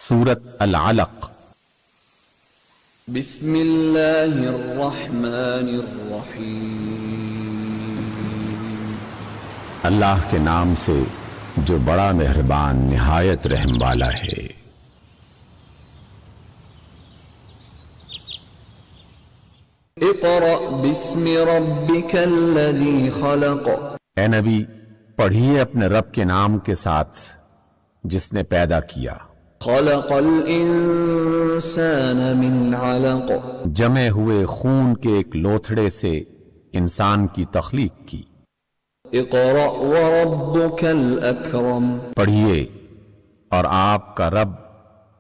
سورت العلق۔ بسم اللہ الرحمن الرحیم۔ اللہ کے نام سے جو بڑا مہربان نہایت رحم والا ہے۔ اقرأ بسم ربک الذی خلق۔ اے نبی پڑھیے اپنے رب کے نام کے ساتھ جس نے پیدا کیا۔ خلق الانسان من علق۔ جمے ہوئے خون کے ایک لوتھڑے سے انسان کی تخلیق کی۔ اقرأ وربک الاکرم۔ پڑھیے اور آپ کا رب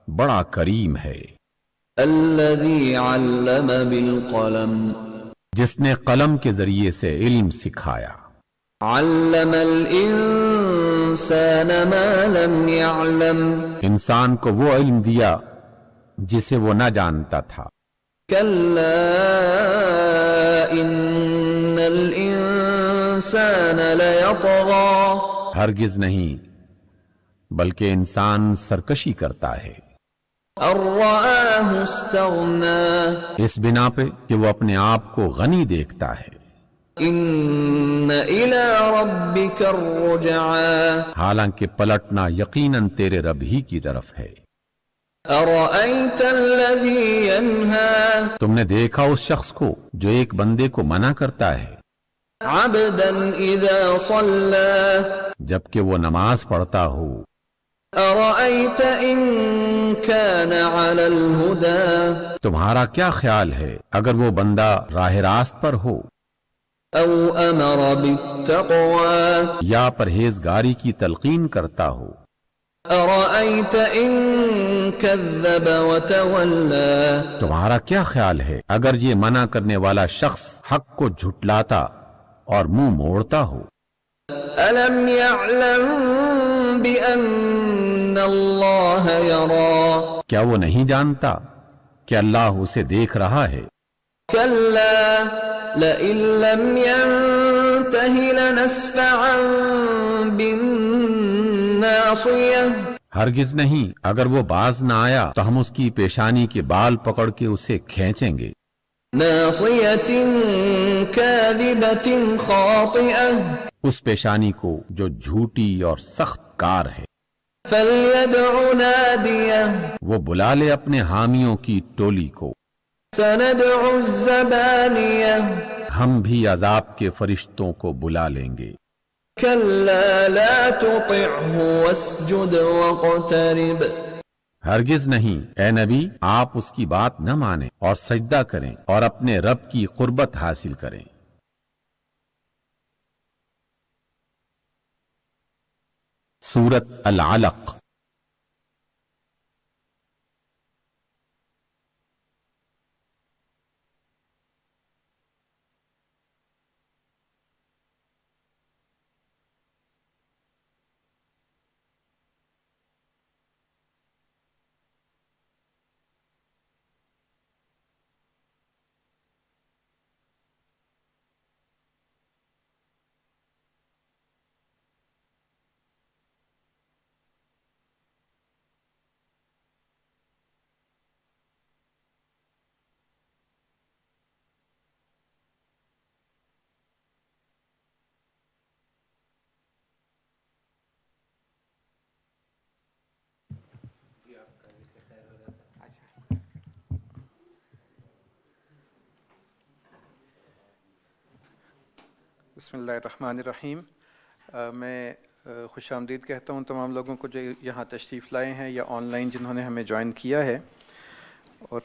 بڑا کریم ہے۔ الذی علم بالقلم۔ جس نے قلم کے ذریعے سے علم سکھایا۔ علم الانسان ما لم يعلم۔ انسان کو وہ علم دیا جسے وہ نہ جانتا تھا۔ کلا ان الانسان لیطغی۔ ہرگز نہیں بلکہ انسان سرکشی کرتا ہے ان رآہ استغنی۔ اس بنا پہ کہ وہ اپنے آپ کو غنی دیکھتا ہے۔ ان الی ربک الرجعی۔ حالانکہ پلٹنا یقیناً تیرے رب ہی کی طرف ہے۔ ارأیت الذی ینہی۔ تم نے دیکھا اس شخص کو جو ایک بندے کو منع کرتا ہے عبدا اذا صلی۔ جبکہ وہ نماز پڑھتا ہو۔ ارأیت ان کان علی الہدی۔ تمہارا کیا خیال ہے اگر وہ بندہ راہ راست پر ہو او امر بالتقوی۔ یا پرہیزگاری کی تلقین کرتا ہو۔ ارأیت ان کذب وتولی۔ تمہارا کیا خیال ہے اگر یہ منع کرنے والا شخص حق کو جھٹلاتا اور منہ موڑتا ہو۔ الم یعلم بان اللہ یری۔ کیا وہ نہیں جانتا کہ اللہ اسے دیکھ رہا ہے۔ کلا لئن لم ینتہ لنسفعا بالناصیہ۔ ہرگز نہیں اگر وہ باز نہ آیا تو ہم اس کی پیشانی کے بال پکڑ کے اسے کھینچیں گے۔ ناصیۃ کاذبۃ خاطئہ۔ اس پیشانی کو جو جھوٹی اور سخت کار ہے۔ فلیدع نادیہ۔ وہ بلا لے اپنے حامیوں کی ٹولی کو۔ سندع الزبانیہ۔ ہم بھی عذاب کے فرشتوں کو بلا لیں گے۔ کلا لا تطعہ واسجد واقترب۔ ہرگز نہیں اے نبی آپ اس کی بات نہ مانیں اور سجدہ کریں اور اپنے رب کی قربت حاصل کریں۔ سورت العلق۔ بسم اللہ الرحمن الرحیم۔ میں خوش آمدید کہتا ہوں تمام لوگوں کو جو یہاں تشریف لائے ہیں یا آن لائن جنہوں نے ہمیں جوائن کیا ہے، اور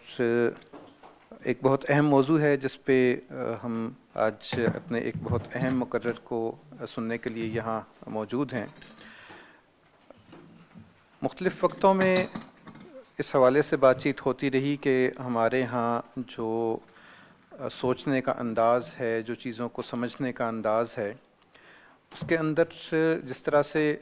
ایک بہت اہم موضوع ہے جس پہ ہم آج اپنے ایک بہت اہم مقرر کو سننے کے لیے یہاں موجود ہیں۔ مختلف وقتوں میں اس حوالے سے بات چیت ہوتی رہی کہ ہمارے ہاں جو سوچنے کا انداز ہے، جو چیزوں کو سمجھنے کا انداز ہے، اس کے اندر جس طرح سے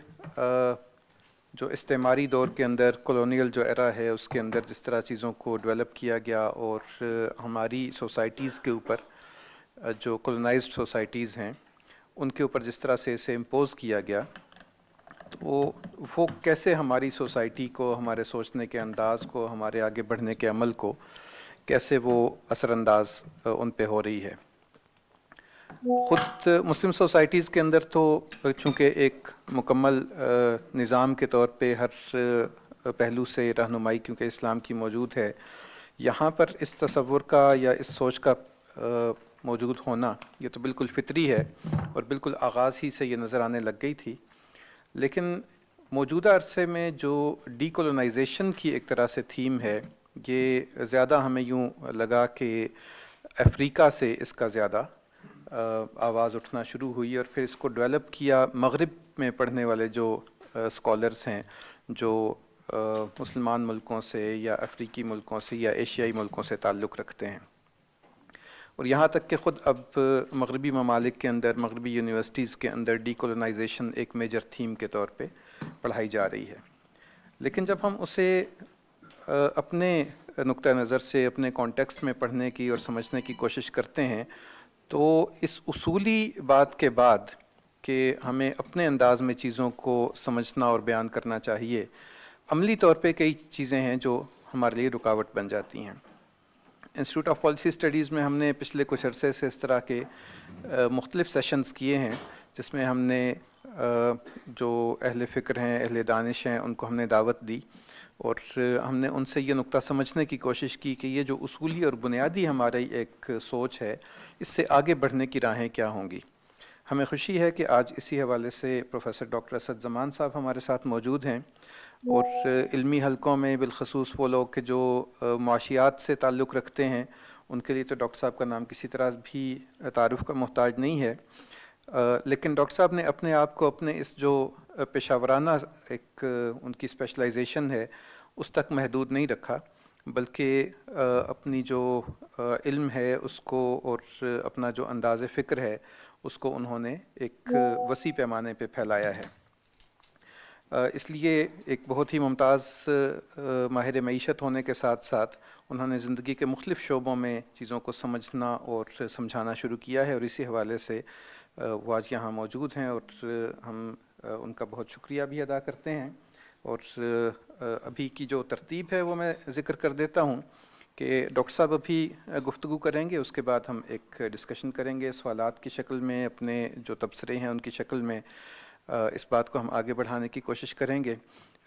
جو استعماری دور کے اندر کولونیل جو ایرا ہے اس کے اندر جس طرح چیزوں کو ڈیولپ کیا گیا اور ہماری سوسائٹیز کے اوپر جو کولونائزڈ سوسائٹیز ہیں ان کے اوپر جس طرح سے اسے امپوز کیا گیا، تو تو وہ کیسے ہماری سوسائٹی کو، ہمارے سوچنے کے انداز کو، ہمارے آگے بڑھنے کے عمل کو کیسے وہ اثر انداز ان پہ ہو رہی ہے. خود مسلم سوسائٹیز کے اندر تو چونکہ ایک مکمل نظام کے طور پہ ہر پہلو سے رہنمائی کیونکہ اسلام کی موجود ہے، یہاں پر اس تصور کا یا اس سوچ کا موجود ہونا یہ تو بالکل فطری ہے اور بالکل آغاز ہی سے یہ نظر آنے لگ گئی تھی. لیکن موجودہ عرصے میں جو ڈی کولونائزیشن کی ایک طرح سے تھیم ہے، یہ زیادہ ہمیں یوں لگا کہ افریقہ سے اس کا زیادہ آواز اٹھنا شروع ہوئی، اور پھر اس کو ڈیولپ کیا مغرب میں پڑھنے والے جو اسکالرز ہیں جو مسلمان ملکوں سے یا افریقی ملکوں سے یا ایشیائی ملکوں سے تعلق رکھتے ہیں. اور یہاں تک کہ خود اب مغربی ممالک کے اندر، مغربی یونیورسٹیز کے اندر ڈی کولونائزیشن ایک میجر تھیم کے طور پہ پڑھائی جا رہی ہے. لیکن جب ہم اسے اپنے نقطہ نظر سے، اپنے کانٹیکسٹ میں پڑھنے کی اور سمجھنے کی کوشش کرتے ہیں، تو اس اصولی بات کے بعد کہ ہمیں اپنے انداز میں چیزوں کو سمجھنا اور بیان کرنا چاہیے، عملی طور پہ کئی چیزیں ہیں جو ہمارے لیے رکاوٹ بن جاتی ہیں. انسٹیٹیوٹ آف پالیسی اسٹڈیز میں ہم نے پچھلے کچھ عرصے سے اس طرح کے مختلف سیشنز کیے ہیں، جس میں ہم نے جو اہل فکر ہیں، اہل دانش ہیں، ان کو ہم نے دعوت دی اور ہم نے ان سے یہ نقطہ سمجھنے کی کوشش کی کہ یہ جو اصولی اور بنیادی ہماری ایک سوچ ہے، اس سے آگے بڑھنے کی راہیں کیا ہوں گی. ہمیں خوشی ہے کہ آج اسی حوالے سے پروفیسر ڈاکٹر اسد زمان صاحب ہمارے ساتھ موجود ہیں، اور علمی حلقوں میں بالخصوص وہ لوگ کہ جو معاشیات سے تعلق رکھتے ہیں، ان کے لیے تو ڈاکٹر صاحب کا نام کسی طرح بھی تعارف کا محتاج نہیں ہے. لیکن ڈاکٹر صاحب نے اپنے آپ کو اپنے اس جو پیشہ ورانہ ایک ان کی اسپیشلائزیشن ہے اس تک محدود نہیں رکھا، بلکہ اپنی جو علم ہے اس کو اور اپنا جو انداز فکر ہے اس کو انہوں نے ایک وسیع پیمانے پہ پھیلایا ہے. اس لیے ایک بہت ہی ممتاز ماہر معیشت ہونے کے ساتھ ساتھ انہوں نے زندگی کے مختلف شعبوں میں چیزوں کو سمجھنا اور سمجھانا شروع کیا ہے، اور اسی حوالے سے وہ آج یہاں موجود ہیں، اور ہم ان کا بہت شکریہ بھی ادا کرتے ہیں. اور ابھی کی جو ترتیب ہے وہ میں ذکر کر دیتا ہوں کہ ڈاکٹر صاحب ابھی گفتگو کریں گے، اس کے بعد ہم ایک ڈسکشن کریں گے سوالات کی شکل میں، اپنے جو تبصرے ہیں ان کی شکل میں اس بات کو ہم آگے بڑھانے کی کوشش کریں گے.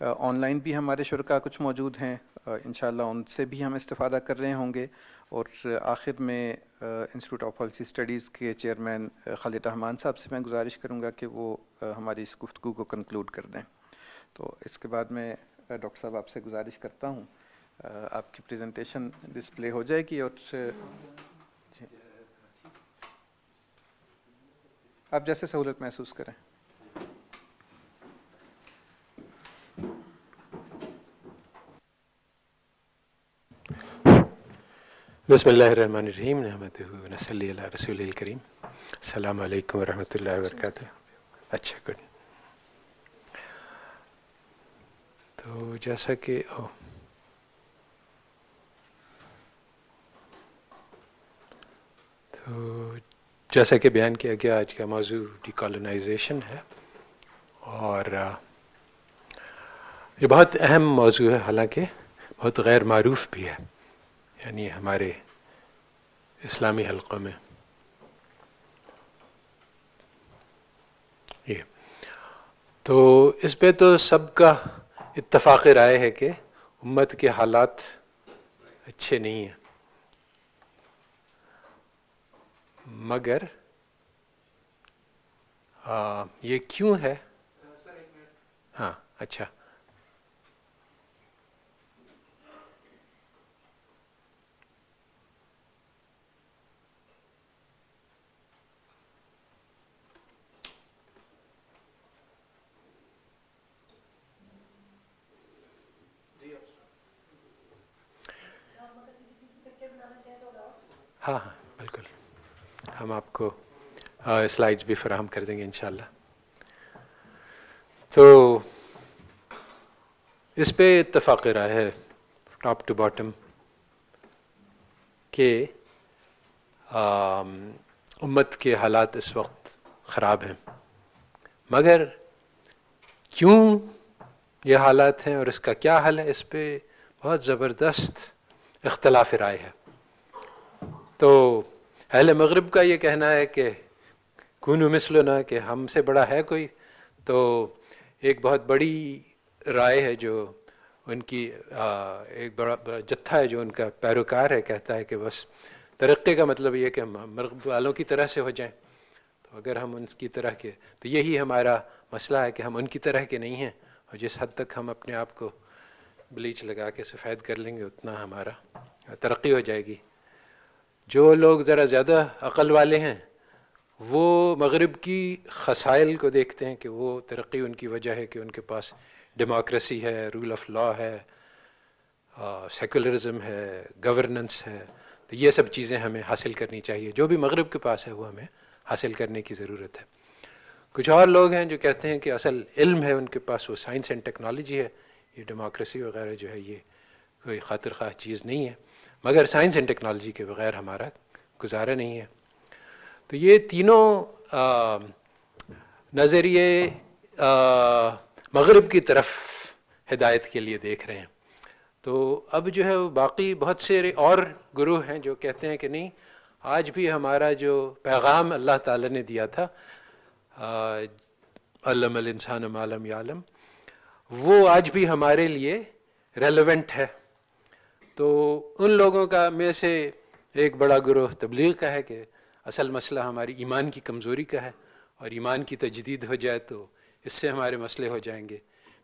آن لائن بھی ہمارے شرکاء کچھ موجود ہیں، انشاءاللہ ان سے بھی ہم استفادہ کر رہے ہوں گے. اور آخر میں انسٹیٹیوٹ آف پالیسی اسٹڈیز کے چیئرمین خالد رحمان صاحب سے میں گزارش کروں گا کہ وہ ہماری اس گفتگو کو کنکلوڈ کر دیں. تو اس کے بعد میں ڈاکٹر صاحب آپ سے گزارش کرتا ہوں، آپ کی پریزنٹیشن ڈسپلے ہو جائے گی، اور آپ جیسے سہولت محسوس کریں. بسم اللہ الرحمن الرحیم، نحمدہ و نصلی علی رسول الکریم. السلام علیکم ورحمۃ اللہ وبرکاتہ. اچھا گڈ. تو جیسا کہ بیان کیا گیا، آج کا موضوع ڈی کالونائزیشن ہے، اور یہ بہت اہم موضوع ہے، حالانکہ بہت غیر معروف بھی ہے، یعنی ہمارے اسلامی حلقوں میں. یہ تو اس پہ تو سب کا اتفاق رائے ہے کہ امت کے حالات اچھے نہیں ہیں، مگر یہ کیوں ہے؟ ہاں اچھا. ہاں ہاں بالکل، ہم آپ کو سلائیڈز بھی فراہم کر دیں گے انشاءاللہ. تو اس پہ اتفاق رائے ہے ٹاپ ٹو باٹم کہ امت کے حالات اس وقت خراب ہیں، مگر کیوں یہ حالات ہیں اور اس کا کیا حل ہے، اس پہ بہت زبردست اختلاف رائے ہے۔ تو اہل مغرب کا یہ کہنا ہے کہ کونو مثلنا، کہ ہم سے بڑا ہے کوئی، تو ایک بہت بڑی رائے ہے جو ان کی ایک بڑا جتھا ہے جو ان کا پیروکار ہے، کہتا ہے کہ بس ترقی کا مطلب یہ کہ ہم مغرب والوں کی طرح سے ہو جائیں۔ تو اگر ہم ان کی طرح کے، تو یہی ہمارا مسئلہ ہے کہ ہم ان کی طرح کے نہیں ہیں، اور جس حد تک ہم اپنے آپ کو بلیچ لگا کے سفید کر لیں گے اتنا ہمارا ترقی ہو جائے گی۔ جو لوگ ذرا زیادہ عقل والے ہیں وہ مغرب کی خسائل کو دیکھتے ہیں کہ وہ ترقی ان کی وجہ ہے کہ ان کے پاس ڈیموکریسی ہے، رول آف لا ہے، سیکولرزم ہے، گورننس ہے، تو یہ سب چیزیں ہمیں حاصل کرنی چاہیے، جو بھی مغرب کے پاس ہے وہ ہمیں حاصل کرنے کی ضرورت ہے۔ کچھ اور لوگ ہیں جو کہتے ہیں کہ اصل علم ہے ان کے پاس، وہ سائنس اینڈ ٹیکنالوجی ہے، یہ ڈیموکریسی وغیرہ جو ہے یہ کوئی خاطر خواہ چیز نہیں ہے، مگر سائنس اینڈ ٹیکنالوجی کے بغیر ہمارا گزارا نہیں ہے۔ تو یہ تینوں نظریے مغرب کی طرف ہدایت کے لیے دیکھ رہے ہیں۔ تو اب جو ہے باقی بہت سے اور گروہ ہیں جو کہتے ہیں کہ نہیں، آج بھی ہمارا جو پیغام اللہ تعالیٰ نے دیا تھا، علم الانسان ما لم یعلم، وہ آج بھی ہمارے لیے ریلیونٹ ہے۔ تو ان لوگوں کا میں سے ایک بڑا گروہ تبلیغ کا ہے کہ اصل مسئلہ ہماری ایمان کی کمزوری کا ہے، اور ایمان کی تجدید ہو جائے تو اس سے ہمارے مسئلے ہو جائیں گے۔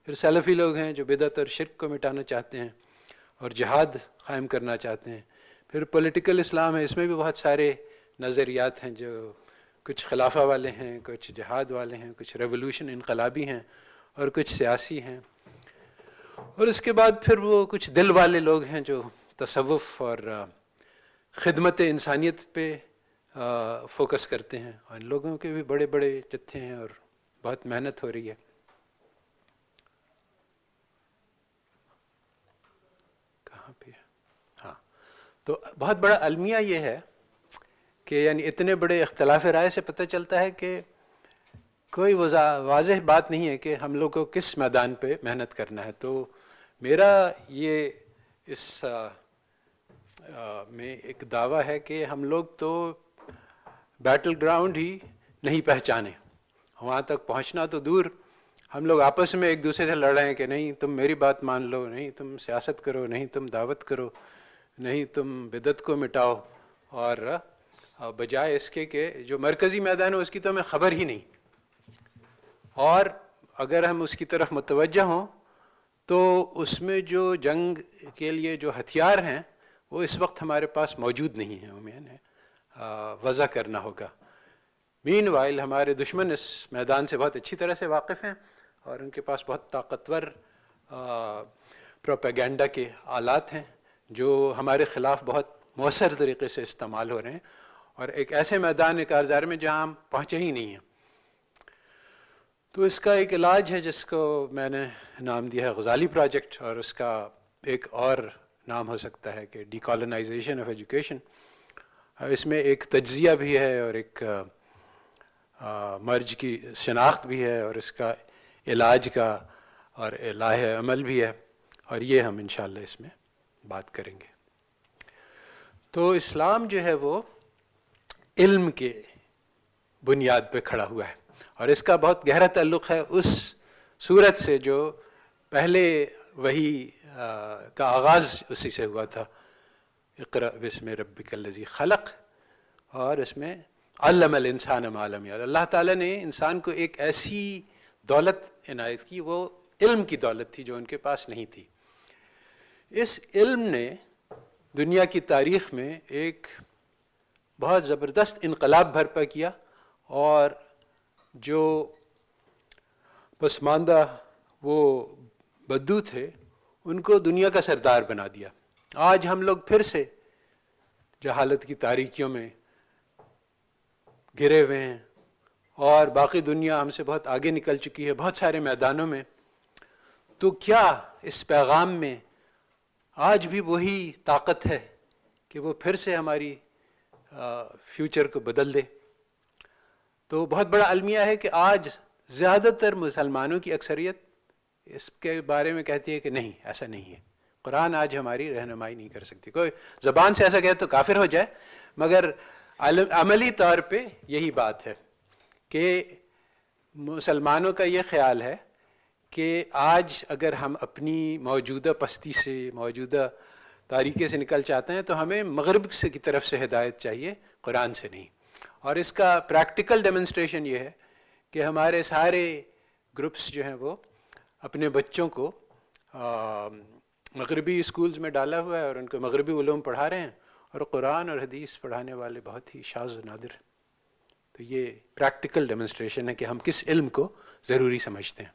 پھر سلفی لوگ ہیں جو بدعت اور شرک کو مٹانا چاہتے ہیں اور جہاد قائم کرنا چاہتے ہیں۔ پھر پولیٹیکل اسلام ہے، اس میں بھی بہت سارے نظریات ہیں، جو کچھ خلافہ والے ہیں، کچھ جہاد والے ہیں، کچھ ریولوشن انقلابی ہیں، اور کچھ سیاسی ہیں۔ اور اس کے بعد پھر وہ کچھ دل والے لوگ ہیں جو تصوف اور خدمت انسانیت پہ فوکس کرتے ہیں، اور ان لوگوں کے بھی بڑے بڑے جتھے ہیں اور بہت محنت ہو رہی ہے۔ کہاں پہ؟ ہاں، تو بہت بڑا المیہ یہ ہے کہ یعنی اتنے بڑے اختلاف رائے سے پتہ چلتا ہے کہ کوئی واضح بات نہیں ہے کہ ہم لوگ کو کس میدان پہ محنت کرنا ہے۔ تو میرا یہ اس میں ایک دعویٰ ہے کہ ہم لوگ تو بیٹل گراؤنڈ ہی نہیں پہچانے، وہاں تک پہنچنا تو دور، ہم لوگ آپس میں ایک دوسرے سے لڑ رہے ہیں کہ نہیں تم میری بات مان لو، نہیں تم سیاست کرو، نہیں تم دعوت کرو، نہیں تم بدعت کو مٹاؤ، اور بجائے اس کے کہ جو مرکزی میدان ہے اس کی تو ہمیں خبر ہی نہیں، اور اگر ہم اس کی طرف متوجہ ہوں تو اس میں جو جنگ کے لیے جو ہتھیار ہیں وہ اس وقت ہمارے پاس موجود نہیں ہیں، ہمیں وضع کرنا ہوگا۔ مین وائل ہمارے دشمن اس میدان سے بہت اچھی طرح سے واقف ہیں، اور ان کے پاس بہت طاقتور پروپیگنڈا کے آلات ہیں جو ہمارے خلاف بہت مؤثر طریقے سے استعمال ہو رہے ہیں، اور ایک ایسے میدان کارزار میں جہاں ہم پہنچے ہی نہیں ہیں۔ تو اس کا ایک علاج ہے جس کو میں نے نام دیا ہے غزالی پروجیکٹ، اور اس کا ایک اور نام ہو سکتا ہے کہ ڈیکالونائزیشن آف ایجوکیشن۔ اس میں ایک تجزیہ بھی ہے اور ایک مرج کی شناخت بھی ہے، اور اس کا علاج کا اور اصلاح عمل بھی ہے، اور یہ ہم انشاءاللہ اس میں بات کریں گے۔ تو اسلام جو ہے وہ علم کے بنیاد پہ کھڑا ہوا ہے، اور اس کا بہت گہرا تعلق ہے اس صورت سے جو پہلے وحی کا آغاز اسی سے ہوا تھا، اقرأ بسم ربک الذی خلق، اور اس میں علم الانسان ما لم یعلم۔ اللہ تعالیٰ نے انسان کو ایک ایسی دولت عنایت کی، وہ علم کی دولت تھی جو ان کے پاس نہیں تھی۔ اس علم نے دنیا کی تاریخ میں ایک بہت زبردست انقلاب برپا کیا، اور جو پسماندہ وہ بدو تھے ان کو دنیا کا سردار بنا دیا۔ آج ہم لوگ پھر سے جہالت کی تاریکیوں میں گرے ہوئے ہیں، اور باقی دنیا ہم سے بہت آگے نکل چکی ہے بہت سارے میدانوں میں۔ تو کیا اس پیغام میں آج بھی وہی طاقت ہے کہ وہ پھر سے ہماری فیوچر کو بدل دے؟ تو بہت بڑا المیہ ہے کہ آج زیادہ تر مسلمانوں کی اکثریت اس کے بارے میں کہتی ہے کہ نہیں، ایسا نہیں ہے، قرآن آج ہماری رہنمائی نہیں کر سکتی. کوئی زبان سے ایسا کہے تو کافر ہو جائے، مگر عملی طور پہ یہی بات ہے کہ مسلمانوں کا یہ خیال ہے کہ آج اگر ہم اپنی موجودہ پستی سے، موجودہ تاریکی سے نکل چاہتے ہیں تو ہمیں مغرب سے کی طرف سے ہدایت چاہیے، قرآن سے نہیں. اور اس کا پریکٹیکل ڈیمونسٹریشن یہ ہے کہ ہمارے سارے گروپس جو ہیں وہ اپنے بچوں کو مغربی اسکولز میں ڈالا ہوا ہے اور ان کو مغربی علوم پڑھا رہے ہیں، اور قرآن اور حدیث پڑھانے والے بہت ہی شاذ و نادر ہیں. تو یہ پریکٹیکل ڈیمونسٹریشن ہے کہ ہم کس علم کو ضروری سمجھتے ہیں.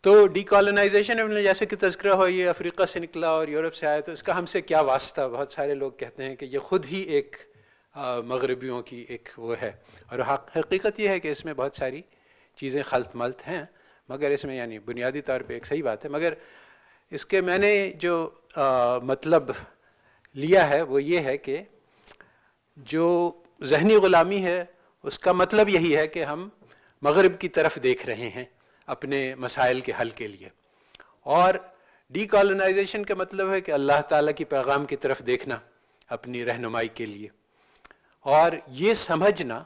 تو ڈی کالونائزیشن میں جیسے کہ تذکرہ ہو، یہ افریقہ سے نکلا اور یورپ سے آیا، تو اس کا ہم سے کیا واسطہ؟ بہت سارے لوگ کہتے ہیں کہ یہ خود ہی ایک مغربیوں کی ایک وہ ہے، اور حقیقت یہ ہے کہ اس میں بہت ساری چیزیں خلط ملط ہیں، مگر اس میں یعنی بنیادی طور پہ ایک صحیح بات ہے. مگر اس کے میں نے جو مطلب لیا ہے وہ یہ ہے کہ جو ذہنی غلامی ہے اس کا مطلب یہی ہے کہ ہم مغرب کی طرف دیکھ رہے ہیں اپنے مسائل کے حل کے لیے، اور ڈی کالونائزیشن کا مطلب ہے کہ اللہ تعالیٰ کی پیغام کی طرف دیکھنا اپنی رہنمائی کے لیے، اور یہ سمجھنا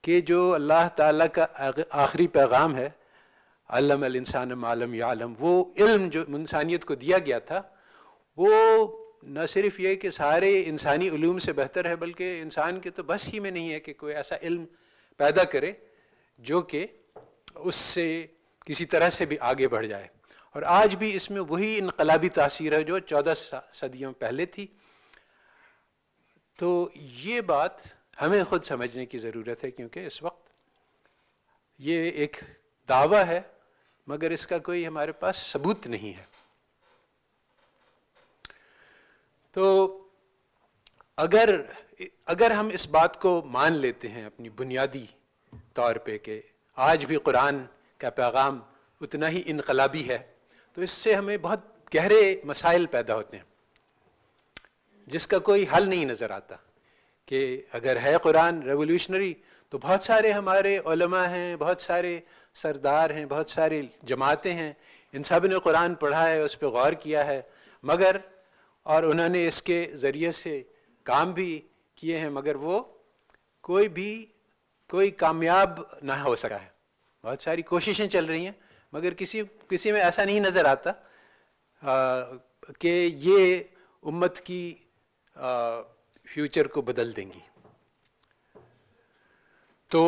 کہ جو اللہ تعالیٰ کا آخری پیغام ہے، علم الانسان ما لم یعلم، وہ علم جو انسانیت کو دیا گیا تھا، وہ نہ صرف یہ کہ سارے انسانی علوم سے بہتر ہے، بلکہ انسان کے تو بس ہی میں نہیں ہے کہ کوئی ایسا علم پیدا کرے جو کہ اس سے کسی طرح سے بھی آگے بڑھ جائے. اور آج بھی اس میں وہی انقلابی تاثیر ہے جو 14 صدیوں پہلے تھی. تو یہ بات ہمیں خود سمجھنے کی ضرورت ہے، کیونکہ اس وقت یہ ایک دعویٰ ہے مگر اس کا کوئی ہمارے پاس ثبوت نہیں ہے. تو اگر ہم اس بات کو مان لیتے ہیں اپنی بنیادی طور پہ کہ آج بھی قرآن کا پیغام اتنا ہی انقلابی ہے، تو اس سے ہمیں بہت گہرے مسائل پیدا ہوتے ہیں جس کا کوئی حل نہیں نظر آتا. کہ اگر ہے قرآن ریولوشنری تو بہت سارے ہمارے علماء ہیں، بہت سارے سردار ہیں، بہت ساری جماعتیں ہیں، ان سب نے قرآن پڑھا ہے، اس پہ غور کیا ہے، مگر اور انہوں نے اس کے ذریعے سے کام بھی کیے ہیں، مگر وہ کوئی کامیاب نہ ہو سکا ہے. بہت ساری کوششیں چل رہی ہیں مگر کسی میں ایسا نہیں نظر آتا کہ یہ امت کی فیوچر کو بدل دیں گی. تو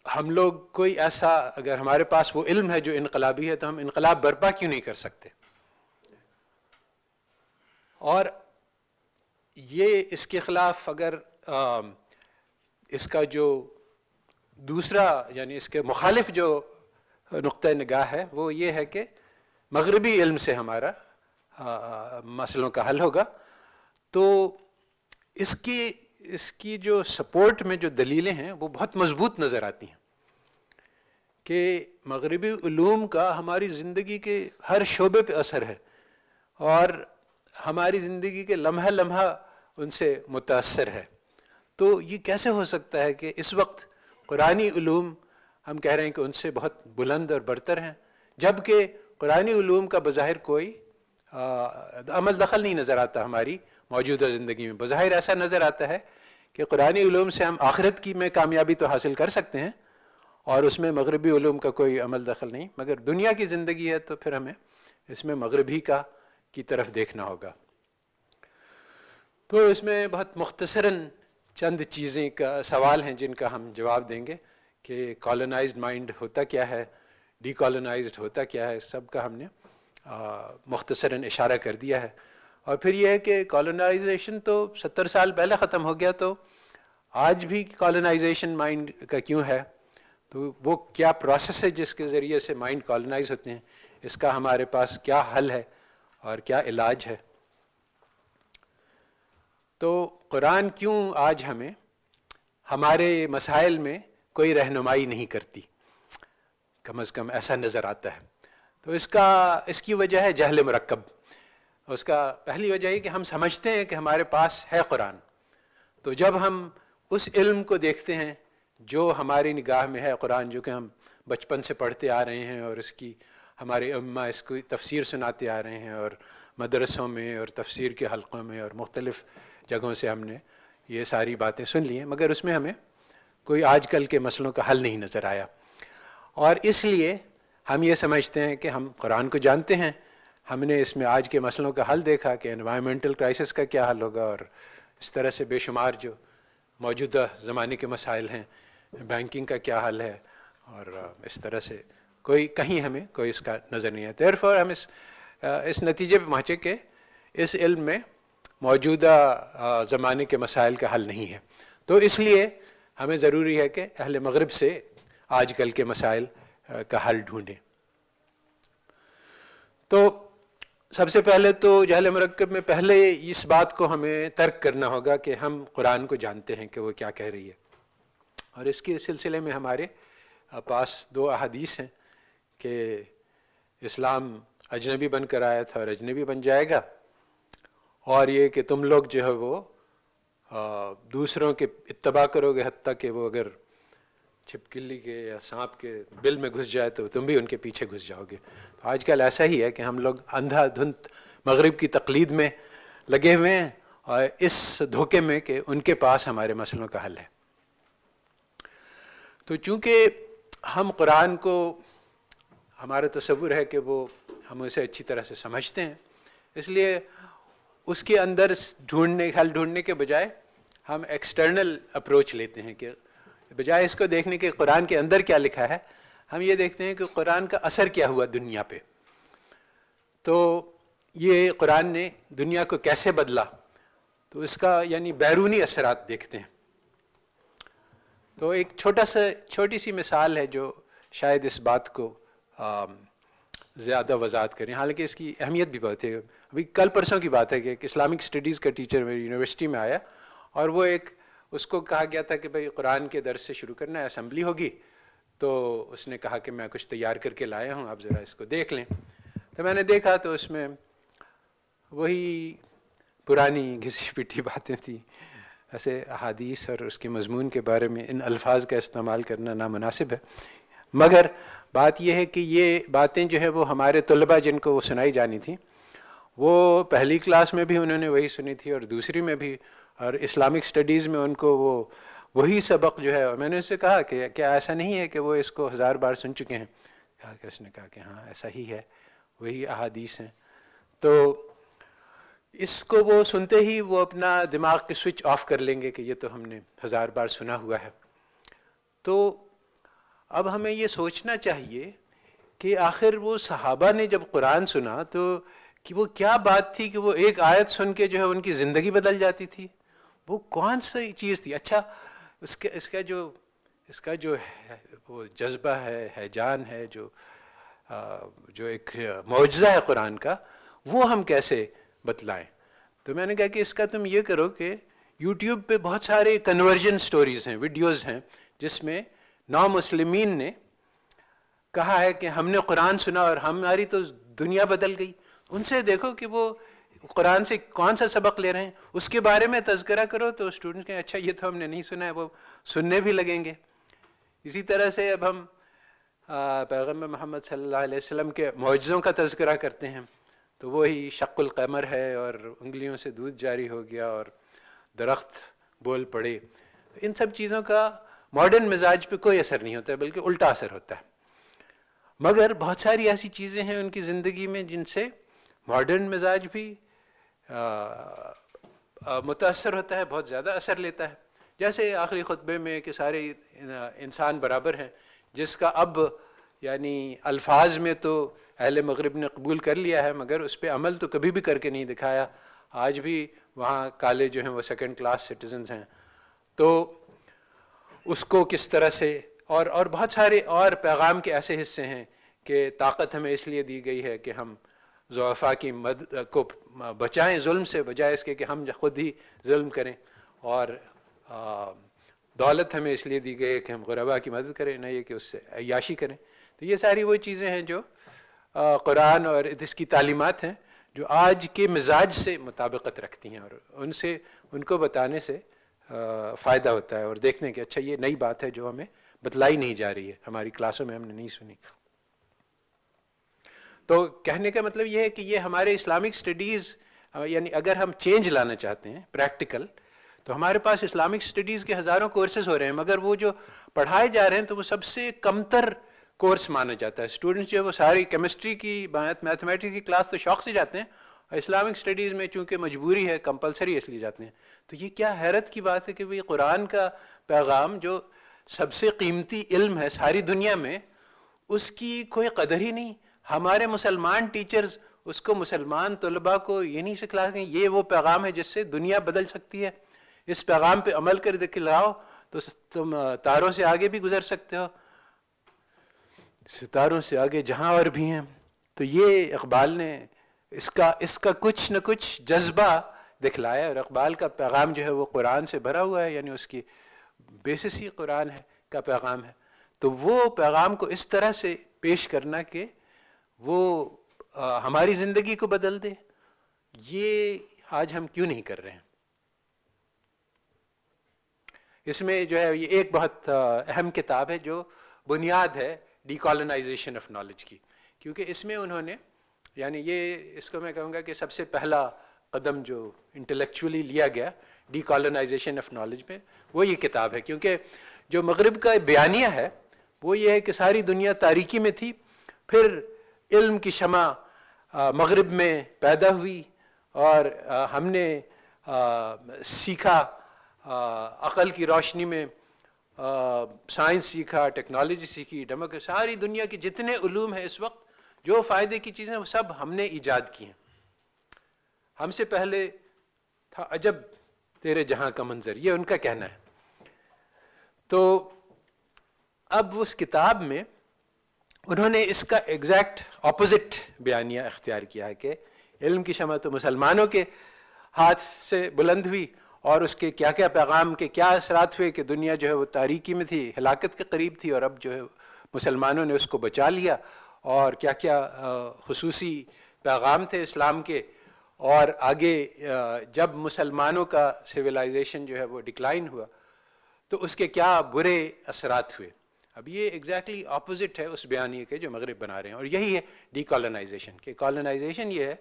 ہم لوگ کوئی ایسا، اگر ہمارے پاس وہ علم ہے جو انقلابی ہے، تو ہم انقلاب برپا کیوں نہیں کر سکتے؟ اور یہ اس کے خلاف اگر اس کا جو دوسرا یعنی اس کے مخالف جو نقطہ نگاہ ہے وہ یہ ہے کہ مغربی علم سے ہمارا مسئلوں کا حل ہوگا. تو اس کی جو سپورٹ میں جو دلیلیں ہیں وہ بہت مضبوط نظر آتی ہیں کہ مغربی علوم کا ہماری زندگی کے ہر شعبے پہ اثر ہے، اور ہماری زندگی کے لمحہ لمحہ ان سے متاثر ہے. تو یہ کیسے ہو سکتا ہے کہ اس وقت قرآنی علوم ہم کہہ رہے ہیں کہ ان سے بہت بلند اور برتر ہیں، جبکہ قرآنی علوم کا بظاہر کوئی عمل دخل نہیں نظر آتا ہماری موجودہ زندگی میں. بظاہر ایسا نظر آتا ہے کہ قرآنی علوم سے ہم آخرت کی میں کامیابی تو حاصل کر سکتے ہیں اور اس میں مغربی علوم کا کوئی عمل دخل نہیں، مگر دنیا کی زندگی ہے تو پھر ہمیں اس میں مغربی کی طرف دیکھنا ہوگا. تو اس میں بہت مختصراً چند چیزیں کا سوال ہیں جن کا ہم جواب دیں گے کہ کالونائزڈ مائنڈ ہوتا کیا ہے، ڈی کالونائزڈ ہوتا کیا ہے، سب کا ہم نے مختصراً اشارہ کر دیا ہے. اور پھر یہ ہے کہ کالونائزیشن تو 70 سال پہلے ختم ہو گیا، تو آج بھی کالونائزیشن مائنڈ کا کیوں ہے، تو وہ کیا پروسیس ہے جس کے ذریعے سے مائنڈ کالونائز ہوتے ہیں، اس کا ہمارے پاس کیا حل ہے اور کیا علاج ہے. تو قرآن کیوں آج ہمیں ہمارے مسائل میں کوئی رہنمائی نہیں کرتی، کم از کم ایسا نظر آتا ہے. تو اس کی وجہ ہے جہل مرکب. اس کا پہلی وجہ ہے کہ ہم سمجھتے ہیں کہ ہمارے پاس ہے قرآن، تو جب ہم اس علم کو دیکھتے ہیں جو ہماری نگاہ میں ہے قرآن، جو کہ ہم بچپن سے پڑھتے آ رہے ہیں اور اس کی ہمارے اماں اس کو تفسیر سناتے آ رہے ہیں، اور مدرسوں میں اور تفسیر کے حلقوں میں اور مختلف جگہوں سے ہم نے یہ ساری باتیں سن لی ہیں، مگر اس میں ہمیں کوئی آج کل کے مسئلوں کا حل نہیں نظر آیا، اور اس لیے ہم یہ سمجھتے ہیں کہ ہم قرآن کو جانتے ہیں، ہم نے اس میں آج کے مسئلوں کا حل دیکھا کہ انوائرمنٹل کرائسس کا کیا حل ہوگا، اور اس طرح سے بے شمار جو موجودہ زمانے کے مسائل ہیں، بینکنگ کا کیا حل ہے، اور اس طرح سے کہیں ہمیں کوئی اس کا نظر نہیں ہے۔ therefore ہم اس نتیجے پہ پہنچے کہ اس علم میں موجودہ زمانے کے مسائل کا حل نہیں ہے، تو اس لیے ہمیں ضروری ہے کہ اہل مغرب سے آج کل کے مسائل کا حل ڈھونڈیں۔ تو سب سے پہلے تو جہل مرکب میں پہلے اس بات کو ہمیں ترک کرنا ہوگا کہ ہم قرآن کو جانتے ہیں کہ وہ کیا کہہ رہی ہے، اور اس کے سلسلے میں ہمارے پاس 2 احادیث ہیں کہ اسلام اجنبی بن کر آیا تھا اور اجنبی بن جائے گا، اور یہ کہ تم لوگ جو ہے وہ دوسروں کے اتباع کرو گے، حتیٰ کہ وہ اگر چھپکلی کے یا سانپ کے بل میں گھس جائے تو تم بھی ان کے پیچھے گھس جاؤ گے۔ تو آج کل ایسا ہی ہے کہ ہم لوگ اندھا دھند مغرب کی تقلید میں لگے ہوئے ہیں، اور اس دھوکے میں کہ ان کے پاس ہمارے مسئلوں کا حل ہے۔ تو چونکہ ہم قرآن کو، ہمارا تصور ہے کہ وہ ہم اسے اچھی طرح سے سمجھتے ہیں، اس لیے اس کے اندر حل ڈھونڈنے کے بجائے ہم ایکسٹرنل اپروچ لیتے ہیں، کہ بجائے اس کو دیکھنے کے قرآن کے اندر کیا لکھا ہے، ہم یہ دیکھتے ہیں کہ قرآن کا اثر کیا ہوا دنیا پہ، تو یہ قرآن نے دنیا کو کیسے بدلا، تو اس کا یعنی بیرونی اثرات دیکھتے ہیں۔ تو ایک چھوٹی سی مثال ہے جو شاید اس بات کو زیادہ وضاحت کریں، حالانکہ اس کی اہمیت بھی بہت ہے۔ ابھی کل پرسوں کی بات ہے کہ ایک اسلامک اسٹڈیز کا ٹیچر میری یونیورسٹی میں آیا، اور وہ اس کو کہا گیا تھا کہ بھئی قرآن کے درس سے شروع کرنا ہے، اسمبلی ہوگی، تو اس نے کہا کہ میں کچھ تیار کر کے لایا ہوں، آپ ذرا اس کو دیکھ لیں۔ تو میں نے دیکھا تو اس میں وہی پرانی گھسی پٹی باتیں تھیں، ایسے احادیث اور اس کے مضمون کے بارے میں ان الفاظ کا استعمال کرنا نامناسب ہے، مگر بات یہ ہے کہ یہ باتیں جو ہے وہ ہمارے طلباء جن کو وہ سنائی جانی تھیں، وہ پہلی کلاس میں بھی انہوں نے وہی سنی تھی اور دوسری میں بھی، اور اسلامک اسٹڈیز میں ان کو وہی سبق جو ہے، اور میں نے اس سے کہا کہ کیا ایسا نہیں ہے کہ وہ اس کو 1000 بار سن چکے ہیں؟ کہا کہ اس نے کہا کہ ہاں ایسا ہی ہے، وہی احادیث ہیں۔ تو اس کو وہ سنتے ہی وہ اپنا دماغ کے سوئچ آف کر لیں گے کہ یہ تو ہم نے 1000 بار سنا ہوا ہے۔ تو اب ہمیں یہ سوچنا چاہیے کہ آخر وہ صحابہ نے جب قرآن سنا تو کہ وہ کیا بات تھی کہ وہ ایک آیت سن کے جو ہے ان کی زندگی بدل جاتی تھی، وہ کون سی چیز تھی؟ اچھا اس کا جو وہ جذبہ ہے جان ہے، جو ایک معجزہ ہے قرآن کا، وہ ہم کیسے بتلائیں؟ تو میں نے کہا کہ اس کا تم یہ کرو کہ یوٹیوب پہ بہت سارے کنورژن سٹوریز ہیں، ویڈیوز ہیں، جس میں نامسلمین نے کہا ہے کہ ہم نے قرآن سنا اور ہماری تو دنیا بدل گئی۔ ان سے دیکھو کہ وہ قرآن سے کون سا سبق لے رہے ہیں، اس کے بارے میں تذکرہ کرو تو اسٹوڈنٹس کہیں اچھا یہ تو ہم نے نہیں سنا ہے، وہ سننے بھی لگیں گے۔ اسی طرح سے اب ہم پیغمبر محمد صلی اللہ علیہ وسلم کے معجزوں کا تذکرہ کرتے ہیں، تو وہی شق القمر ہے اور انگلیوں سے دودھ جاری ہو گیا اور درخت بول پڑے، ان سب چیزوں کا ماڈرن مزاج پہ کوئی اثر نہیں ہوتا ہے، بلکہ الٹا اثر ہوتا ہے۔ مگر بہت ساری ایسی چیزیں ہیں ان کی زندگی میں جن سے ماڈرن مزاج بھی متاثر ہوتا ہے، بہت زیادہ اثر لیتا ہے۔ جیسے آخری خطبے میں کہ سارے انسان برابر ہیں، جس کا اب یعنی الفاظ میں تو اہل مغرب نے قبول کر لیا ہے، مگر اس پہ عمل تو کبھی بھی کر کے نہیں دکھایا۔ آج بھی وہاں کالے جو ہیں وہ سیکنڈ کلاس سٹیزنز ہیں، تو اس کو کس طرح سے اور بہت سارے اور پیغام کے ایسے حصے ہیں کہ طاقت ہمیں اس لیے دی گئی ہے کہ ہم ضعفاء کی مدد کو بچائیں ظلم سے، بجائے اس کے کہ ہم خود ہی ظلم کریں، اور دولت ہمیں اس لیے دی گئی ہے کہ ہم غرباء کی مدد کریں، نہ یہ کہ اس سے عیاشی کریں۔ تو یہ ساری وہ چیزیں ہیں جو قرآن اور اس کی تعلیمات ہیں جو آج کے مزاج سے مطابقت رکھتی ہیں، اور ان کو بتانے سے فائدہ ہوتا ہے اور دیکھنے کہ اچھا یہ نئی بات ہے جو ہمیں بتلائی نہیں جا رہی ہے، ہماری کلاسوں میں ہم نے نہیں سنی. تو کہنے کا مطلب یہ ہے کہ یہ ہمارے اسلامک اسٹڈیز، یعنی اگر ہم چینج لانا چاہتے ہیں پریکٹیکل، تو ہمارے پاس اسلامک اسٹڈیز کے ہزاروں کورسز ہو رہے ہیں، مگر وہ جو پڑھائے جا رہے ہیں تو وہ سب سے کم تر کورس مانا جاتا ہے. اسٹوڈنٹس جو ہے وہ ساری کیمسٹری کی میتھمیٹکس کی کلاس تو شوق سے جاتے ہیں، اور اسلامک اسٹڈیز میں چونکہ مجبوری ہے، کمپلسری اس لیے جاتے ہیں. تو یہ کیا حیرت کی بات ہے کہ بھئی قرآن کا پیغام جو سب سے قیمتی علم ہے ساری دنیا میں، اس کی کوئی قدر ہی نہیں. ہمارے مسلمان ٹیچرز اس کو مسلمان طلباء کو یہ نہیں سکھلا کہ یہ وہ پیغام ہے جس سے دنیا بدل سکتی ہے، اس پیغام پہ عمل کر دکھلاؤ تو تم تاروں سے آگے بھی گزر سکتے ہو، ستاروں سے آگے جہاں اور بھی ہیں. تو یہ اقبال نے اس کا کچھ نہ کچھ جذبہ دکھلایا، اور اقبال کا پیغام جو ہے وہ قرآن سے بھرا ہوا ہے، یعنی اس کی بیسس ہی قرآن ہے کا پیغام ہے. تو وہ پیغام کو اس طرح سے پیش کرنا کہ وہ ہماری زندگی کو بدل دے، یہ آج ہم کیوں نہیں کر رہے ہیں. اس میں جو ہے یہ ایک بہت اہم کتاب ہے جو بنیاد ہے ڈی کالونائزیشن آف نالج کی، کیونکہ اس میں انہوں نے، یعنی یہ اس کو میں کہوں گا کہ سب سے پہلا قدم جو انٹلیکچولی لیا گیا ڈی کالونائزیشن آف نالج میں، وہ یہ کتاب ہے. کیونکہ جو مغرب کا بیانیہ ہے وہ یہ ہے کہ ساری دنیا تاریکی میں تھی، پھر علم کی شمع مغرب میں پیدا ہوئی اور ہم نے سیکھا، عقل کی روشنی میں سائنس سیکھا، ٹیکنالوجی سیکھی، ساری دنیا کے جتنے علوم ہیں اس وقت جو فائدے کی چیزیں وہ سب ہم نے ایجاد کی ہیں. ہم سے پہلے تھا عجب تیرے جہاں کا منظر، یہ ان کا کہنا ہے. تو اب اس کتاب میں انہوں نے اس کا ایگزیکٹ اپوزٹ بیانیہ اختیار کیا ہے کہ علم کی شمع تو مسلمانوں کے ہاتھ سے بلند ہوئی، اور اس کے کیا کیا پیغام کے کیا اثرات ہوئے کہ دنیا جو ہے وہ تاریکی میں تھی، ہلاکت کے قریب تھی، اور اب جو ہے مسلمانوں نے اس کو بچا لیا، اور کیا کیا خصوصی پیغام تھے اسلام کے. اور آگے جب مسلمانوں کا سویلائزیشن جو ہے وہ ڈکلائن ہوا تو اس کے کیا برے اثرات ہوئے. اب یہ ایگزیکٹلی اپوزٹ ہے اس بیانیے کے جو مغرب بنا رہے ہیں، اور یہی ہے ڈی کالونائزیشن. کہ کالونائزیشن یہ ہے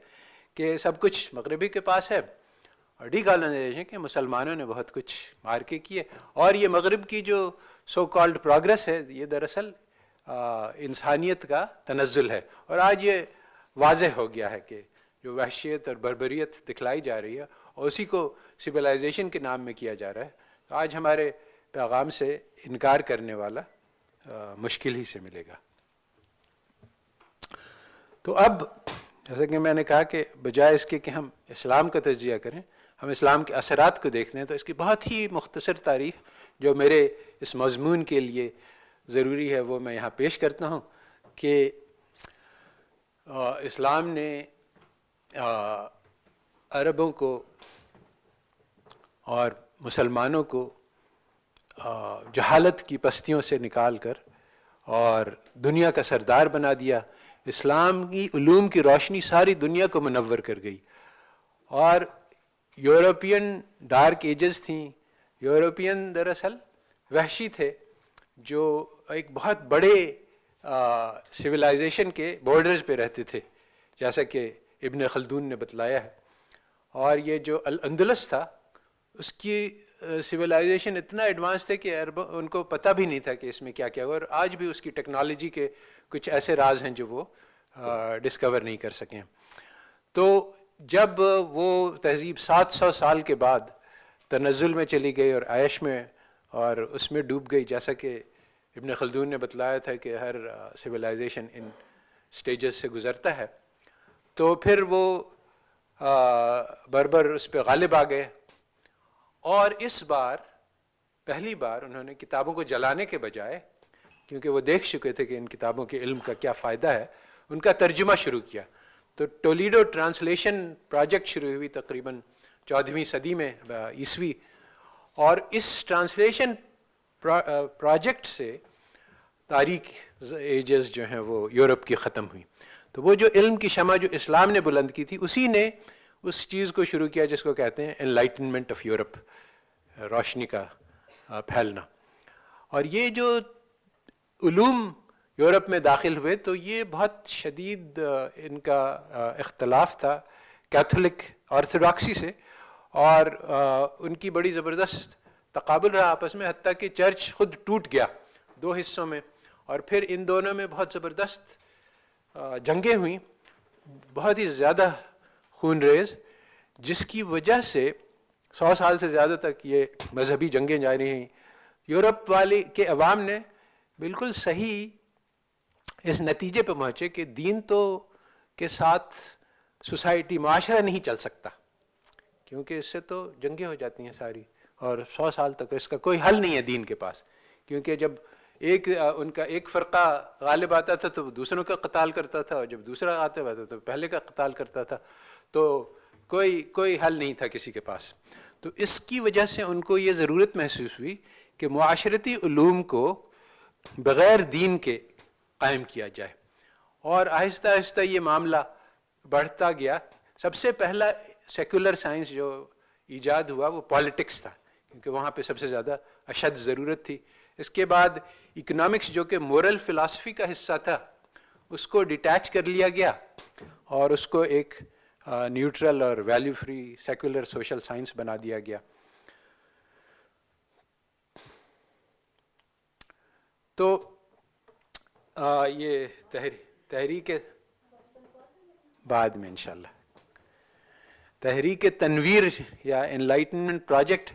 کہ سب کچھ مغربی کے پاس ہے، اور ڈی کالونائزیشن کہ مسلمانوں نے بہت کچھ مار کے کیے. اور یہ مغرب کی جو سو کالڈ پروگرس ہے یہ دراصل انسانیت کا تنزل ہے. اور آج یہ واضح ہو گیا ہے کہ جو وحشیت اور بربریت دکھلائی جا رہی ہے اور اسی کو سویلائزیشن کے نام میں کیا جا رہا ہے، تو آج ہمارے پیغام سے انکار کرنے والا مشکل ہی سے ملے گا. تو اب جیسا کہ میں نے کہا کہ بجائے اس کے کہ ہم اسلام کا تجزیہ کریں، ہم اسلام کے اثرات کو دیکھتے ہیں، تو اس کی بہت ہی مختصر تاریخ جو میرے اس مضمون کے لیے ضروری ہے وہ میں یہاں پیش کرتا ہوں. کہ اسلام نے عربوں کو اور مسلمانوں کو جہالت کی پستیوں سے نکال کر اور دنیا کا سردار بنا دیا. اسلام کی علوم کی روشنی ساری دنیا کو منور کر گئی. اور یورپین ڈارک ایجز تھیں، یورپین دراصل وحشی تھے جو ایک بہت بڑے سویلائزیشن کے بارڈرز پہ رہتے تھے، جیسا کہ ابن خلدون نے بتلایا ہے. اور یہ جو الاندلس تھا اس کی سویلائزیشن اتنا ایڈوانس تھے کہ ان کو پتہ بھی نہیں تھا کہ اس میں کیا کیا ہوا، اور آج بھی اس کی ٹیکنالوجی کے کچھ ایسے راز ہیں جو وہ ڈسکور نہیں کر سکیں. تو جب وہ تہذیب 700 سال کے بعد تنزل میں چلی گئی اور عیش میں اور اس میں ڈوب گئی، جیسا کہ ابن خلدون نے بتلایا تھا کہ ہر سویلائزیشن ان سٹیجز سے گزرتا ہے، تو پھر وہ بربر اس پہ غالب آ گئے. اور اس بار پہلی بار انہوں نے کتابوں کو جلانے کے بجائے، کیونکہ وہ دیکھ چکے تھے کہ ان کتابوں کے علم کا کیا فائدہ ہے، ان کا ترجمہ شروع کیا. تو ٹولیڈو ٹرانسلیشن پروجیکٹ شروع ہوئی تقریباً 14ویں صدی میں عیسوی. اور اس ٹرانسلیشن پروجیکٹ سے تاریخ ایجز جو ہیں وہ یورپ کی ختم ہوئی. تو وہ جو علم کی شمع جو اسلام نے بلند کی تھی، اسی نے اس چیز کو شروع کیا جس کو کہتے ہیں انلائٹنمنٹ آف یورپ. روشنی کا پھیلنا. اور یہ جو علوم یورپ میں داخل ہوئے تو یہ بہت شدید ان کا اختلاف تھا کیتھولک آرتھوڈاکسی سے, اور ان کی بڑی زبردست تقابل رہا آپس میں, حتیٰ کہ چرچ خود ٹوٹ گیا 2 حصوں میں, اور پھر ان دونوں میں بہت زبردست جنگیں ہوئیں, بہت ہی زیادہ خون ریز, جس کی وجہ سے 100 سال سے زیادہ تک یہ مذہبی جنگیں جاری ہیں. یورپ والے کے عوام نے بالکل صحیح اس نتیجے پہ پہنچے کہ دین تو کے ساتھ سوسائٹی معاشرہ نہیں چل سکتا, کیونکہ اس سے تو جنگیں ہو جاتی ہیں ساری, اور 100 سال تک اس کا کوئی حل نہیں ہے دین کے پاس. کیونکہ جب ان کا ایک فرقہ غالب آتا تھا تو دوسروں کا قتال کرتا تھا, اور جب دوسرا آتا تھا تو پہلے کا قتال کرتا تھا, تو کوئی حل نہیں تھا کسی کے پاس. تو اس کی وجہ سے ان کو یہ ضرورت محسوس ہوئی کہ معاشرتی علوم کو بغیر دین کے قائم کیا جائے, اور آہستہ آہستہ یہ معاملہ بڑھتا گیا. سب سے پہلا سیکولر سائنس جو ایجاد ہوا وہ پالیٹکس تھا, کیونکہ وہاں پہ سب سے زیادہ اشد ضرورت تھی. اس کے بعد اکنامکس جو کہ مورل فلاسفی کا حصہ تھا اس کو ڈیٹیچ کر لیا گیا, اور اس کو ایک نیوٹرل اور value free secular social science بنا دیا گیا. تو یہ تحریک بعد میں انشاءاللہ تحریک تنویر یا انلائٹنمنٹ پروجیکٹ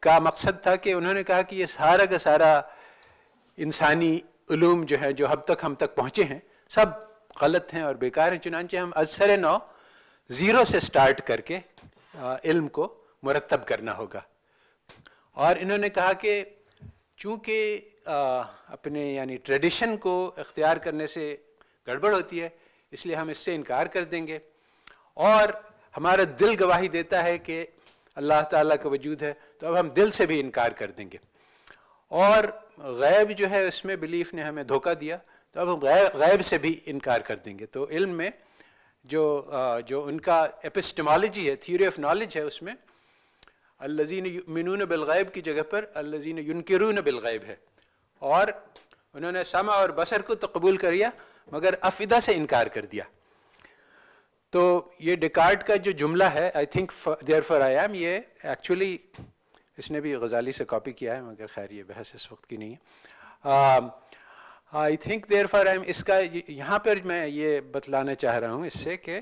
کا مقصد تھا کہ انہوں نے کہا کہ یہ سارا کا سارا انسانی علوم جو ہے جو اب تک ہم تک پہنچے ہیں سب غلط ہیں اور بیکار ہیں, چنانچہ ہم ازسر نو زیرو سے سٹارٹ کر کے علم کو مرتب کرنا ہوگا. اور انہوں نے کہا کہ چونکہ اپنے یعنی ٹریڈیشن کو اختیار کرنے سے گڑبڑ ہوتی ہے, اس لیے ہم اس سے انکار کر دیں گے, اور ہمارا دل گواہی دیتا ہے کہ اللہ تعالیٰ کا وجود ہے, تو اب ہم دل سے بھی انکار کر دیں گے. اور غیب جو ہے اس میں بلیف نے ہمیں دھوکہ دیا, تو اب ہم غیب سے بھی انکار کر دیں گے. تو علم میں جو ان کا ایپسٹمالوجی ہے, تھیوری آف نالج ہے, اس میں الذین یؤمنون بالغیب کی جگہ پر الذین ینکرون بالغیب ہے, اور انہوں نے سمع اور بصر کو تو قبول کر لیا مگر افئدہ سے انکار کر دیا. تو یہ ڈیکارٹ کا جو جملہ ہے I think therefore I M, یہ ایکچولی اس نے بھی غزالی سے کاپی کیا ہے, مگر خیر یہ بحث اس وقت کی نہیں ہے. I think therefore I am, اس کا یہاں پر میں یہ بتلانا چاہ رہا ہوں اس سے کہ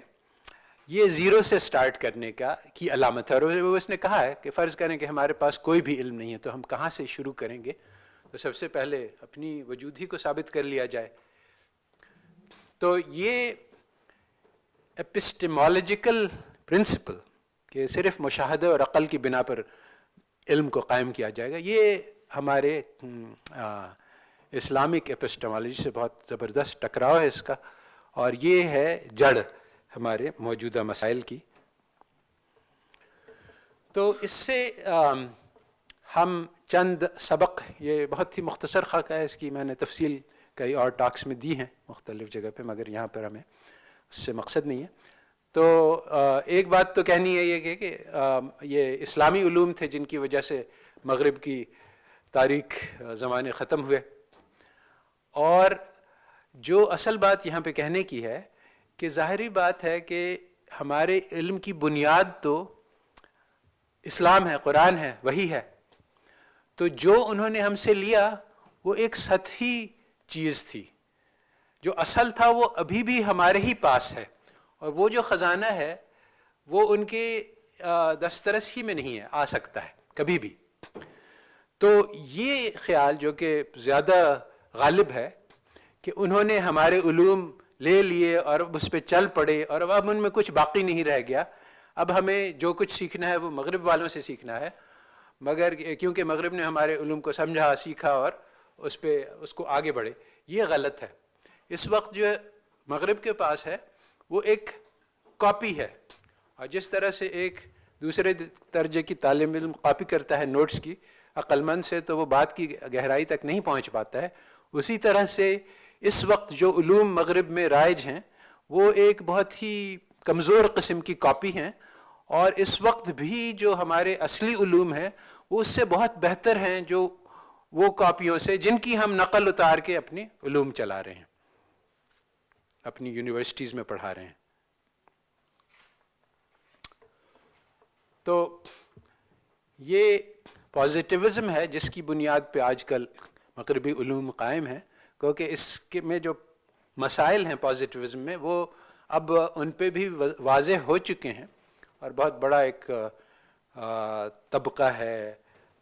یہ زیرو سے سٹارٹ کرنے کی علامت ہے. اور وہ اس نے کہا ہے کہ فرض کریں کہ ہمارے پاس کوئی بھی علم نہیں ہے تو ہم کہاں سے شروع کریں گے, تو سب سے پہلے اپنی وجود ہی کو ثابت کر لیا جائے. تو یہ ایپسٹمالوجیکل پرنسپل کہ صرف مشاہدہ اور عقل کی بنا پر علم کو قائم کیا جائے گا, یہ ہمارے اسلامک ایپسٹمالوجی سے بہت زبردست ٹکراؤ ہے اس کا, اور یہ ہے جڑ ہمارے موجودہ مسائل کی. تو اس سے ہم چند سبق, یہ بہت ہی مختصر خاکہ ہے, اس کی میں نے تفصیل کئی اور ٹاکس میں دی ہیں مختلف جگہ پہ, مگر یہاں پر ہمیں اس سے مقصد نہیں ہے. تو ایک بات تو کہنی ہے یہ کہ یہ اسلامی علوم تھے جن کی وجہ سے مغرب کی تاریخ زمانے ختم ہوئے, اور جو اصل بات یہاں پہ کہنے کی ہے کہ ظاہری بات ہے کہ ہمارے علم کی بنیاد تو اسلام ہے, قرآن ہے, وحی ہے. تو جو انہوں نے ہم سے لیا وہ ایک سطحی چیز تھی, جو اصل تھا وہ ابھی بھی ہمارے ہی پاس ہے, اور وہ جو خزانہ ہے وہ ان کے دسترس ہی میں نہیں ہے, آ سکتا ہے کبھی بھی. تو یہ خیال جو کہ زیادہ غالب ہے کہ انہوں نے ہمارے علوم لے لیے اور اب اس پہ چل پڑے, اور اب ان میں کچھ باقی نہیں رہ گیا, اب ہمیں جو کچھ سیکھنا ہے وہ مغرب والوں سے سیکھنا ہے, مگر کیونکہ مغرب نے ہمارے علوم کو سمجھا, سیکھا اور اس کو آگے بڑھے. یہ غلط ہے. اس وقت جو مغرب کے پاس ہے وہ ایک کاپی ہے, اور جس طرح سے ایک دوسرے درجے کی طالب علم کاپی کرتا ہے نوٹس کی عقل مند سے, تو وہ بات کی گہرائی تک نہیں پہنچ پاتا ہے, اسی طرح سے اس وقت جو علوم مغرب میں رائج ہیں وہ ایک بہت ہی کمزور قسم کی کاپی ہیں, اور اس وقت بھی جو ہمارے اصلی علوم ہیں وہ اس سے بہت بہتر ہیں جو وہ کاپیوں سے جن کی ہم نقل اتار کے اپنے علوم چلا رہے ہیں، اپنی یونیورسٹیز میں پڑھا رہے ہیں۔ تو یہ پازیٹیوزم ہے جس کی بنیاد پہ آج کل مغربی علوم قائم ہیں، کیونکہ اس کے میں جو مسائل ہیں پازیٹیوزم میں وہ اب ان پہ بھی واضح ہو چکے ہیں، اور بہت بڑا ایک طبقہ ہے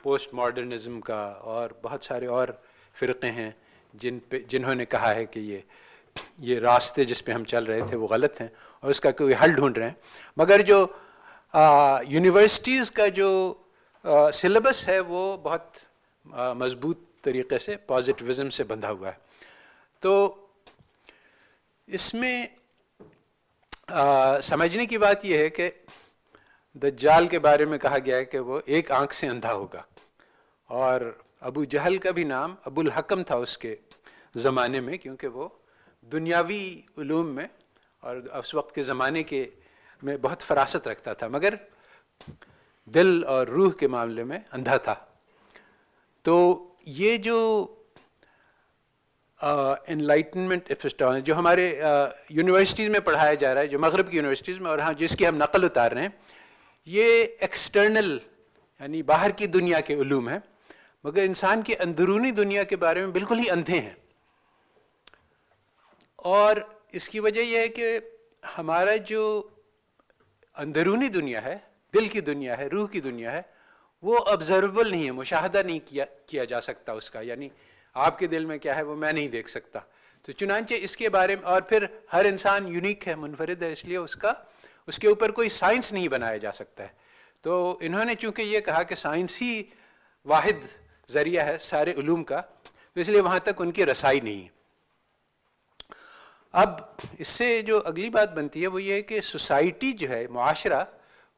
پوسٹ ماڈرنزم کا، اور بہت سارے اور فرقے ہیں جنہوں نے کہا ہے کہ یہ راستے جس پہ ہم چل رہے تھے وہ غلط ہیں اور اس کا کوئی حل ڈھونڈ رہے ہیں۔ مگر جو یونیورسٹیز کا جو سلیبس ہے وہ بہت مضبوط طریقے سے پازیٹیوزم سے بندھا ہوا ہے۔ تو اس میں سمجھنے کی بات یہ ہے کہ دجال کے بارے میں کہا گیا ہے کہ وہ ایک آنکھ سے اندھا ہوگا، اور ابو جہل کا بھی نام ابو الحکم تھا اس کے زمانے میں، کیونکہ وہ دنیاوی علوم میں اور اس وقت کے زمانے کے میں بہت فراست رکھتا تھا، مگر دل اور روح کے معاملے میں اندھا تھا۔ تو یہ جو انلائٹنمنٹ ایپسٹالوجی جو ہمارے یونیورسٹیز میں پڑھایا جا رہا ہے، جو مغرب کی یونیورسٹیز میں، اور ہاں جس کی ہم نقل اتار رہے ہیں، یہ ایکسٹرنل یعنی باہر کی دنیا کے علوم ہیں، مگر انسان کی اندرونی دنیا کے بارے میں بالکل ہی اندھے ہیں۔ اور اس کی وجہ یہ ہے کہ ہمارا جو اندرونی دنیا ہے، دل کی دنیا ہے، روح کی دنیا ہے، وہ آبزرویبل نہیں ہے، مشاہدہ نہیں کیا جا سکتا اس کا، یعنی آپ کے دل میں کیا ہے وہ میں نہیں دیکھ سکتا۔ تو چنانچہ اس کے بارے میں، اور پھر ہر انسان یونیک ہے، منفرد ہے، اس لیے اس کے اوپر کوئی سائنس نہیں بنایا جا سکتا ہے۔ تو انہوں نے چونکہ یہ کہا کہ سائنس ہی واحد ذریعہ ہے سارے علوم کا، تو اس لیے وہاں تک ان کی رسائی نہیں ہے۔ اب اس سے جو اگلی بات بنتی ہے وہ یہ ہے کہ سوسائٹی جو ہے، معاشرہ،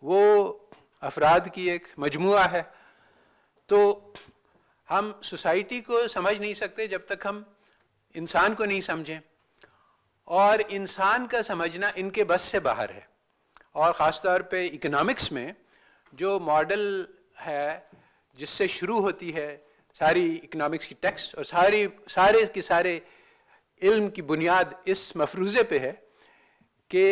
وہ افراد کی ایک مجموعہ ہے۔ تو ہم سوسائٹی کو سمجھ نہیں سکتے جب تک ہم انسان کو نہیں سمجھیں، اور انسان کا سمجھنا ان کے بس سے باہر ہے۔ اور خاص طور پہ اکنامکس میں جو ماڈل ہے جس سے شروع ہوتی ہے ساری اکنامکس کی ٹیکسٹ، اور سارے کے سارے علم کی بنیاد اس مفروضے پہ ہے کہ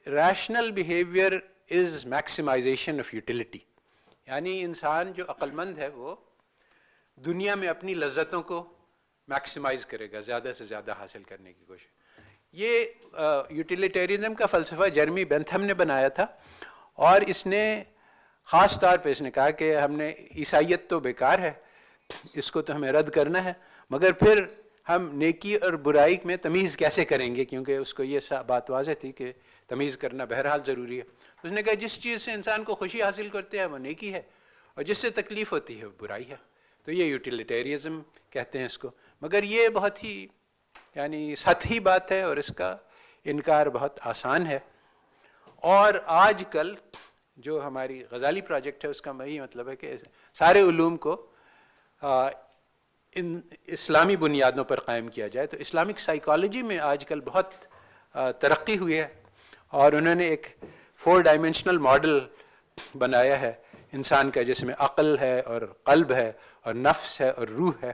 rational behaviour is maximisation of utility, یعنی انسان جو عقل مند ہے وہ دنیا میں اپنی لذتوں کو میکسیمائز کرے گا، زیادہ سے زیادہ حاصل کرنے کی کوشش۔ یہ یوٹیلیٹیرینزم کا فلسفہ جرمی بینتھم نے بنایا تھا، اور اس نے خاص طور پہ اس نے کہا کہ ہم نے عیسائیت تو بیکار ہے، اس کو تو ہمیں رد کرنا ہے، مگر پھر ہم نیکی اور برائی میں تمیز کیسے کریں گے، کیونکہ اس کو یہ بات واضح تھی کہ تمیز کرنا بہرحال ضروری ہے۔ اس نے کہا جس چیز سے انسان کو خوشی حاصل کرتے ہیں وہ نیکی ہے، اور جس سے تکلیف ہوتی ہے وہ برائی ہے۔ تو یہ یوٹیلیٹیرزم کہتے ہیں اس کو، مگر یہ بہت ہی یعنی سطحی بات ہے، اور اس کا انکار بہت آسان ہے۔ اور آج کل جو ہماری غزالی پروجیکٹ ہے اس کا یہی مطلب ہے کہ سارے علوم کو ان اسلامی بنیادوں پر قائم کیا جائے۔ تو اسلامک سائیکالوجی میں آج کل بہت ترقی ہوئی ہے، اور انہوں نے ایک 4 ڈائمینشنل ماڈل بنایا ہے انسان کا، جس میں عقل ہے اور قلب ہے اور نفس ہے اور روح ہے،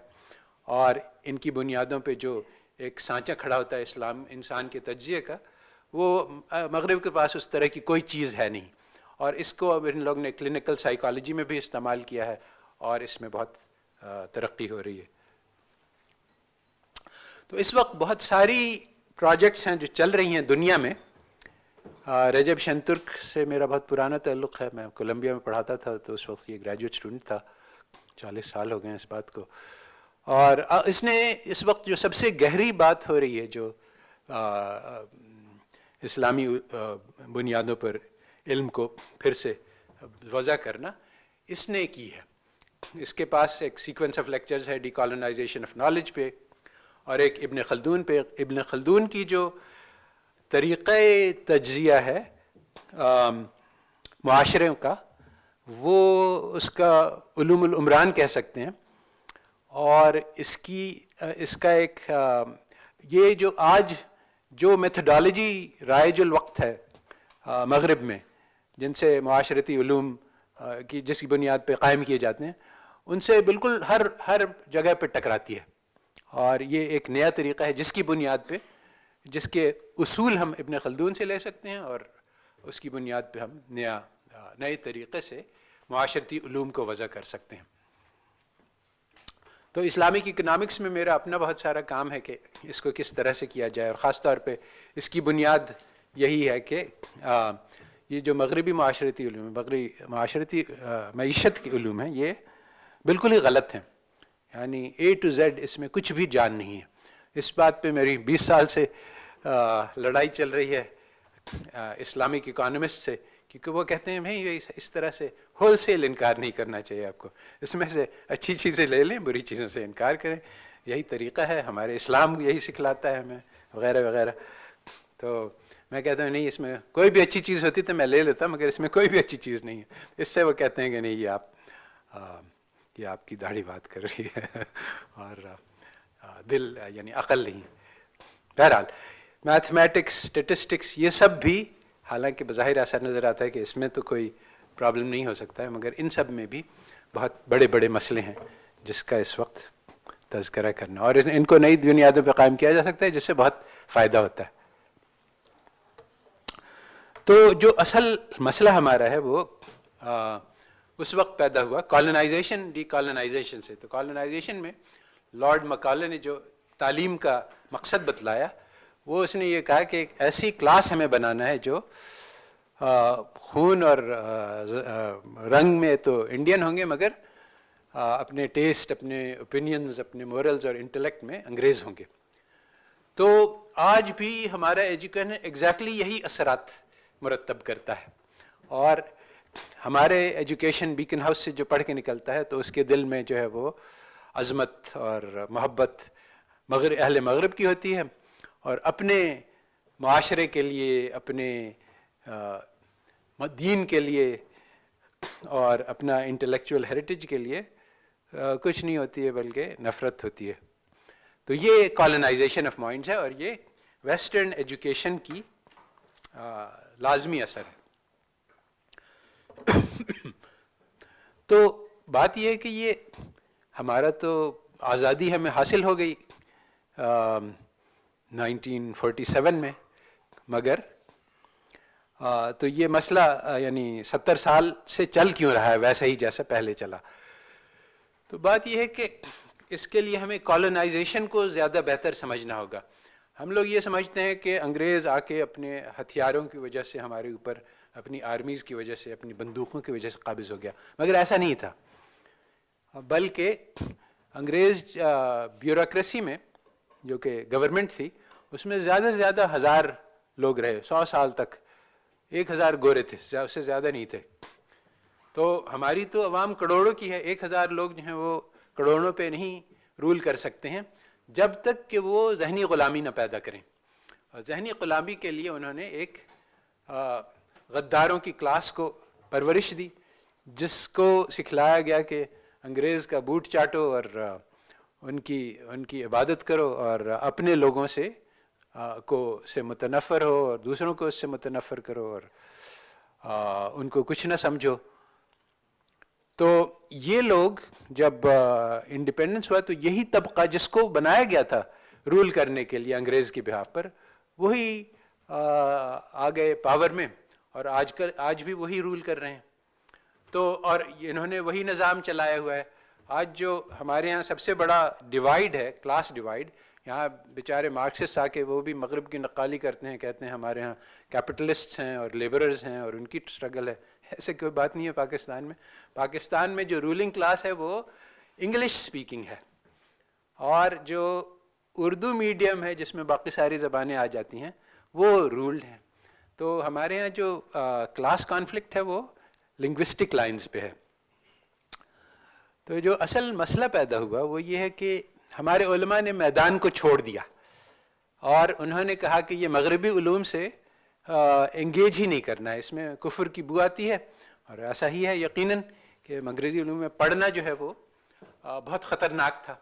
اور ان کی بنیادوں پہ جو ایک سانچہ کھڑا ہوتا ہے اسلام انسان کے تجزیے کا، وہ مغرب کے پاس اس طرح کی کوئی چیز ہے نہیں، اور اس کو اب ان لوگ نے کلینکل سائیکالوجی میں بھی استعمال کیا ہے، اور اس میں بہت ترقی ہو رہی ہے۔ تو اس وقت بہت ساری پروجیکٹس ہیں جو چل رہی ہیں دنیا میں۔ رجب شنترک سے میرا بہت پرانا تعلق ہے، میں کولمبیا میں پڑھاتا تھا، تو اس وقت یہ گریجویٹ اسٹوڈنٹ تھا، 40 سال ہو گئے ہیں اس بات کو۔ اور اس نے اس وقت جو سب سے گہری بات ہو رہی ہے، جو اسلامی بنیادوں پر علم کو پھر سے وضع کرنا، اس نے کی ہے۔ اس کے پاس ایک سیکوینس آف لیکچرز ہے ڈیکالونائزیشن آف نالج پہ، اور ایک ابن خلدون پہ۔ ابن خلدون کی جو طریقہ تجزیہ ہے معاشرے کا، وہ اس کا علوم العمران کہہ سکتے ہیں، اور اس کا ایک یہ جو آج جو میتھڈالوجی رائج الوقت ہے مغرب میں، جن سے معاشرتی علوم کی جس کی بنیاد پہ قائم کیے جاتے ہیں ان سے بالکل ہر جگہ پہ ٹکراتی ہے. اور یہ ایک نیا طریقہ ہے جس کی بنیاد پہ جس کے اصول ہم ابن خلدون سے لے سکتے ہیں اور اس کی بنیاد پہ ہم نئے طریقے سے معاشرتی علوم کو وضع کر سکتے ہیں. تو اسلامک اکنامکس میں میرا اپنا بہت سارا کام ہے کہ اس کو کس طرح سے کیا جائے، اور خاص طور پہ اس کی بنیاد یہی ہے کہ یہ جو مغربی معاشرتی علوم مغربی معاشرتی معیشت کے علوم ہیں یہ بالکل ہی غلط ہیں. یعنی A to Z اس میں کچھ بھی جان نہیں ہے. اس بات پہ میری 20 سال سے لڑائی چل رہی ہے اسلامک اکانومسٹ سے، کیونکہ وہ کہتے ہیں بھائی اس طرح سے ہول سیل انکار نہیں کرنا چاہیے آپ کو، اس میں سے اچھی چیزیں لے لیں بری چیزوں سے انکار کریں، یہی طریقہ ہے، ہمارے اسلام یہی سکھلاتا ہے ہمیں وغیرہ وغیرہ. تو میں کہتا ہوں نہیں، اس میں کوئی بھی اچھی چیز ہوتی تو میں لے لیتا، مگر اس میں کوئی بھی اچھی چیز نہیں ہے. اس سے وہ کہتے ہیں کہ نہیں یہ آپ کی داڑھی بات کر رہی ہے اور دل یعنی عقل نہیں. بہرحال میتھمیٹکس اسٹیٹسٹکس یہ سب بھی حالانکہ بظاہر ایسا نظر آتا ہے کہ اس میں تو کوئی پرابلم نہیں ہو سکتا ہے، مگر ان سب میں بھی بہت بڑے بڑے مسئلے ہیں جس کا اس وقت تذکرہ کرنا، اور ان کو نئی بنیادوں پہ قائم کیا جا سکتا ہے جس سے بہت فائدہ ہوتا ہے. تو جو اصل مسئلہ ہمارا ہے وہ اس وقت پیدا ہوا کالونائزیشن ڈی کالونائزیشن سے. تو کالونائزیشن میں لارڈ مکالے نے جو تعلیم کا مقصد بتلایا وہ اس نے یہ کہا کہ ایک ایسی کلاس ہمیں بنانا ہے جو خون اور رنگ میں تو انڈین ہوں گے مگر اپنے ٹیسٹ، اپنے اوپینینز، اپنے مورلز اور انٹلیکٹ میں انگریز ہوں گے. تو آج بھی ہمارا ایجوکیشن ایگزیکٹلی یہی اثرات مرتب کرتا ہے، اور ہمارے ایجوکیشن بیکن ہاؤس سے جو پڑھ کے نکلتا ہے تو اس کے دل میں جو ہے وہ عظمت اور محبت اہل مغرب کی ہوتی ہے، اور اپنے معاشرے کے لیے، اپنے دین کے لیے اور اپنا انٹلیکچوئل ہیریٹیج کے لیے کچھ نہیں ہوتی ہے بلکہ نفرت ہوتی ہے. تو یہ کالونائزیشن آف مائنڈز ہے اور یہ ویسٹرن ایجوکیشن کی لازمی اثر ہے. تو بات یہ ہے کہ یہ ہمارا تو آزادی ہمیں حاصل ہو گئی 1947 میں، مگر تو یہ مسئلہ یعنی 70 سال سے چل کیوں رہا ہے ویسے ہی جیسا پہلے چلا. تو بات یہ ہے کہ اس کے لیے ہمیں کالونائزیشن کو زیادہ بہتر سمجھنا ہوگا. ہم لوگ یہ سمجھتے ہیں کہ انگریز آ کے اپنے ہتھیاروں کی وجہ سے ہمارے اوپر، اپنی آرمیز کی وجہ سے، اپنی بندوقوں کی وجہ سے قابض ہو گیا، مگر ایسا نہیں تھا. بلکہ انگریز بیوروکریسی میں جو کہ گورنمنٹ تھی اس میں زیادہ سے زیادہ 1000 لوگ رہے 100 سال تک. 1000 گورے تھے، اس سے زیادہ نہیں تھے. تو ہماری تو عوام کروڑوں کی ہے، 1000 لوگ جو ہیں وہ کروڑوں پہ نہیں رول کر سکتے ہیں جب تک کہ وہ ذہنی غلامی نہ پیدا کریں. اور ذہنی غلامی کے لیے انہوں نے ایک غداروں کی کلاس کو پرورش دی، جس کو سکھلایا گیا کہ انگریز کا بوٹ چاٹو اور ان کی عبادت کرو اور اپنے لوگوں سے متنفر ہو اور دوسروں کو اس سے متنفر کرو اور ان کو کچھ نہ سمجھو. تو یہ لوگ جب انڈیپینڈنس ہوا تو یہی طبقہ جس کو بنایا گیا تھا رول کرنے کے لیے انگریز کی بہاف پر، وہی آ گئے پاور میں، اور آج بھی وہی رول کر رہے ہیں. تو اور انہوں نے وہی نظام چلایا ہوا ہے. آج جو ہمارے ہاں سب سے بڑا ڈیوائیڈ ہے، کلاس ڈیوائیڈ، یہاں بیچارے مارکسسٹ آ کے وہ بھی مغرب کی نقالی کرتے ہیں، کہتے ہیں ہمارے ہاں کیپٹلسٹس ہیں اور لیبررز ہیں اور ان کی اسٹرگل ہے. ایسے کوئی بات نہیں ہے پاکستان میں. پاکستان میں جو رولنگ کلاس ہے وہ انگلش سپیکنگ ہے، اور جو اردو میڈیم ہے جس میں باقی ساری زبانیں آ جاتی ہیں وہ رولڈ ہیں. تو ہمارے ہاں جو کلاس کانفلکٹ ہے وہ لنگوسٹک لائنز پہ ہے. تو جو اصل مسئلہ پیدا ہوا وہ یہ ہے کہ ہمارے علماء نے میدان کو چھوڑ دیا اور انہوں نے کہا کہ یہ مغربی علوم سے انگیج ہی نہیں کرنا ہے، اس میں کفر کی بو آتی ہے. اور ایسا ہی ہے یقیناً کہ مغربی علوم میں پڑھنا جو ہے وہ بہت خطرناک تھا.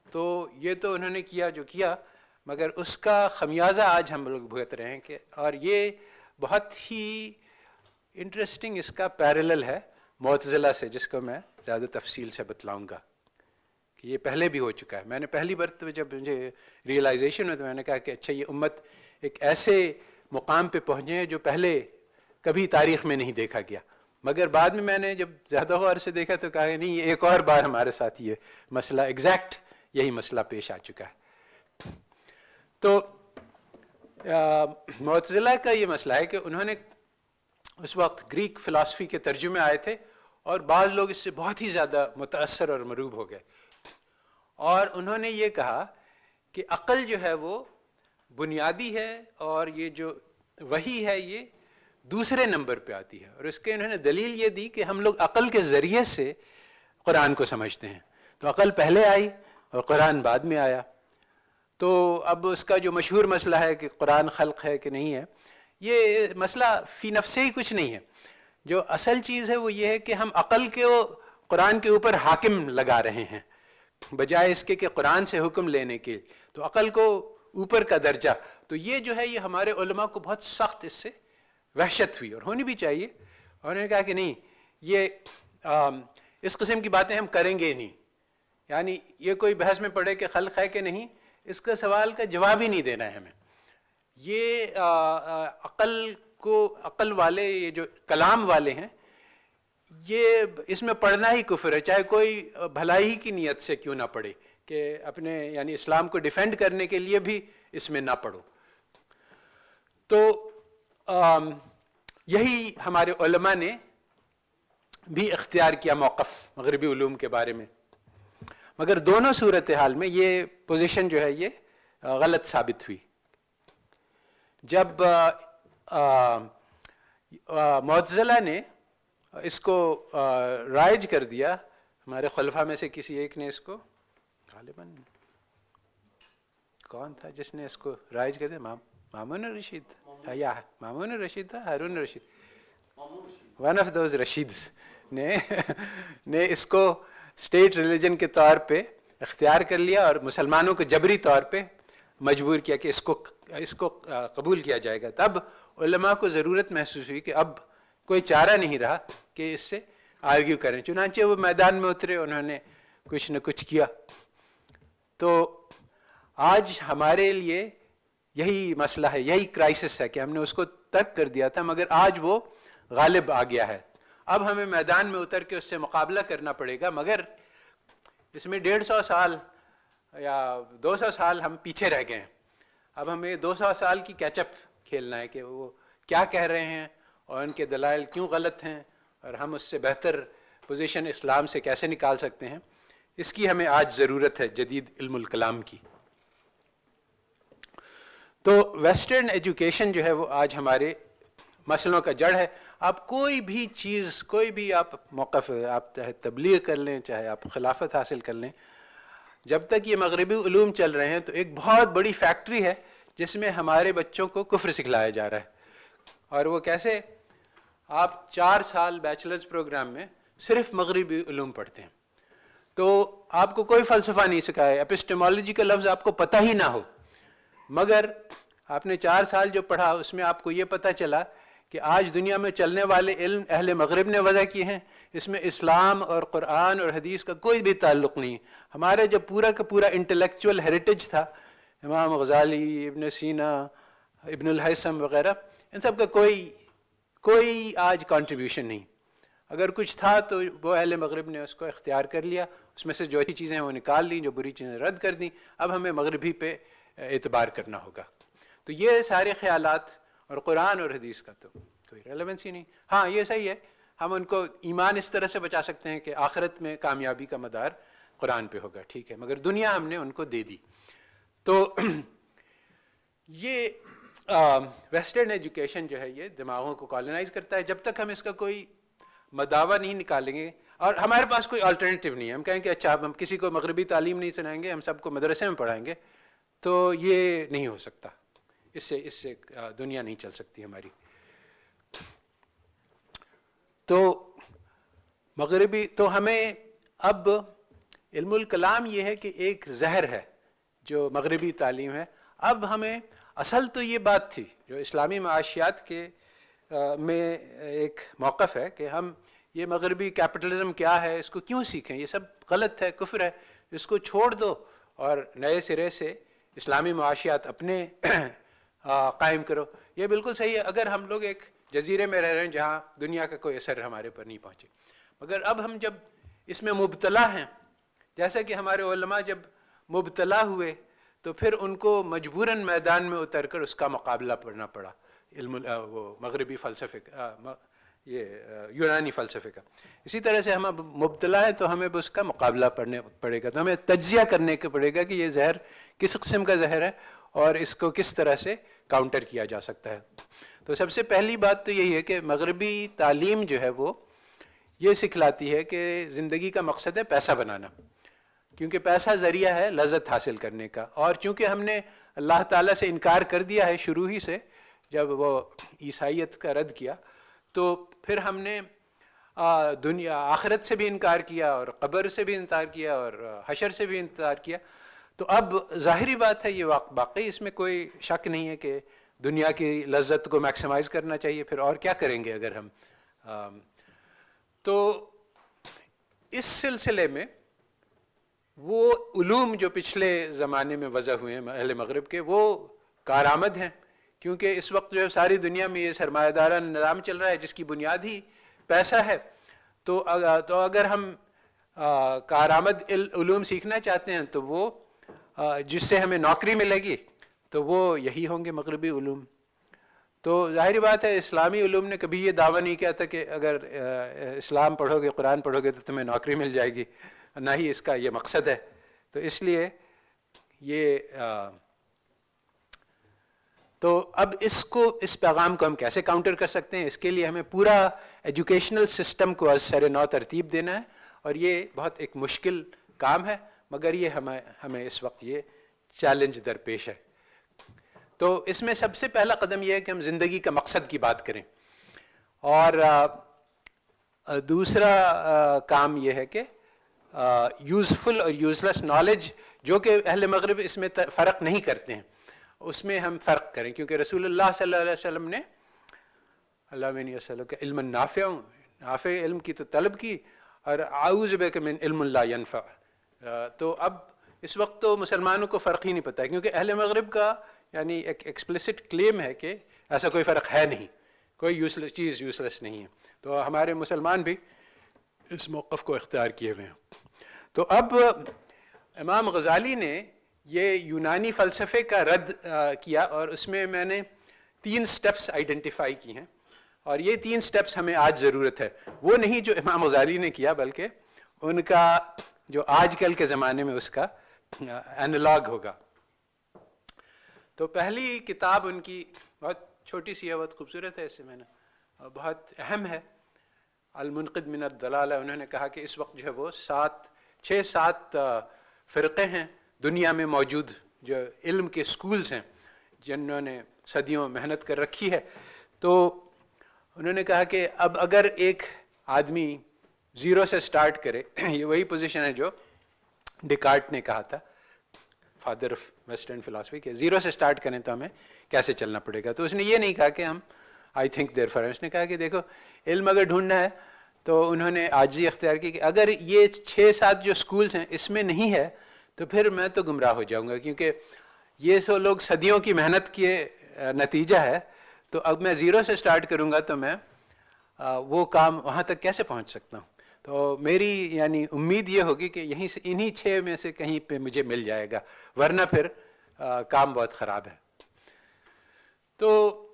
تو یہ تو انہوں نے کیا جو کیا، مگر اس کا خمیازہ آج ہم لوگ بھگت رہے ہیں. کہ اور یہ بہت ہی انٹرسٹنگ اس کا پیرلل ہے معتزلہ سے، جس کو میں زیادہ تفصیل سے بتلاؤں گا کہ یہ پہلے بھی ہو چکا ہے. میں نے پہلی مرتبہ جب مجھے ریئلائزیشن ہوئی تو میں نے کہا کہ اچھا یہ امت ایک ایسے مقام پہ پہنچے ہیں جو پہلے کبھی تاریخ میں نہیں دیکھا گیا. مگر بعد میں نے جب زیادہ غور سے دیکھا تو کہا کہ نہیں، یہ ایک اور بار ہمارے ساتھ یہ مسئلہ ایگزیکٹ یہی مسئلہ پیش آ چکا ہے. تو معتزلہ کا یہ مسئلہ ہے کہ انہوں نے اس وقت گریک فلسفی کے ترجمے آئے تھے اور بعض لوگ اس سے بہت ہی زیادہ متاثر اور مروب ہو گئے، اور انہوں نے یہ کہا کہ عقل جو ہے وہ بنیادی ہے اور یہ جو وحی ہے یہ دوسرے نمبر پہ آتی ہے. اور اس کے انہوں نے دلیل یہ دی کہ ہم لوگ عقل کے ذریعے سے قرآن کو سمجھتے ہیں، تو عقل پہلے آئی اور قرآن بعد میں آیا. تو اب اس کا جو مشہور مسئلہ ہے کہ قرآن خلق ہے کہ نہیں ہے، یہ مسئلہ فی نفسے ہی کچھ نہیں ہے. جو اصل چیز ہے وہ یہ ہے کہ ہم عقل کے قرآن کے اوپر حاکم لگا رہے ہیں بجائے اس کے کہ قرآن سے حکم لینے کے. تو عقل کو اوپر کا درجہ، تو یہ جو ہے یہ ہمارے علماء کو بہت سخت اس سے وحشت ہوئی، اور ہونی بھی چاہیے. اور انہوں نے کہا کہ نہیں، یہ اس قسم کی باتیں ہم کریں گے نہیں. یعنی یہ کوئی بحث میں پڑے کہ خلق ہے کہ نہیں، اس کا سوال کا جواب ہی نہیں دینا ہے ہمیں. یہ عقل والے، یہ جو کلام والے ہیں، یہ اس میں پڑھنا ہی کفر ہے، چاہے کوئی بھلائی کی نیت سے کیوں نہ پڑھے، کہ اپنے یعنی اسلام کو ڈیفینڈ کرنے کے لیے بھی اس میں نہ پڑھو. تو یہی ہمارے علماء نے بھی اختیار کیا موقف مغربی علوم کے بارے میں. مگر دونوں صورتحال میں یہ پوزیشن جو ہے یہ غلط ثابت ہوئی. جب معتزلہ نے اس کو رائج کر دیا، ہمارے خلفاء میں سے کسی ایک نے اس کو، غالباً کون تھا جس نے اس کو رائج کر دیا؟ مامون الرشید یا مامون الرشید تھا، ہارون الرشید، ون آف دوز رشیدز نے اس کو اسٹیٹ ریلیجن کے طور پہ اختیار کر لیا اور مسلمانوں کو جبری طور پہ مجبور کیا کہ اس کو قبول کیا جائے گا. تب علماء کو ضرورت محسوس ہوئی کہ اب کوئی چارہ نہیں رہا کہ اس سے آرگیو کریں. چنانچہ وہ میدان میں اترے، انہوں نے کچھ نہ کچھ کیا. تو آج ہمارے لیے یہی مسئلہ ہے، یہی کرائسس ہے کہ ہم نے اس کو ترک کر دیا تھا مگر آج وہ غالب آ گیا ہے. اب ہمیں میدان میں اتر کے اس سے مقابلہ کرنا پڑے گا، مگر اس میں 150 سال یا 200 سال ہم پیچھے رہ گئے ہیں. اب ہمیں 200 سال کی کیچ اپ کھیلنا ہے کہ وہ کیا کہہ رہے ہیں اور ان کے دلائل کیوں غلط ہیں، اور ہم اس سے بہتر پوزیشن اسلام سے کیسے نکال سکتے ہیں. اس کی ہمیں آج ضرورت ہے، جدید علم الکلام کی. تو ویسٹرن ایجوکیشن جو ہے وہ آج ہمارے مسئلوں کا جڑ ہے. آپ کوئی بھی چیز، کوئی بھی آپ موقف، آپ چاہے تبلیغ کر لیں، چاہے آپ خلافت حاصل کر لیں، جب تک یہ مغربی علوم چل رہے ہیں تو ایک بہت بڑی فیکٹری ہے جس میں ہمارے بچوں کو کفر سکھلایا جا رہا ہے. اور وہ کیسے؟ آپ 4 سال بیچلرز پروگرام میں صرف مغربی علوم پڑھتے ہیں، تو آپ کو کوئی فلسفہ نہیں سکھایا، اپسٹمالوجی کا لفظ آپ کو پتہ ہی نہ ہو، مگر آپ نے 4 سال جو پڑھا اس میں آپ کو یہ پتہ چلا کہ آج دنیا میں چلنے والے علم اہل مغرب نے وضع کیے ہیں، اس میں اسلام اور قرآن اور حدیث کا کوئی بھی تعلق نہیں. ہمارے جو پورا کا پورا انٹلیکچول ہیریٹیج تھا، امام غزالی، ابن سینا، ابن الہیثم وغیرہ، ان سب کا کوئی آج کنٹریبیوشن نہیں. اگر کچھ تھا تو وہ اہل مغرب نے اس کو اختیار کر لیا، اس میں سے جو اچھی چیزیں وہ نکال لیں، جو بری چیزیں رد کر دیں. اب ہمیں مغربی پہ اعتبار کرنا ہوگا. تو یہ سارے خیالات اور قرآن اور حدیث کا تو کوئی ریلیونس ہی نہیں. ہاں یہ صحیح ہے، ہم ان کو ایمان اس طرح سے بچا سکتے ہیں کہ آخرت میں کامیابی کا مدار قرآن پہ ہوگا، ٹھیک ہے، مگر دنیا ہم نے ان کو دے دی. تو یہ ویسٹرن ایجوکیشن جو ہے یہ دماغوں کو کالونائز کرتا ہے. جب تک ہم اس کا کوئی مداوع نہیں نکالیں گے، اور ہمارے پاس کوئی آلٹرنیٹیو نہیں ہے، ہم کہیں کہ اچھا ہم کسی کو مغربی تعلیم نہیں سنائیں گے، ہم سب کو مدرسے میں پڑھائیں گے، تو یہ نہیں ہو سکتا. اس سے دنیا نہیں چل سکتی ہماری. تو مغربی، تو ہمیں اب علم الکلام یہ ہے کہ ایک زہر ہے جو مغربی تعلیم ہے. اب ہمیں اصل تو یہ بات تھی جو اسلامی معاشیات کے میں ایک موقف ہے کہ ہم یہ مغربی کیپٹلزم کیا ہے، اس کو کیوں سیکھیں، یہ سب غلط ہے، کفر ہے، اس کو چھوڑ دو اور نئے سرے سے اسلامی معاشیات اپنے قائم کرو. یہ بالکل صحیح ہے اگر ہم لوگ ایک جزیرے میں رہ رہے ہیں جہاں دنیا کا کوئی اثر ہمارے پر نہیں پہنچے. مگر اب ہم جب اس میں مبتلا ہیں، جیسا کہ ہمارے علماء جب مبتلا ہوئے تو پھر ان کو مجبوراً میدان میں اتر کر اس کا مقابلہ کرنا پڑا، وہ مغربی فلسفے کا، یہ یونانی فلسفے کا. اسی طرح سے ہم اب مبتلا ہیں تو ہمیں بھی اس کا مقابلہ پڑے گا، تو ہمیں تجزیہ کرنے کا پڑے گا کہ یہ زہر کس قسم کا زہر ہے اور اس کو کس طرح سے کاؤنٹر کیا جا سکتا ہے. تو سب سے پہلی بات تو یہی ہے کہ مغربی تعلیم جو ہے وہ یہ سکھلاتی ہے کہ زندگی کا مقصد ہے پیسہ بنانا، کیونکہ پیسہ ذریعہ ہے لذت حاصل کرنے کا. اور چونکہ ہم نے اللہ تعالیٰ سے انکار کر دیا ہے شروع ہی سے، جب وہ عیسائیت کا رد کیا تو پھر ہم نے دنیا آخرت سے بھی انکار کیا اور قبر سے بھی انکار کیا اور حشر سے بھی انکار کیا. تو اب ظاہری بات ہے، یہ واقعی اس میں کوئی شک نہیں ہے کہ دنیا کی لذت کو میکسیمائز کرنا چاہیے، پھر اور کیا کریں گے اگر ہم. تو اس سلسلے میں وہ علوم جو پچھلے زمانے میں وضع ہوئے ہیں اہل مغرب کے، وہ کارآمد ہیں، کیونکہ اس وقت جو ہے ساری دنیا میں یہ سرمایہ دارانہ نظام چل رہا ہے جس کی بنیاد ہی پیسہ ہے. تو اگر ہم کارآمد علوم سیکھنا چاہتے ہیں تو وہ جس سے ہمیں نوکری ملے گی تو وہ یہی ہوں گے مغربی علوم. تو ظاہری بات ہے اسلامی علوم نے کبھی یہ دعویٰ نہیں کیا تھا کہ اگر اسلام پڑھو گے، قرآن پڑھو گے تو تمہیں نوکری مل جائے گی، نہ ہی اس کا یہ مقصد ہے. تو اس لیے یہ تو اب اس پیغام کو ہم کیسے کاؤنٹر کر سکتے ہیں؟ اس کے لیے ہمیں پورا ایجوکیشنل سسٹم کو از سر نو ترتیب دینا ہے، اور یہ بہت ایک مشکل کام ہے، مگر یہ ہمیں اس وقت یہ چیلنج درپیش ہے. تو اس میں سب سے پہلا قدم یہ ہے کہ ہم زندگی کا مقصد کی بات کریں، اور دوسرا کام یہ ہے کہ یوزفل اور یوزلیس نالج، جو کہ اہل مغرب اس میں فرق نہیں کرتے ہیں، اس میں ہم فرق کریں. کیونکہ رسول اللہ صلی اللہ علیہ وسلم نے اللہم انی اسألک علما نافعا، نافع علم کی تو طلب کی، اور اعوذ بک من علم لا ینفع. تو اب اس وقت تو مسلمانوں کو فرق ہی نہیں پتہ ہے، کیونکہ اہل مغرب کا یعنی ایک ایکسپلسٹ کلیم ہے کہ ایسا کوئی فرق ہے نہیں، کوئی یوزلیس چیز یوزلیس نہیں ہے. تو ہمارے مسلمان بھی اس موقف کو اختیار کیے ہوئے ہیں. تو اب امام غزالی نے یہ یونانی فلسفے کا رد کیا، اور اس میں نے 3 سٹیپس آئیڈینٹیفائی کی ہیں، اور یہ 3 سٹیپس ہمیں آج ضرورت ہے. وہ نہیں جو امام غزالی نے کیا، بلکہ ان کا جو آج کل کے زمانے میں اس کا اینالاگ ہوگا. تو پہلی کتاب ان کی بہت چھوٹی سی ہے، بہت خوبصورت ہے، اس سے میں نے بہت اہم ہے، المنقذ من الضلالہ. انہوں نے کہا کہ اس وقت جو ہے وہ 6-7 فرقے ہیں دنیا میں موجود، جو علم کے سکولز ہیں جنہوں نے صدیوں محنت کر رکھی ہے. تو انہوں نے کہا کہ اب اگر ایک آدمی زیرو سے سٹارٹ کرے، یہ وہی پوزیشن ہے جو ڈیکارٹ نے کہا تھا، فادر آف ویسٹرن فلاسفی، کہ زیرو سے سٹارٹ کریں تو ہمیں کیسے چلنا پڑے گا. تو اس نے یہ نہیں کہا کہ ہم آئی تھنک دیر فار، اس نے کہا کہ دیکھو علم اگر ڈھونڈنا ہے تو انہوں نے عاجزی اختیار کی کہ اگر یہ 6-7 جو سکولز ہیں اس میں نہیں ہے تو پھر میں تو گمراہ ہو جاؤں گا، کیونکہ یہ سو لوگ صدیوں کی محنت کے نتیجہ ہے. تو اب میں زیرو سے سٹارٹ کروں گا تو میں وہ کام وہاں تک کیسے پہنچ سکتا ہوں. تو میری یعنی امید یہ ہوگی کہ یہیں سے انہی 6 میں سے کہیں پہ مجھے مل جائے گا، ورنہ پھر کام بہت خراب ہے. تو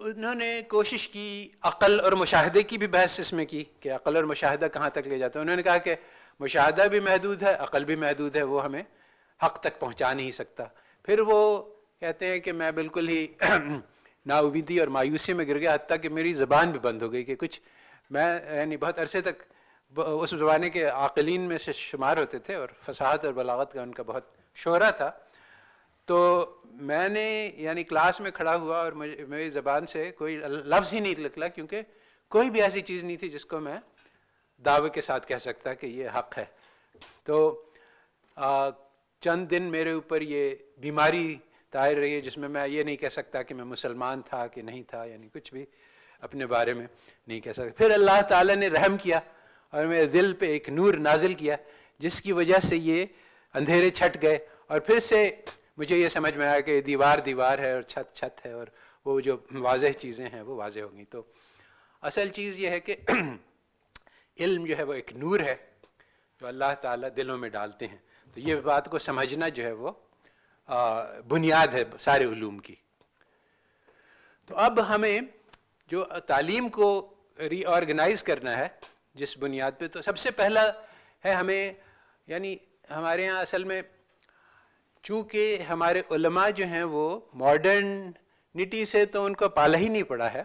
انہوں نے کوشش کی عقل اور مشاہدے کی بھی بحث اس میں کی کہ عقل اور مشاہدہ کہاں تک لے جاتا ہے. انہوں نے کہا کہ مشاہدہ بھی محدود ہے، عقل بھی محدود ہے، وہ ہمیں حق تک پہنچا نہیں سکتا. پھر وہ کہتے ہیں کہ میں بالکل ہی نا امیدی اور مایوسی میں گر گیا، حتیٰ کہ میری زبان بھی بند ہو گئی کہ کچھ میں یعنی بہت عرصے تک اس زمانے کے عاقلین میں سے شمار ہوتے تھے، اور فصاحت اور بلاغت کا ان کا بہت شہرہ تھا. تو میں نے یعنی کلاس میں کھڑا ہوا اور میری زبان سے کوئی لفظ ہی نہیں نکلا، کیونکہ کوئی بھی ایسی چیز نہیں تھی جس کو میں دعوے کے ساتھ کہہ سکتا کہ یہ حق ہے. تو چند دن میرے اوپر یہ بیماری طائر رہی ہے جس میں یہ نہیں کہہ سکتا کہ میں مسلمان تھا کہ نہیں تھا، یعنی کچھ بھی. اپنے بارے میں نہیں کہہ سکتے. پھر اللہ تعالیٰ نے رحم کیا اور میرے دل پہ ایک نور نازل کیا جس کی وجہ سے یہ اندھیرے چھٹ گئے, اور پھر سے مجھے یہ سمجھ میں آیا کہ دیوار دیوار ہے اور چھت چھت ہے, اور وہ جو واضح چیزیں ہیں وہ واضح ہوں گی. تو اصل چیز یہ ہے کہ علم جو ہے وہ ایک نور ہے جو اللہ تعالیٰ دلوں میں ڈالتے ہیں. تو یہ بات کو سمجھنا جو ہے وہ بنیاد ہے سارے علوم کی. تو اب ہمیں جو تعلیم کو ری آرگنائز کرنا ہے جس بنیاد پہ, تو سب سے پہلا ہے ہمیں, یعنی ہمارے ہاں اصل میں چونکہ ہمارے علماء جو ہیں وہ ماڈرنٹی سے تو ان کو پالا ہی نہیں پڑا ہے,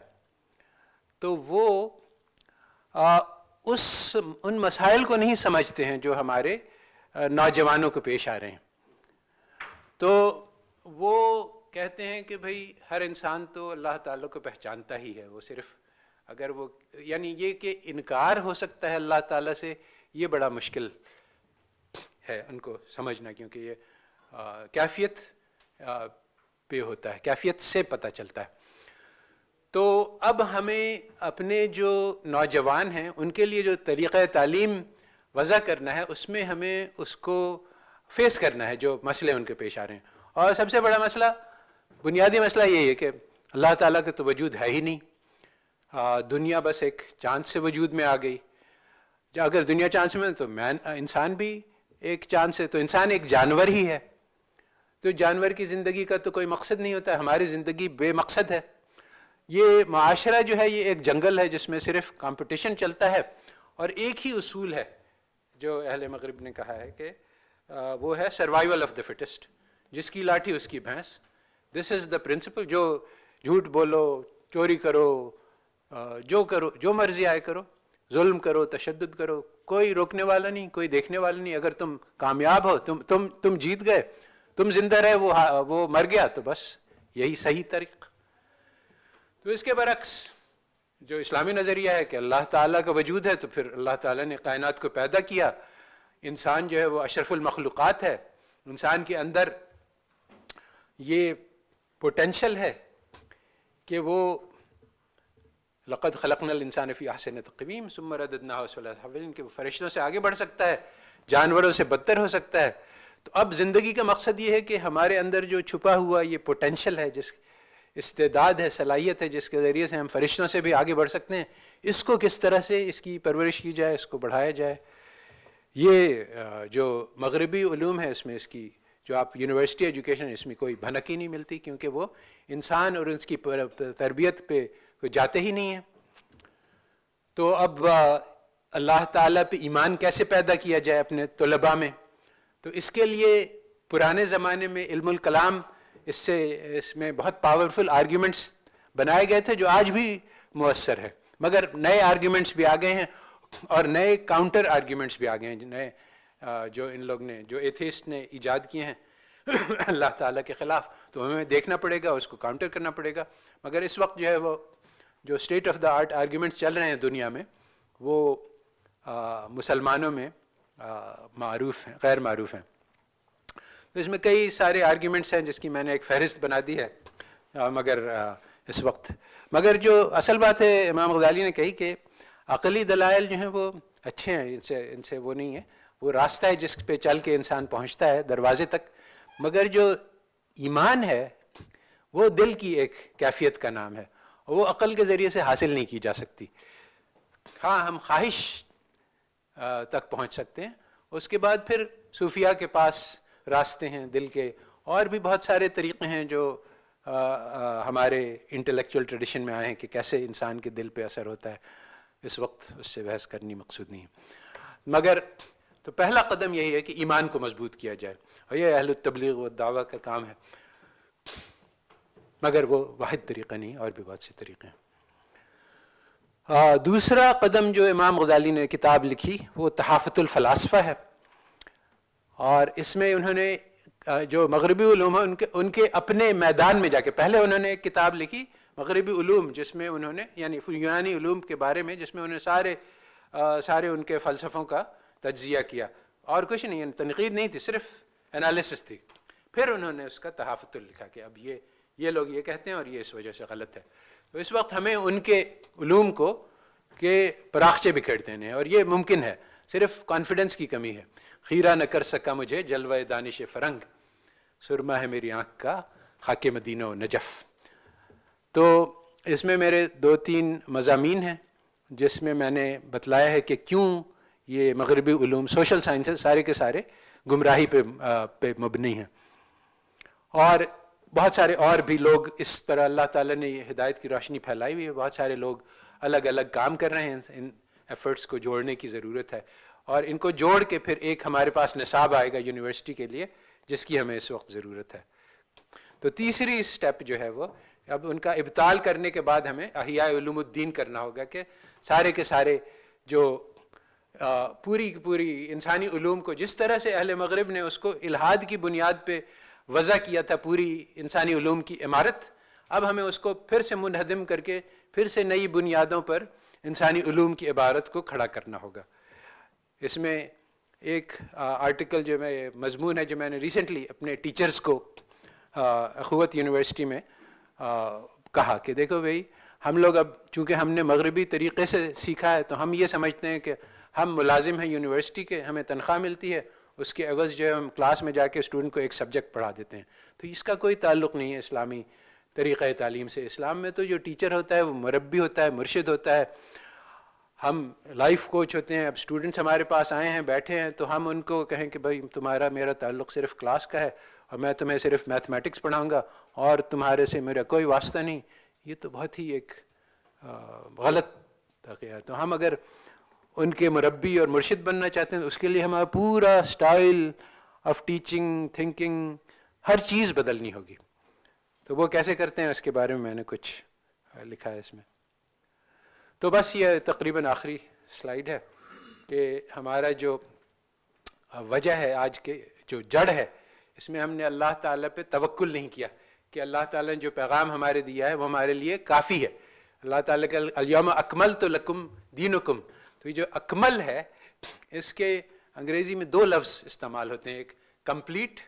تو وہ ان مسائل کو نہیں سمجھتے ہیں جو ہمارے نوجوانوں کو پیش آ رہے ہیں. تو وہ کہتے ہیں کہ بھئی ہر انسان تو اللہ تعالیٰ کو پہچانتا ہی ہے, وہ صرف اگر وہ, یعنی یہ کہ انکار ہو سکتا ہے اللہ تعالیٰ سے, یہ بڑا مشکل ہے ان کو سمجھنا, کیونکہ یہ کیفیت پہ ہوتا ہے, کیفیت سے پتہ چلتا ہے. تو اب ہمیں اپنے جو نوجوان ہیں ان کے لیے جو طریقہ تعلیم وضع کرنا ہے اس میں ہمیں اس کو فیس کرنا ہے جو مسئلے ان کے پیش آ رہے ہیں. اور سب سے بڑا مسئلہ, بنیادی مسئلہ یہی ہے کہ اللہ تعالیٰ کا تو وجود ہے ہی نہیں, دنیا بس ایک چاند سے وجود میں آ گئی. اگر دنیا چاند سے میں تو انسان بھی ایک چاند سے, تو انسان ایک جانور ہی ہے. تو جانور کی زندگی کا تو کوئی مقصد نہیں ہوتا, ہماری زندگی بے مقصد ہے. یہ معاشرہ جو ہے یہ ایک جنگل ہے جس میں صرف کمپٹیشن چلتا ہے, اور ایک ہی اصول ہے جو اہل مغرب نے کہا ہے کہ وہ ہے سروائیول آف دا فٹسٹ, جس کی لاٹھی اس کی بھینس. دس از دا پرنسپل. جو جھوٹ بولو, چوری کرو, جو کرو, جو مرضی آئے کرو, ظلم کرو, تشدد کرو, کوئی روکنے والا نہیں, کوئی دیکھنے والا نہیں. اگر تم کامیاب ہو, تم جیت گئے, تم زندہ رہے, وہ مر گیا, تو بس یہی صحیح طریقہ. تو اس کے برعکس جو اسلامی نظریہ ہے کہ اللہ تعالیٰ کا وجود ہے, تو پھر اللہ تعالیٰ نے کائنات کو پیدا کیا, انسان جو ہے وہ اشرف المخلوقات ہے, انسان کے اندر یہ پوٹینشل ہے کہ وہ لقد خلقنا الانسان فی احسن تقویم ثم رددناہ اسفل سافلین, کہ وہ فرشتوں سے آگے بڑھ سکتا ہے, جانوروں سے بدتر ہو سکتا ہے. تو اب زندگی کا مقصد یہ ہے کہ ہمارے اندر جو چھپا ہوا یہ پوٹینشل ہے, جس استعداد ہے, صلاحیت ہے, جس کے ذریعے سے ہم فرشتوں سے بھی آگے بڑھ سکتے ہیں, اس کو کس طرح سے اس کی پرورش کی جائے, اس کو بڑھایا جائے. یہ جو مغربی علوم ہے اس میں اس کی جو آپ یونیورسٹی ایجوکیشن, اس میں کوئی بھنک ہی نہیں ملتی, کیونکہ وہ انسان اور اس کی تربیت پہ کوئی جاتے ہی نہیں ہیں. تو اب اللہ تعالیٰ پہ ایمان کیسے پیدا کیا جائے اپنے طلباء میں, تو اس کے لیے پرانے زمانے میں علم الکلام اس میں بہت پاورفل آرگیومنٹس بنائے گئے تھے جو آج بھی مؤثر ہے, مگر نئے آرگیومنٹس بھی آ گئے ہیں اور نئے کاؤنٹر آرگیومنٹس بھی آ گئے ہیں, نئے جو ان لوگ نے, جو ایتھیسٹ نے ایجاد کیے ہیں اللہ تعالیٰ کے خلاف. تو ہمیں دیکھنا پڑے گا, اس کو کاؤنٹر کرنا پڑے گا. مگر اس وقت جو ہے وہ جو state of the art arguments چل رہے ہیں دنیا میں, وہ مسلمانوں میں معروف ہیں, غیر معروف ہیں. تو اس میں کئی سارے آرگیومنٹس ہیں جس کی میں نے ایک فہرست بنا دی ہے, مگر اس وقت, مگر جو اصل بات ہے امام غزالی نے کہی کہ عقلی دلائل جو ہیں وہ اچھے ہیں, ان سے وہ نہیں ہے, وہ راستہ ہے جس پہ چل کے انسان پہنچتا ہے دروازے تک. مگر جو ایمان ہے وہ دل کی ایک کیفیت کا نام ہے, وہ عقل کے ذریعے سے حاصل نہیں کی جا سکتی. ہاں ہم خواہش تک پہنچ سکتے ہیں, اس کے بعد پھر صوفیاء کے پاس راستے ہیں دل کے, اور بھی بہت سارے طریقے ہیں جو ہمارے انٹلیکچوئل ٹریڈیشن میں آئے ہیں کہ کیسے انسان کے دل پہ اثر ہوتا ہے. اس وقت اس سے بحث کرنی مقصود نہیں ہے, مگر تو پہلا قدم یہی ہے کہ ایمان کو مضبوط کیا جائے, اور یہ اہل التبلیغ و دعویٰ کا کام ہے, مگر وہ واحد طریقہ نہیں, اور بھی بہت سے طریقے ہیں. دوسرا قدم جو امام غزالی نے کتاب لکھی وہ تحافت الفلاسفہ ہے, اور اس میں انہوں نے جو مغربی علوم ہیں ان کے اپنے میدان میں جا کے, پہلے انہوں نے ایک کتاب لکھی مغربی علوم جس میں انہوں نے, یعنی یونانی علوم کے بارے میں, جس میں انہوں نے سارے ان کے فلسفوں کا تجزیہ کیا, اور کچھ نہیں, تنقید نہیں تھی, صرف انالیسس تھی. پھر انہوں نے اس کا تحافت لکھا کہ اب یہ لوگ یہ کہتے ہیں اور یہ اس وجہ سے غلط ہے. تو اس وقت ہمیں ان کے علوم کو کہ پراخچے بکھیر دینے ہیں، اور یہ ممکن ہے، صرف کانفیڈنس کی کمی ہے. خیرہ نہ کر سکا مجھے جلوہ دانش فرنگ، سرما ہے میری آنکھ کا خاک مدینہ و نجف. تو اس میں میرے 2-3 مضامین ہیں جس میں میں نے بتلایا ہے کہ کیوں یہ مغربی علوم سوشل سائنسز سارے کے سارے گمراہی پہ مبنی ہیں. اور بہت سارے اور بھی لوگ اس طرح اللہ تعالیٰ نے یہ ہدایت کی روشنی پھیلائی ہوئی ہے، بہت سارے لوگ الگ الگ کام کر رہے ہیں. ان ایفرٹس کو جوڑنے کی ضرورت ہے، اور ان کو جوڑ کے پھر ایک ہمارے پاس نصاب آئے گا یونیورسٹی کے لیے جس کی ہمیں اس وقت ضرورت ہے. تو تیسری اسٹیپ جو ہے وہ اب ان کا ابطال کرنے کے بعد ہمیں احیاء علوم الدین کرنا ہوگا کہ سارے کے سارے جو پوری کی پوری انسانی علوم کو جس طرح سے اہل مغرب نے اس کو الحاد کی بنیاد پہ وضع کیا تھا پوری انسانی علوم کی عمارت، اب ہمیں اس کو پھر سے منہدم کر کے پھر سے نئی بنیادوں پر انسانی علوم کی عبارت کو کھڑا کرنا ہوگا. اس میں ایک آرٹیکل جو مضمون ہے جو میں نے ریسنٹلی اپنے ٹیچرز کو اخوت یونیورسٹی میں کہا کہ دیکھو بھئی ہم لوگ اب چونکہ ہم نے مغربی طریقے سے سیکھا ہے تو ہم یہ سمجھتے ہیں کہ ہم ملازم ہیں یونیورسٹی کے، ہمیں تنخواہ ملتی ہے، اس کے عوض جو ہے ہم کلاس میں جا کے اسٹوڈنٹ کو ایک سبجیکٹ پڑھا دیتے ہیں. تو اس کا کوئی تعلق نہیں ہے اسلامی طریقہ تعلیم سے. اسلام میں تو جو ٹیچر ہوتا ہے وہ مربی ہوتا ہے، مرشد ہوتا ہے. ہم لائف کوچ ہوتے ہیں. اب اسٹوڈنٹس ہمارے پاس آئے ہیں، بیٹھے ہیں، تو ہم ان کو کہیں کہ بھائی تمہارا میرا تعلق صرف کلاس کا ہے اور میں تمہیں صرف میتھمیٹکس پڑھاؤں گا اور تمہارے سے میرا کوئی واسطہ نہیں. یہ تو بہت ہی ایک غلط واقعہ ہے. تو ہم اگر ان کے مربی اور مرشد بننا چاہتے ہیں تو اس کے لیے ہمارا پورا سٹائل آف ٹیچنگ، تھنکنگ، ہر چیز بدلنی ہوگی. تو وہ کیسے کرتے ہیں اس کے بارے میں میں نے کچھ لکھا ہے اس میں. تو بس یہ تقریباً آخری سلائیڈ ہے کہ ہمارا جو وجہ ہے آج کے جو جڑ ہے اس میں ہم نے اللہ تعالیٰ پہ توکل نہیں کیا کہ اللہ تعالیٰ نے جو پیغام ہمارے دیا ہے وہ ہمارے لیے کافی ہے. اللہ تعالیٰ کا الیوم اکملت لکم دینکم، تو یہ جو اکمل ہے اس کے انگریزی میں 2 لفظ استعمال ہوتے ہیں. ایک کمپلیٹ،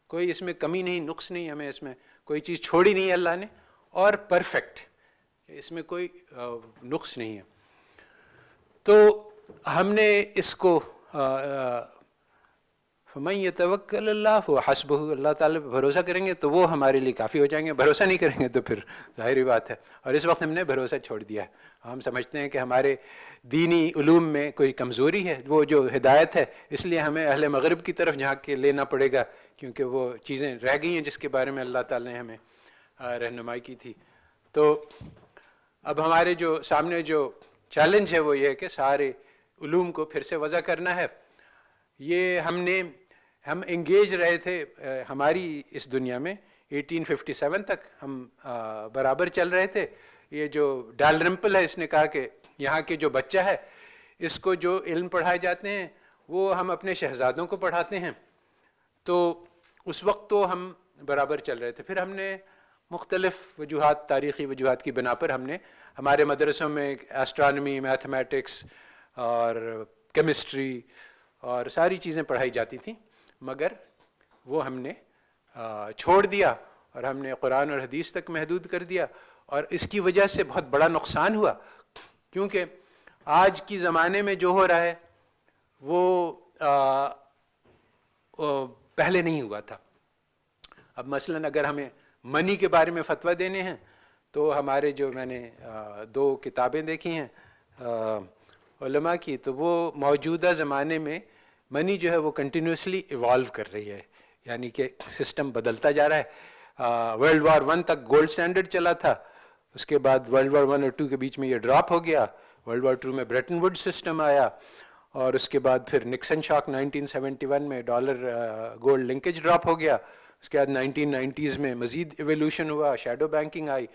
کوئی اس میں کمی نہیں، نقص نہیں، ہمیں اس میں کوئی چیز چھوڑی نہیں ہے اللہ نے، اور پرفیکٹ، اس میں کوئی نقص نہیں ہے. تو ہم نے اس کو فَمَن يَتَوَكَّلِ اللَّهُ فَهُوَ حَسْبُهُ، اللہ تعالیٰ پہ بھروسہ کریں گے تو وہ ہمارے لیے کافی ہو جائیں گے. بھروسہ نہیں کریں گے تو پھر ظاہری بات ہے. اور اس وقت ہم نے بھروسہ چھوڑ دیا ہے. ہم سمجھتے ہیں کہ ہمارے دینی علوم میں کوئی کمزوری ہے، وہ جو ہدایت ہے، اس لیے ہمیں اہل مغرب کی طرف جھانک کے لینا پڑے گا کیونکہ وہ چیزیں رہ گئی ہیں جس کے بارے میں اللہ تعالیٰ نے ہمیں رہنمائی کی تھی. تو اب ہمارے جو سامنے جو چیلنج ہے وہ یہ ہے کہ سارے علوم کو پھر سے وضع کرنا ہے. یہ ہم انگیج رہے تھے ہماری اس دنیا میں 1857 تک ہم برابر چل رہے تھے. یہ جو ڈالرمپل ہے اس نے کہا کہ یہاں کے جو بچہ ہے اس کو جو علم پڑھائے جاتے ہیں وہ ہم اپنے شہزادوں کو پڑھاتے ہیں. تو اس وقت تو ہم برابر چل رہے تھے. پھر ہم نے مختلف وجوہات، تاریخی وجوہات کی بنا پر ہم نے ہمارے مدرسوں میں ایسٹرانومی، میتھمیٹکس اور کیمسٹری اور ساری چیزیں پڑھائی جاتی تھیں، مگر وہ ہم نے چھوڑ دیا اور ہم نے قرآن اور حدیث تک محدود کر دیا. اور اس کی وجہ سے بہت بڑا نقصان ہوا کیونکہ آج کی زمانے میں جو ہو رہا ہے وہ پہلے نہیں ہوا تھا. اب مثلاً اگر ہمیں منی کے بارے میں فتویٰ دینے ہیں تو ہمارے جو میں نے 2 کتابیں دیکھی ہیں علماء کی، تو وہ موجودہ زمانے میں منی جو ہے وہ کنٹینیوسلی ایوالو کر رہی ہے، یعنی کہ سسٹم بدلتا جا رہا ہے. ورلڈ وار 1 تک گولڈ سٹینڈرڈ چلا تھا، اس کے بعد ورلڈ وار 1 اور 2 کے بیچ میں یہ ڈراپ ہو گیا. ورلڈ وار 2 میں بریٹن ووڈ سسٹم آیا اور اس کے بعد پھر نکسن شاک 1971 میں ڈالر گولڈ لنکیج ڈراپ ہو گیا. اس کے بعد 1990s میں مزید ایولیوشن ہوا، شیڈو بینکنگ آئی.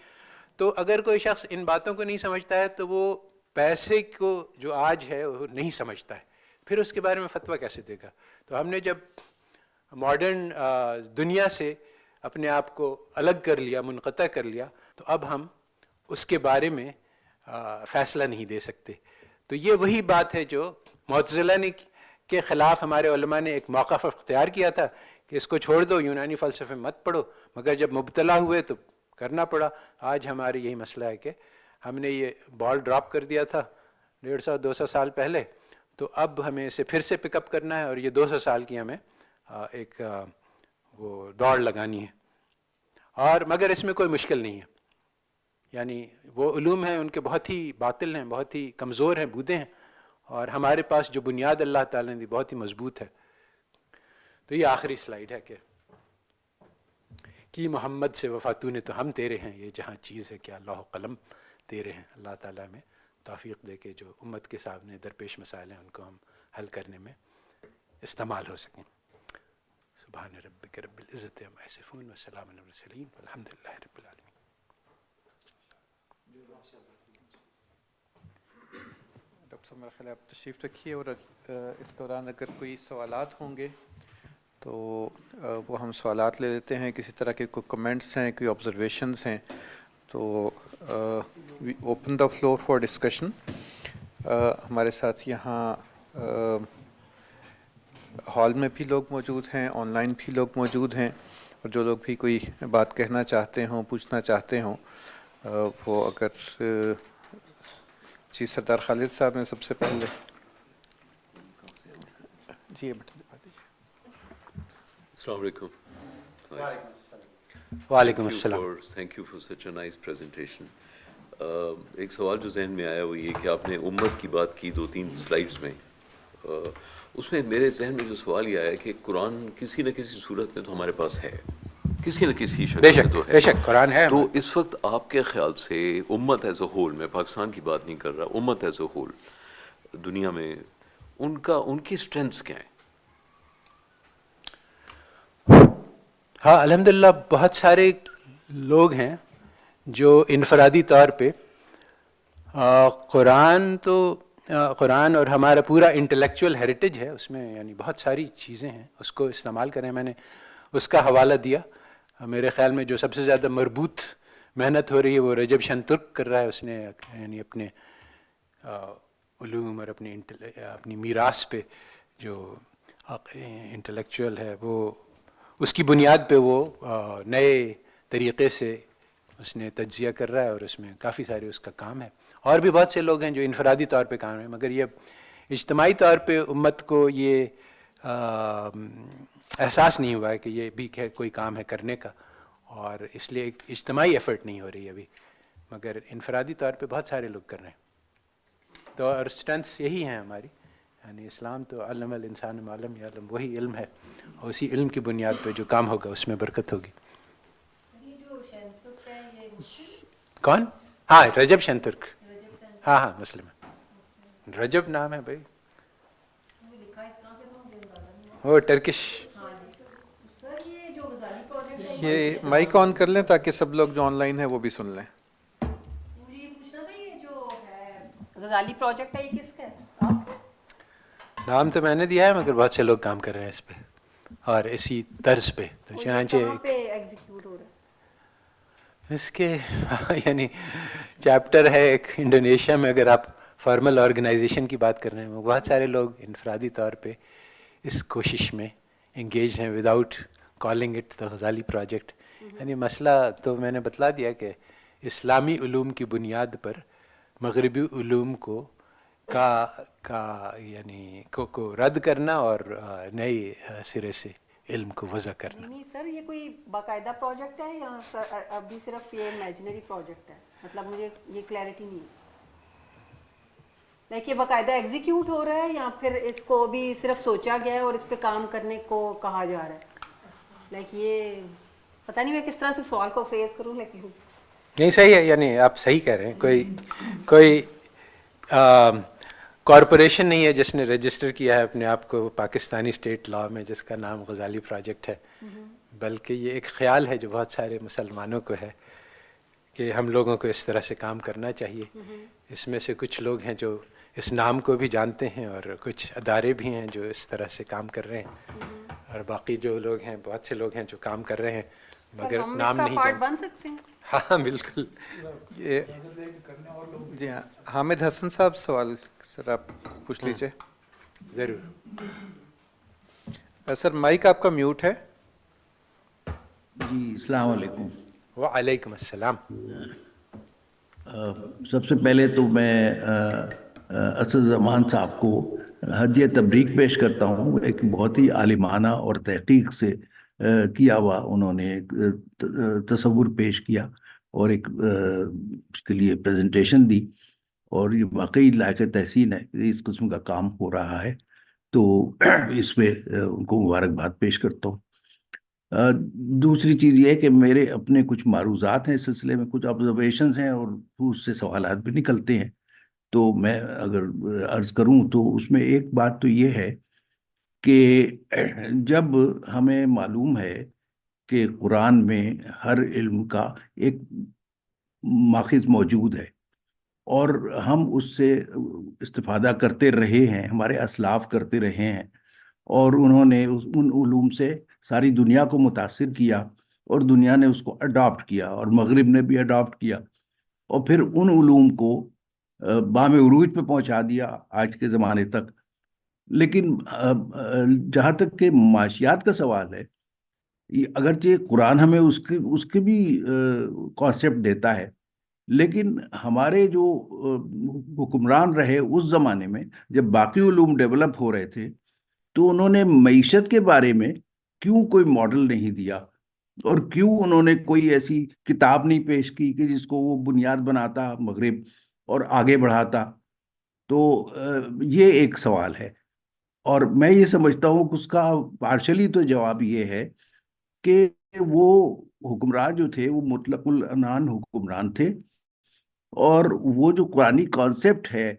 تو اگر کوئی شخص ان باتوں کو نہیں سمجھتا ہے تو وہ پیسے کو جو آج ہے وہ نہیں سمجھتا ہے، پھر اس کے بارے میں فتویٰ کیسے دے گا. تو ہم نے جب ماڈرن دنیا سے اپنے آپ کو الگ کر لیا، منقطع کر لیا، تو اب ہم اس کے بارے میں فیصلہ نہیں دے سکتے. تو یہ وہی بات ہے جو معتزلہ نے کے خلاف ہمارے علماء نے ایک موقف اختیار کیا تھا کہ اس کو چھوڑ دو، یونانی فلسفے مت پڑھو. مگر جب مبتلا ہوئے تو کرنا پڑا. آج ہمارے یہی مسئلہ ہے کہ ہم نے یہ بال ڈراپ کر دیا تھا 150-200 سال پہلے, تو اب ہمیں اسے پھر سے پک اپ کرنا ہے, اور یہ 200 سال کی ہمیں ایک وہ دوڑ لگانی ہے. اور مگر اس میں کوئی مشکل نہیں ہے, یعنی وہ علوم ہیں ان کے بہت ہی باطل ہیں, بہت ہی کمزور ہیں, بودے ہیں, اور ہمارے پاس جو بنیاد اللہ تعالیٰ نے دی بہت ہی مضبوط ہے. تو یہ آخری سلائیڈ ہے کہ محمد سے وفاتو نے تو ہم تیرے ہیں, یہ جہاں چیز ہے کہ اللہ قلم تیرے ہیں. اللہ تعالیٰ میں توفیق دے کے جو امت کے سامنے درپیش مسائل ہیں ان کو ہم حل کرنے میں استعمال ہو سکیں. سبحان ربک رب العزت عما یصفون وسلام علی المرسلین والحمد للہ رب العالمین. ڈاکٹر صاحب میرا خیال ہے آپ تشریف رکھیے, اور اس دوران اگر کوئی سوالات ہوں گے تو وہ ہم سوالات لے لیتے ہیں. کسی طرح کے کوئی کمنٹس ہیں, کوئی آبزرویشنز ہیں تو we open the floor for discussion. ہمارے ساتھ یہاں ہال میں بھی لوگ موجود ہیں, آن لائن بھی لوگ موجود ہیں, اور جو لوگ بھی کوئی بات کہنا چاہتے ہوں, پوچھنا چاہتے ہوں, وہ اگر جی سردار خالد صاحب نے سب سے پہلے جی بٹن دبا دیجیے. السلام علیکم. وعلیکم السلام. Thank you for such a nice presentation. ایک سوال جو ذہن میں آیا وہ یہ کہ آپ نے امت کی بات کی 2-3 سلائیڈز میں, اس میں میرے ذہن میں جو سوال یہ آیا کہ قرآن کسی نہ کسی صورت میں تو ہمارے پاس ہے, کسی نہ کسی شکل میں تو ہے. بے شک قرآن ہے. تو اس وقت آپ کے خیال سے امت ایز اے ہول, میں پاکستان کی بات نہیں کر رہا, امت ایز اے ہول دنیا میں ان کی اسٹرینتھس کیا ہیں؟ ہاں الحمدللہ بہت سارے لوگ ہیں جو انفرادی طور پہ قرآن اور ہمارا پورا انٹلیکچوئل ہیریٹیج ہے اس میں, یعنی بہت ساری چیزیں ہیں, اس کو استعمال کریں. میں نے اس کا حوالہ دیا. میرے خیال میں جو سب سے زیادہ مربوط محنت ہو رہی ہے وہ رجب شنترک کر رہا ہے. اس نے یعنی اپنے علوم اور اپنی میراث پہ جو انٹلیکچوئل ہے وہ اس کی بنیاد پہ وہ نئے طریقے سے اس نے تجزیہ کر رہا ہے, اور اس میں کافی سارے اس کا کام ہے. اور بھی بہت سے لوگ ہیں جو انفرادی طور پہ کام ہیں, مگر یہ اجتماعی طور پہ امت کو یہ احساس نہیں ہوا ہے کہ یہ بھی کوئی کام ہے کرنے کا, اور اس لیے ایک اجتماعی ایفرٹ نہیں ہو رہی ہے ابھی, مگر انفرادی طور پہ بہت سارے لوگ کر رہے ہیں. تو اور اسٹرینتھس یہی ہیں ہماری, یعنی اسلام تو علم الانسان ما لم یعلم, وہی علم ہے, اور اسی علم کی بنیاد پہ جو کام ہوگا اس میں برکت ہوگی. کون؟ ہاں رجب شنترک. ہاں مسلم ہے, رجب نام ہے بھائی, وہ ٹرکش. یہ مائک آن کر لیں تاکہ سب لوگ جو آن لائن ہیں وہ بھی سن لیں. مجھے یہ پوچھنا تھا, یہ جو ہے غزالی پروجیکٹ ہے یہ کس کا ہے؟ نام تو میں نے دیا ہے مگر بہت سے لوگ کام کر رہے ہیں اس پہ اور اسی طرز پہ. تو چنانچہ کہاں پہ ایگزیکیوٹ ہو رہا ہے اس کے یعنی چیپٹر ہے ایک انڈونیشیا میں. اگر آپ فارمل آرگنائزیشن کی بات کر رہے ہیں, وہ بہت سارے لوگ انفرادی طور پہ اس کوشش میں انگیج ہیں without calling it the Ghazali project. یعنی مسئلہ تو میں نے بتلا دیا کہ اسلامی علوم کی بنیاد پر مغربی علوم کو یعنی کو رد کرنا اور نئے سرے سے علم کو وضع کرنا. نہیں سر, یہ کوئی باقاعدہ پروجیکٹ ہے یا ابھی صرف یہ امیجنری پروجیکٹ ہے؟ مطلب مجھے یہ کلیئرٹی نہیں ہے. لائک یہ باقاعدہ ایگزیکیوٹ ہو رہا ہے یا پھر اس کو ابھی صرف سوچا گیا ہے اور اس پہ کام کرنے کو کہا جا رہا ہے؟ لائک یہ پتہ نہیں میں کس طرح سے سوال کو فریز کروں, لیکن نہیں صحیح ہے, یعنی آپ صحیح کہہ رہے ہیں. کوئی کارپوریشن نہیں ہے جس نے رجسٹر کیا ہے اپنے آپ کو پاکستانی اسٹیٹ لا میں جس کا نام غزالی پروجیکٹ ہے, بلکہ یہ ایک خیال ہے جو بہت سارے مسلمانوں کو ہے کہ ہم لوگوں کو اس طرح سے کام کرنا چاہیے. اس میں سے کچھ لوگ ہیں جو اس نام کو بھی جانتے ہیں اور کچھ ادارے بھی ہیں جو اس طرح سے کام کر رہے ہیں, اور باقی جو لوگ ہیں بہت سے لوگ ہیں جو کام کر رہے ہیں مگر نام نہیں پارٹ بن سکتے ہیں. ہاں بالکل. جی ہاں, حامد حسن صاحب سوال سر آپ پوچھ لیجیے. ضرور. سر مائک آپ کا میوٹ ہے. جی السلام علیکم. وعلیکم السلام. سب سے پہلے تو میں اسد زمان صاحب کو ہدیہ تبریک پیش کرتا ہوں. ایک بہت ہی عالمانہ اور تحقیق سے کیا ہوا انہوں نے ایک تصور پیش کیا اور ایک اس کے لیے پریزنٹیشن دی, اور یہ واقعی لائق تحسین ہے کہ اس قسم کا کام ہو رہا ہے. تو اس پہ ان کو مبارکباد پیش کرتا ہوں. دوسری چیز یہ ہے کہ میرے اپنے کچھ معروضات ہیں اس سلسلے میں, کچھ آبزرویشنز ہیں اور اس سے سوالات بھی نکلتے ہیں. تو میں اگر عرض کروں تو اس میں ایک بات تو یہ ہے کہ جب ہمیں معلوم ہے کہ قرآن میں ہر علم کا ایک ماخذ موجود ہے اور ہم اس سے استفادہ کرتے رہے ہیں, ہمارے اسلاف کرتے رہے ہیں, اور انہوں نے ان علوم سے ساری دنیا کو متاثر کیا اور دنیا نے اس کو اڈاپٹ کیا اور مغرب نے بھی اڈاپٹ کیا, اور پھر ان علوم کو بام عروج پہ پہنچا دیا آج کے زمانے تک. لیکن جہاں تک کہ معاشیات کا سوال ہے, اگرچہ قرآن ہمیں اس کے بھی کانسیپٹ دیتا ہے, لیکن ہمارے جو حکمران رہے اس زمانے میں جب باقی علوم ڈیولپ ہو رہے تھے, تو انہوں نے معیشت کے بارے میں کیوں کوئی ماڈل نہیں دیا, اور کیوں انہوں نے کوئی ایسی کتاب نہیں پیش کی کہ جس کو وہ بنیاد بناتا مغرب اور آگے بڑھاتا. تو یہ ایک سوال ہے, اور میں یہ سمجھتا ہوں کہ اس کا پارشلی تو جواب یہ ہے کہ وہ حکمران جو تھے وہ مطلق العنان حکمران تھے, اور وہ جو قرآنی کانسیپٹ ہے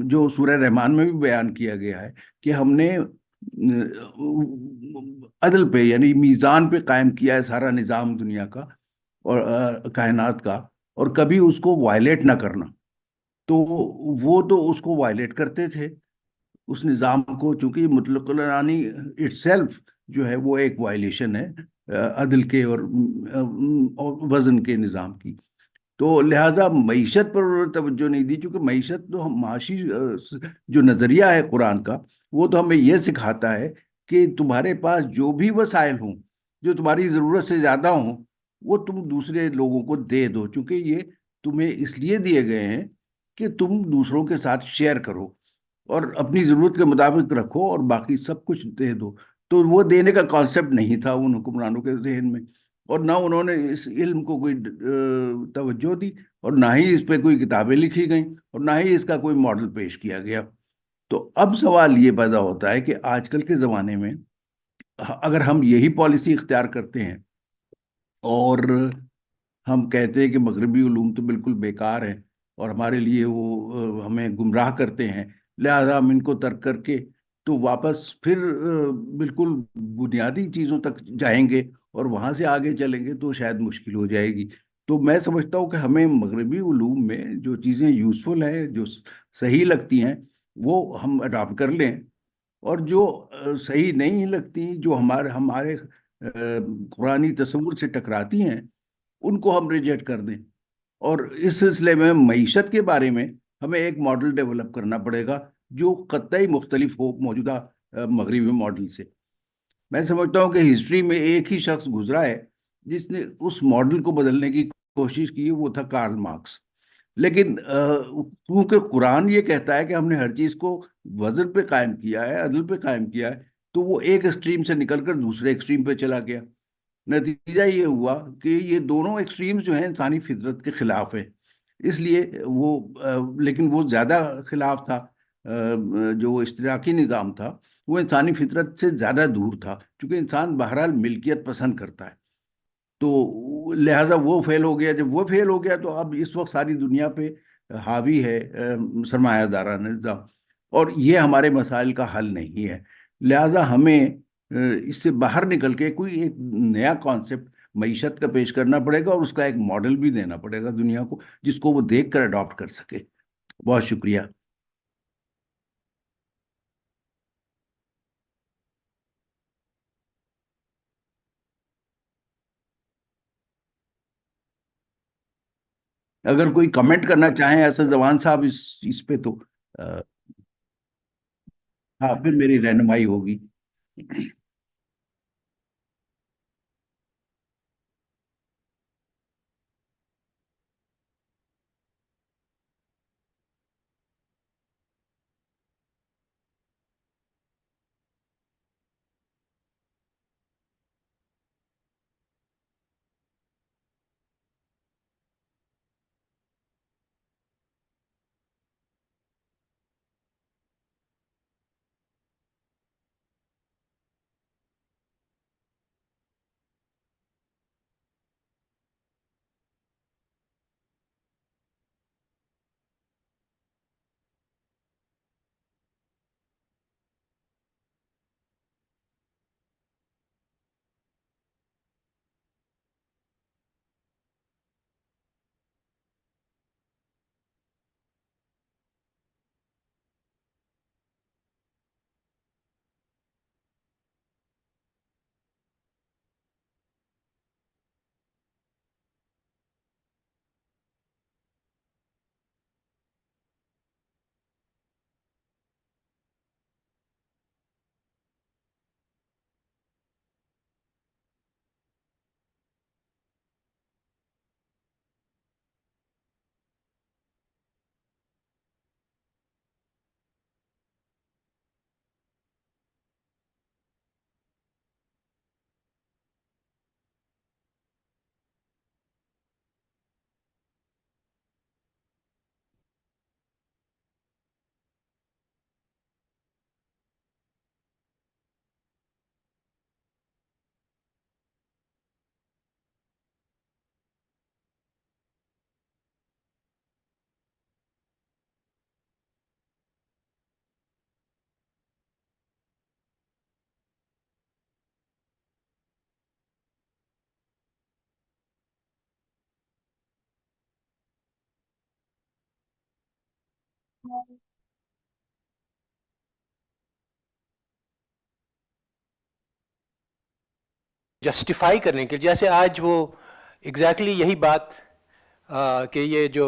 جو سورہ رحمان میں بھی بیان کیا گیا ہے کہ ہم نے عدل پہ یعنی میزان پہ قائم کیا ہے سارا نظام دنیا کا اور کائنات کا, اور کبھی اس کو وائلیٹ نہ کرنا. تو وہ تو اس کو وائلیٹ کرتے تھے اس نظام کو, چونکہ مطلق العنانی اٹ سیلف جو ہے وہ ایک وائلیشن ہے عدل کے اور وزن کے نظام کی. تو لہٰذا معیشت پر انہوں نے توجہ نہیں دی, چونکہ معیشت تو معاشی جو نظریہ ہے قرآن کا وہ تو ہمیں یہ سکھاتا ہے کہ تمہارے پاس جو بھی وسائل ہوں جو تمہاری ضرورت سے زیادہ ہوں وہ تم دوسرے لوگوں کو دے دو, چونکہ یہ تمہیں اس لیے دیے گئے ہیں کہ تم دوسروں کے ساتھ شیئر کرو اور اپنی ضرورت کے مطابق رکھو اور باقی سب کچھ دے دو. تو وہ دینے کا کانسیپٹ نہیں تھا ان حکمرانوں کے ذہن میں, اور نہ انہوں نے اس علم کو کوئی توجہ دی, اور نہ ہی اس پہ کوئی کتابیں لکھی گئیں, اور نہ ہی اس کا کوئی ماڈل پیش کیا گیا. تو اب سوال یہ پیدا ہوتا ہے کہ آج کل کے زمانے میں اگر ہم یہی پالیسی اختیار کرتے ہیں اور ہم کہتے ہیں کہ مغربی علوم تو بالکل بیکار ہیں اور ہمارے لیے وہ ہمیں گمراہ کرتے ہیں, لہذا ہم ان کو ترک کر کے تو واپس پھر بالکل بنیادی چیزوں تک جائیں گے اور وہاں سے آگے چلیں گے, تو شاید مشکل ہو جائے گی. تو میں سمجھتا ہوں کہ ہمیں مغربی علوم میں جو چیزیں یوزفل ہیں, جو صحیح لگتی ہیں, وہ ہم اڈاپٹ کر لیں, اور جو صحیح نہیں لگتی, جو ہمارے قرآنی تصور سے ٹکراتی ہیں, ان کو ہم ریجیکٹ کر دیں. اور اس سلسلے میں معیشت کے بارے میں ہمیں ایک ماڈل ڈیولپ کرنا پڑے گا جو قطعی مختلف ہو موجودہ مغربی ماڈل سے. میں سمجھتا ہوں کہ ہسٹری میں ایک ہی شخص گزرا ہے جس نے اس ماڈل کو بدلنے کی کوشش کی, وہ تھا کارل مارکس. لیکن کیونکہ قرآن یہ کہتا ہے کہ ہم نے ہر چیز کو وزن پہ قائم کیا ہے, عدل پہ قائم کیا ہے, تو وہ ایک ایکسٹریم سے نکل کر دوسرے ایکسٹریم پہ چلا گیا. نتیجہ یہ ہوا کہ یہ دونوں ایکسٹریمز جو ہیں انسانی فطرت کے خلاف ہیں. اس لیے لیکن وہ زیادہ خلاف تھا, جو اشتراکی نظام تھا وہ انسانی فطرت سے زیادہ دور تھا, کیونکہ انسان بہرحال ملکیت پسند کرتا ہے. تو لہٰذا وہ فیل ہو گیا. جب وہ فیل ہو گیا تو اب اس وقت ساری دنیا پہ حاوی ہے سرمایہ دارانہ نظام, اور یہ ہمارے مسائل کا حل نہیں ہے. لہٰذا ہمیں اس سے باہر نکل کے کوئی ایک نیا کانسیپٹ معیشت کا پیش کرنا پڑے گا, اور اس کا ایک ماڈل بھی دینا پڑے گا دنیا کو جس کو وہ دیکھ کر اڈاپٹ کر سکے. بہت شکریہ. اگر کوئی کمنٹ کرنا چاہیں اسد زمان صاحب اس پہ تو ہاں پھر میری رہنمائی ہوگی. جسٹیفائی کرنے کے لیے، جیسے آج وہ ایگزیکٹلی یہی بات کہ یہ جو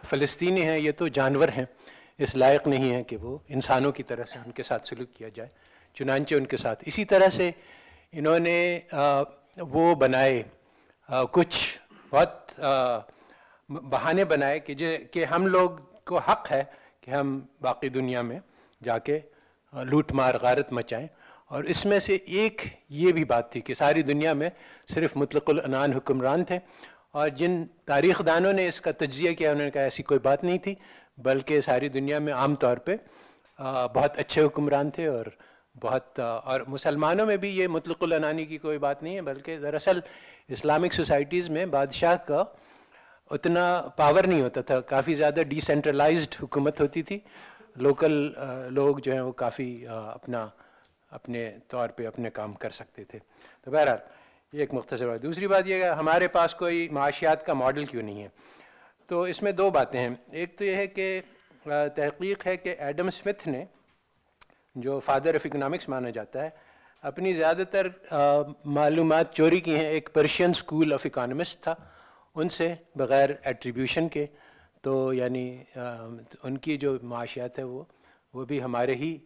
فلسطینی ہیں یہ تو جانور ہیں، اس لائق نہیں ہے کہ وہ انسانوں کی طرح سے ان کے ساتھ سلوک کیا جائے، چنانچہ ان کے ساتھ اسی طرح سے انہوں نے وہ بنائے کچھ بہت بہانے بنائے کہ ہم لوگ کو حق ہے کہ ہم باقی دنیا میں جا کے لوٹ مار غارت مچائیں، اور اس میں سے ایک یہ بھی بات تھی کہ ساری دنیا میں صرف مطلق العنان حکمران تھے، اور جن تاریخ دانوں نے اس کا تجزیہ کیا انہوں نے کہا ایسی کوئی بات نہیں تھی، بلکہ ساری دنیا میں عام طور پہ بہت اچھے حکمران تھے، اور اور مسلمانوں میں بھی یہ مطلق العنانی کی کوئی بات نہیں ہے، بلکہ دراصل اسلامک سوسائٹیز میں بادشاہ کا اتنا پاور نہیں ہوتا تھا، کافی زیادہ ڈی سینٹرلائزڈ حکومت ہوتی تھی، لوکل لوگ جو ہیں وہ کافی اپنے طور پہ اپنے کام کر سکتے تھے۔ تو بہرحال یہ ایک مختصر بات۔ دوسری بات یہ کہ ہمارے پاس کوئی معاشیات کا ماڈل کیوں نہیں ہے، تو اس میں دو باتیں ہیں۔ ایک تو یہ ہے کہ تحقیق ہے کہ ایڈم اسمتھ نے، جو فادر آف اکنامکس مانا جاتا ہے، اپنی زیادہ تر معلومات چوری کی ہیں، ایک پرشین اسکول آف اکانومسٹ تھا، ان سے بغیر ایٹریبیوشن کے، تو یعنی ان کی جو معاشیات ہے وہ بھی ہمارے ہی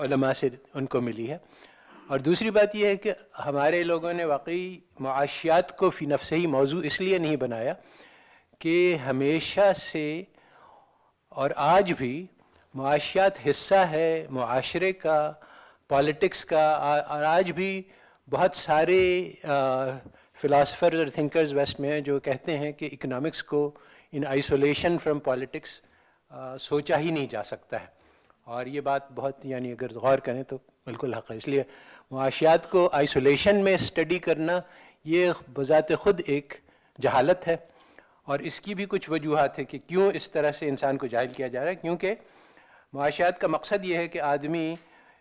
علماء سے ان کو ملی ہے۔ اور دوسری بات یہ ہے کہ ہمارے لوگوں نے واقعی معاشیات کو فی نفسہ ہی موضوع اس لیے نہیں بنایا کہ ہمیشہ سے اور آج بھی معاشیات حصہ ہے معاشرے کا، پالیٹکس کا، اور آج بھی بہت سارے فلاسفرز اور تھنکرز ویسٹ میں ہیں جو کہتے ہیں کہ اکنامکس کو ان آئسولیشن فرام پالیٹکس سوچا ہی نہیں جا سکتا ہے، اور یہ بات بہت یعنی اگر غور کریں تو بالکل حق ہے۔ اس لیے معاشیات کو آئسولیشن میں اسٹڈی کرنا یہ بذات خود ایک جہالت ہے، اور اس کی بھی کچھ وجوہات ہے کہ کیوں اس طرح سے انسان کو جاہل کیا جا رہا ہے، کیونکہ معاشیات کا مقصد یہ ہے کہ آدمی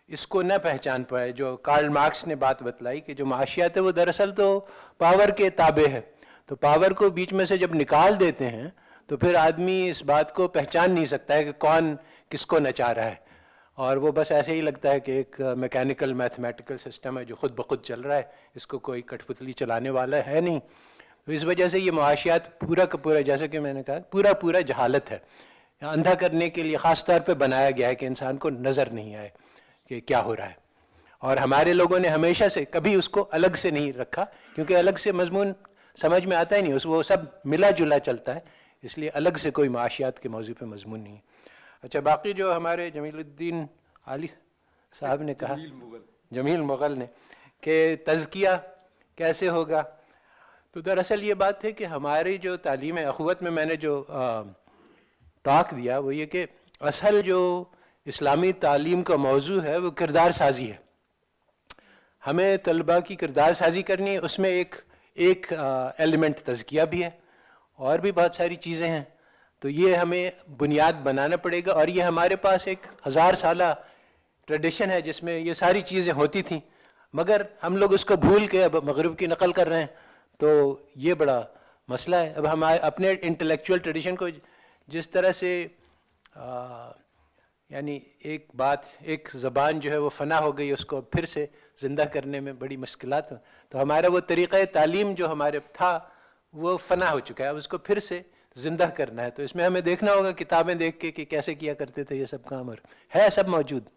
اس کو نہ پہچان پائے۔ جو کارل مارکس نے بات بتلائی کہ جو معاشیات ہے وہ دراصل تو پاور کے تابع ہے، تو پاور کو بیچ میں سے جب نکال دیتے ہیں تو پھر آدمی اس بات کو پہچان نہیں سکتا ہے کہ کون کس کو نچا رہا ہے، اور وہ بس ایسے ہی لگتا ہے کہ ایک میکینیکل میتھمیٹیکل سسٹم ہے جو خود بخود چل رہا ہے، اس کو کوئی کٹھ پتلی چلانے والا ہے نہیں۔ تو اس وجہ سے یہ معاشیات پورا کا پورا، جیسے کہ میں نے کہا، پورا جہالت ہے، اندھا کرنے کے لیے خاص طور پہ بنایا گیا ہے کہ انسان کو نظر نہیں آئے کہ کیا ہو رہا ہے۔ اور ہمارے لوگوں نے ہمیشہ سے کبھی اس کو الگ سے نہیں رکھا، کیونکہ الگ سے مضمون سمجھ میں آتا ہی نہیں، وہ سب ملا جلا چلتا ہے، اس لیے الگ سے کوئی معاشیات کے موضوع پہ مضمون نہیں ہے۔ اچھا، باقی جو ہمارے جمیل الدین علی صاحب نے کہا، جمیل مغل نے، کہ تزکیہ کیسے ہوگا، تو دراصل یہ بات ہے کہ ہماری جو تعلیم اخوت میں نے جو ٹاک دیا وہ یہ کہ اصل جو اسلامی تعلیم کا موضوع ہے وہ کردار سازی ہے۔ ہمیں طلباء کی کردار سازی کرنی ہے، اس میں ایک ایلیمنٹ تزکیہ بھی ہے، اور بھی بہت ساری چیزیں ہیں، تو یہ ہمیں بنیاد بنانا پڑے گا، اور یہ ہمارے پاس ایک 1000 سالہ ٹریڈیشن ہے جس میں یہ ساری چیزیں ہوتی تھیں، مگر ہم لوگ اس کو بھول کے اب مغرب کی نقل کر رہے ہیں، تو یہ بڑا مسئلہ ہے۔ اب ہم اپنے انٹلیکچوئل ٹریڈیشن کو جس طرح سے یعنی ایک زبان جو ہے وہ فنا ہو گئی، اس کو پھر سے زندہ کرنے میں بڑی مشکلات ہیں، تو ہمارا وہ طریقہ تعلیم جو ہمارے تھا وہ فنا ہو چکا ہے، اب اس کو پھر سے زندہ کرنا ہے، تو اس میں ہمیں دیکھنا ہوگا کتابیں دیکھ کے کہ کیسے کیا کرتے تھے یہ سب کام، اور ہے سب موجود،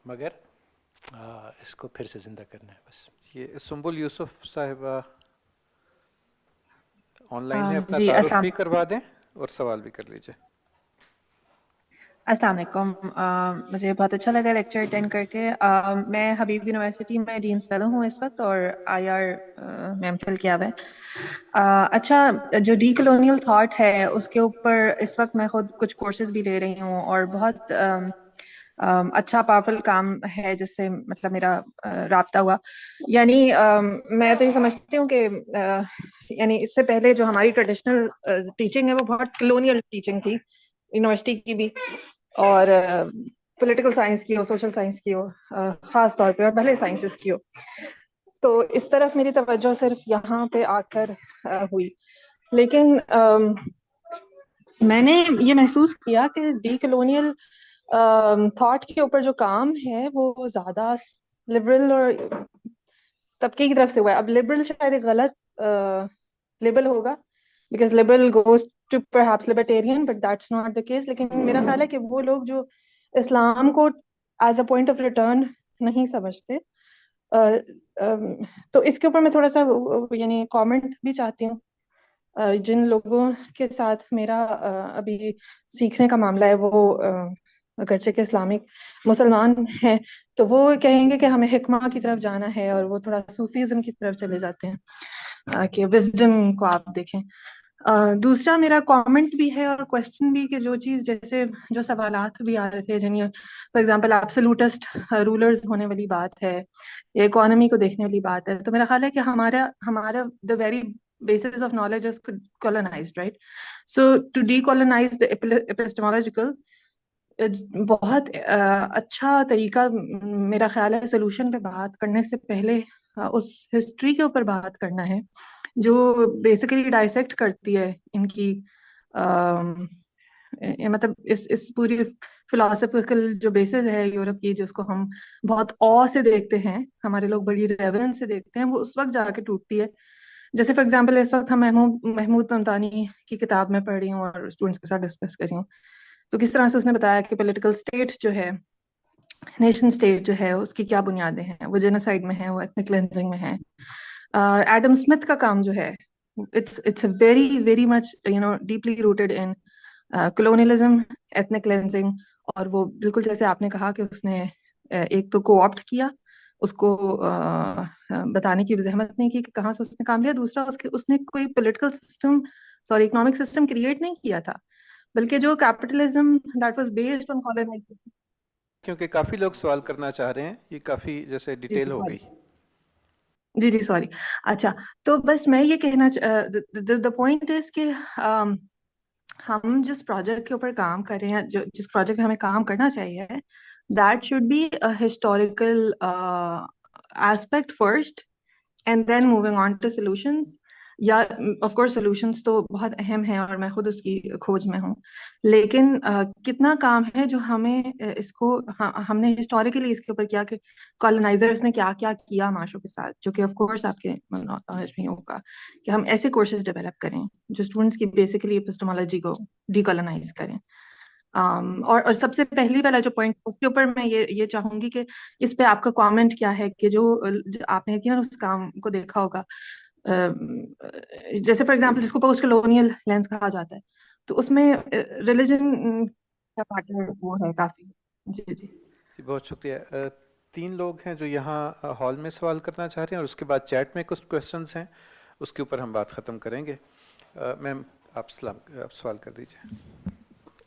مگر اس کو پھر سے زندہ کرنا ہے بس۔ یہ سنبل یوسف صاحبہ آن لائن ہے، اپنا جی، تعارف بھی کروا دیں اور سوال بھی کر لیجئے۔ السلام علیکم، مجھے بہت اچھا لگا لیکچر اٹینڈ کر کے۔ میں حبیب یونیورسٹی میں ڈینس فیلو ہوں اس وقت، اور آئی آر میں ایم فل کیا ہوا ہے۔ اچھا، جو ڈی کلونیل تھاٹ ہے اس کے اوپر اس وقت میں خود کچھ کورسز بھی لے رہی ہوں، اور بہت اچھا پاورفل کام ہے جس سے مطلب میرا رابطہ ہوا۔ یعنی میں تو یہ سمجھتی ہوں کہ یعنی اس سے پہلے جو ہماری ٹریڈیشنل ٹیچنگ ہے وہ بہت کلونیل ٹیچنگ تھی، یونیورسٹی کی بھی، اور پولیٹیکل سائنس کی ہو، سوشل سائنس کی ہو خاص طور پہ، اور بھلے سائنسز کی ہو، تو اس طرف میری توجہ صرف یہاں پہ آ کر ہوئی۔ لیکن میں نے یہ محسوس کیا کہ ڈی کلونیل تھاٹ کے اوپر جو کام ہے وہ زیادہ لبرل اور طبقے کی طرف سے ہوا ہے. اب لبرل شاید ایک غلط لیبل ہوگا because liberal goes to perhaps libertarian but that's not the case. لیکن میرا خیال ہے کہ وہ لوگ جو اسلام کو as a point of return نہیں سمجھتے, تو اس کے اوپر میں تھوڑا سا یعنی کامنٹ بھی چاہتی ہوں. جن لوگوں کے ساتھ میرا ابھی سیکھنے کا معاملہ ہے وہ اگرچہ کہ اسلامک مسلمان ہیں, تو وہ کہیں گے کہ ہمیں حکمہ کی طرف جانا ہے, اور وہ تھوڑا صوفیزم کی طرف چلے جاتے ہیں کہ وزڈم کو آپ دیکھیں. دوسرا میرا کامنٹ بھی ہے اور کوشچن بھی کہ جو چیز جیسے جو سوالات بھی آ رہے تھے, یعنی فار ایگزامپل ایبسولوٹسٹ رولرز ہونے والی بات ہے, اکانومی کو دیکھنے والی بات ہے, تو میرا خیال ہے کہ ہمارا the very basis of knowledge is colonized, right? So to decolonize the epistemological, بہت اچھا طریقہ میرا خیال ہے سولوشن پہ بات کرنے سے پہلے اس ہسٹری کے اوپر بات کرنا ہے جو بیسیکلی ڈائسیکٹ کرتی ہے ان کی مطلب اس پوری فلاسفیکل جو بیسز ہے یورپ کی, جس کو ہم بہت او سے دیکھتے ہیں, ہمارے لوگ بڑی ریورنس سے دیکھتے ہیں, وہ اس وقت جا کے ٹوٹتی ہے. جیسے فار ایگزامپل اس وقت ہم محمود ممتانی کی کتاب میں پڑھ رہی ہوں اور اسٹوڈنٹس کے ساتھ ڈسکس کر رہی ہوں, تو کس طرح سے اس نے بتایا کہ پولیٹیکل اسٹیٹ جو ہے, نیشن اسٹیٹ جو ہے, اس کی کیا بنیادیں ہیں, وہ جینوسائیڈ میں ہے, وہ ایتھنک کلینزنگ میں ہے. ایڈم اسمتھ کا کام جو ہے it's very very much deeply rooted in colonialism, ethnic cleansing, اور وہ بالکل جیسے آپ نے کہا کہ اس نے ایک تو کو آپٹ کیا, اس کو بتانے کی زحمت نہیں کی کہ کہاں سے اس نے کام لیا. دوسرا اس نے کوئی political system economic system create نہیں کیا تھا, بلکہ جو capitalism that was based on colonisation. کیونکہ کافی لوگ سوال کرنا چاہ رہے ہیں, یہ کافی جیسے ڈیٹیل ہو گئی. جی سوری. اچھا, تو بس میں یہ کہنا دا پوائنٹ از کہ ہم جس پروجیکٹ کے اوپر کام کر رہے ہیں, جس پروجیکٹ میں ہمیں کام کرنا چاہیے, that should be historical aspect first and then moving on to solutions. یا آف کورس سولوشنز تو بہت اہم ہیں اور میں خود اس کی کھوج میں ہوں, لیکن کتنا کام ہے جو ہمیں اس کو ہم نے ہسٹوریکلی اس کے اوپر کیا کہ کالونائزرز نے کیا کیا کیا معاشروں کے ساتھ, جو کہ آف کورس آپ کے نالج میں ہوگا کہ ہم ایسے کورسز ڈیولپ کریں جو اسٹوڈنٹس کی بیسیکلی ایپسٹمالوجی کو ڈی کالونائز کریں. اور سب سے پہلی والا جو پوائنٹ اس کے اوپر میں یہ چاہوں گی کہ اس پہ آپ کا کامنٹ کیا ہے کہ جو آپ نے یقیناً اس کام کو دیکھا ہوگا, جیسے فار ایگزامپل جس کو پوسٹ کلونیل لینس کہا جاتا ہے, تو اس میں ریلیجن کا پارٹنر وہ ہے کافی. جی بہت شکریہ. 3 لوگ ہیں جو یہاں ہال میں سوال کرنا چاہ رہے ہیں, اور اس کے بعد چیٹ میں کچھ کویسچنس ہیں, اس کے اوپر ہم بات ختم کریں گے. میم آپ سوال کر دیجیے.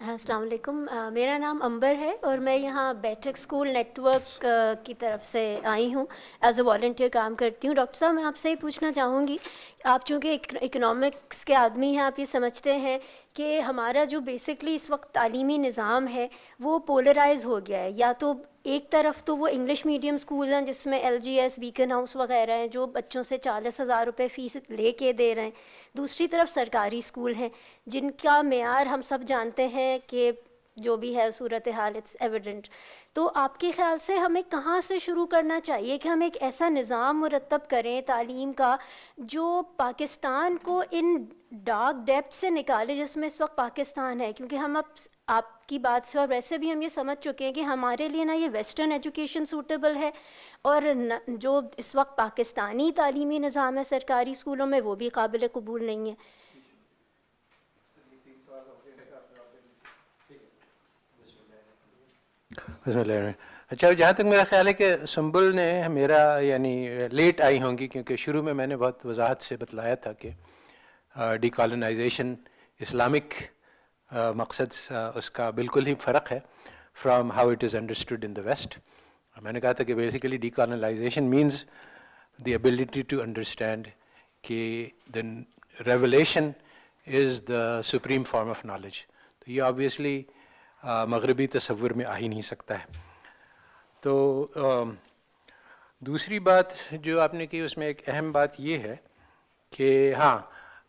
السلام علیکم, میرا نام امبر ہے اور میں یہاں بیٹھک اسکول نیٹ ورک کی طرف سے آئی ہوں, ایز اے والنٹیئر کام کرتی ہوں. ڈاکٹر صاحب, میں آپ سے یہ پوچھنا چاہوں گی, آپ چونکہ اکنامکس کے آدمی ہیں, آپ یہ سمجھتے ہیں کہ ہمارا جو بیسکلی اس وقت تعلیمی نظام ہے وہ پولرائز ہو گیا ہے. یا تو ایک طرف تو وہ انگلش میڈیم اسکول ہیں جس میں LGS, بیکن ہاؤس وغیرہ ہیں جو بچوں سے 40,000 روپے فیس لے کے دے رہے ہیں, دوسری طرف سرکاری اسکول ہیں جن کا معیار ہم سب جانتے ہیں کہ جو بھی ہے صورتحال اٹس ایویڈنٹ. تو آپ کے خیال سے ہمیں کہاں سے شروع کرنا چاہیے کہ ہم ایک ایسا نظام مرتب کریں تعلیم کا جو پاکستان کو ان ڈارک ڈیپتھ سے نکالے جس میں اس وقت پاکستان ہے؟ کیونکہ ہم اب آپ کی بات سے اور ویسے بھی ہم یہ سمجھ چکے ہیں کہ ہمارے لیے نہ یہ ویسٹرن ایجوکیشن سوٹیبل ہے, اور جو اس وقت پاکستانی تعلیمی نظام ہے سرکاری اسکولوں میں وہ بھی قابل قبول نہیں ہے. اچھا, جہاں تک میرا خیال ہے کہ سنبل نے میرا یعنی لیٹ آئی ہوں گی, کیونکہ شروع میں نے بہت وضاحت سے بتلایا تھا کہ ڈی کالونائزیشن اسلامک مقصد اس کا بالکل ہی فرق ہے from how it is understood in the West. میں نے کہا تھا کہ basically decolonization means the ability to understand کہ then revelation is the supreme form of knowledge. تو یہ آبویسلی مغربی تصور میں آ ہی نہیں سکتا ہے. تو دوسری بات جو آپ نے کی اس میں ایک اہم بات یہ ہے کہ ہاں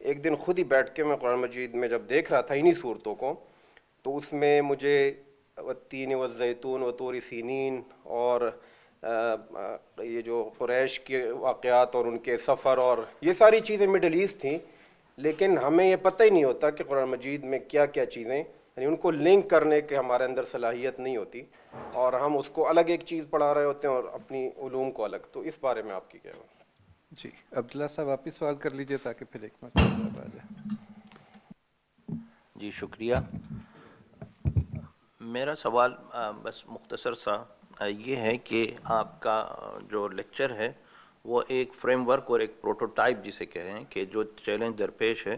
ایک دن خود ہی بیٹھ کے میں قرآن مجید میں جب دیکھ رہا تھا انہی صورتوں کو، تو اس میں مجھے والتین والزیتون وطور سینین اور یہ جو قریش کے واقعات اور ان کے سفر اور یہ ساری چیزیں مڈل ایسٹ تھیں، لیکن ہمیں یہ پتہ ہی نہیں ہوتا کہ قرآن مجید میں کیا کیا چیزیں، یعنی ان کو لنک کرنے کے ہمارے اندر صلاحیت نہیں ہوتی، اور ہم اس کو الگ ایک چیز پڑھا رہے ہوتے ہیں اور اپنی علوم کو الگ. تو اس بارے میں آپ کی کیا ہے؟ جی عبداللہ صاحب آپ ہی سوال کر لیجئے تاکہ پھر ایک مرتبہ آ جائے. جی شکریہ. میرا سوال بس مختصر سا یہ ہے کہ آپ کا جو لیکچر ہے وہ ایک فریم ورک اور ایک پروٹوٹائپ جسے کہیں کہ جو چیلنج درپیش ہے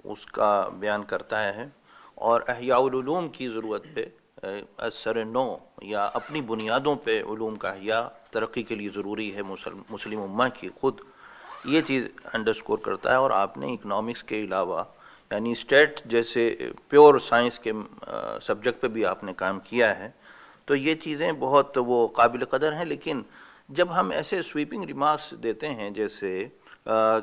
اس کا بیان کرتا ہے، اور احیاء العلوم کی ضرورت پہ اثر نو یا اپنی بنیادوں پہ علوم کا احیاء ترقی کے لیے ضروری ہے مسلم امہ کی، خود یہ چیز انڈرسکور کرتا ہے. اور آپ نے اکنامکس کے علاوہ یعنی اسٹیٹ جیسے پیور سائنس کے سبجیکٹ پہ بھی آپ نے کام کیا ہے، تو یہ چیزیں بہت وہ قابل قدر ہیں. لیکن جب ہم ایسے سویپنگ ریمارکس دیتے ہیں جیسے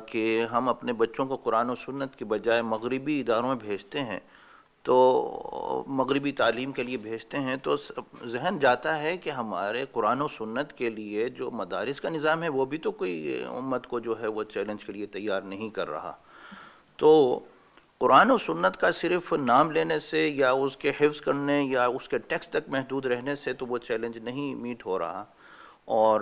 کہ ہم اپنے بچوں کو قرآن و سنت کے بجائے مغربی اداروں میں بھیجتے ہیں، تو مغربی تعلیم کے لیے بھیجتے ہیں، تو ذہن جاتا ہے کہ ہمارے قرآن و سنت کے لیے جو مدارس کا نظام ہے وہ بھی تو کوئی امت کو جو ہے وہ چیلنج کے لیے تیار نہیں کر رہا. تو قرآن و سنت کا صرف نام لینے سے یا اس کے حفظ کرنے یا اس کے ٹیکسٹ تک محدود رہنے سے تو وہ چیلنج نہیں میٹ ہو رہا. اور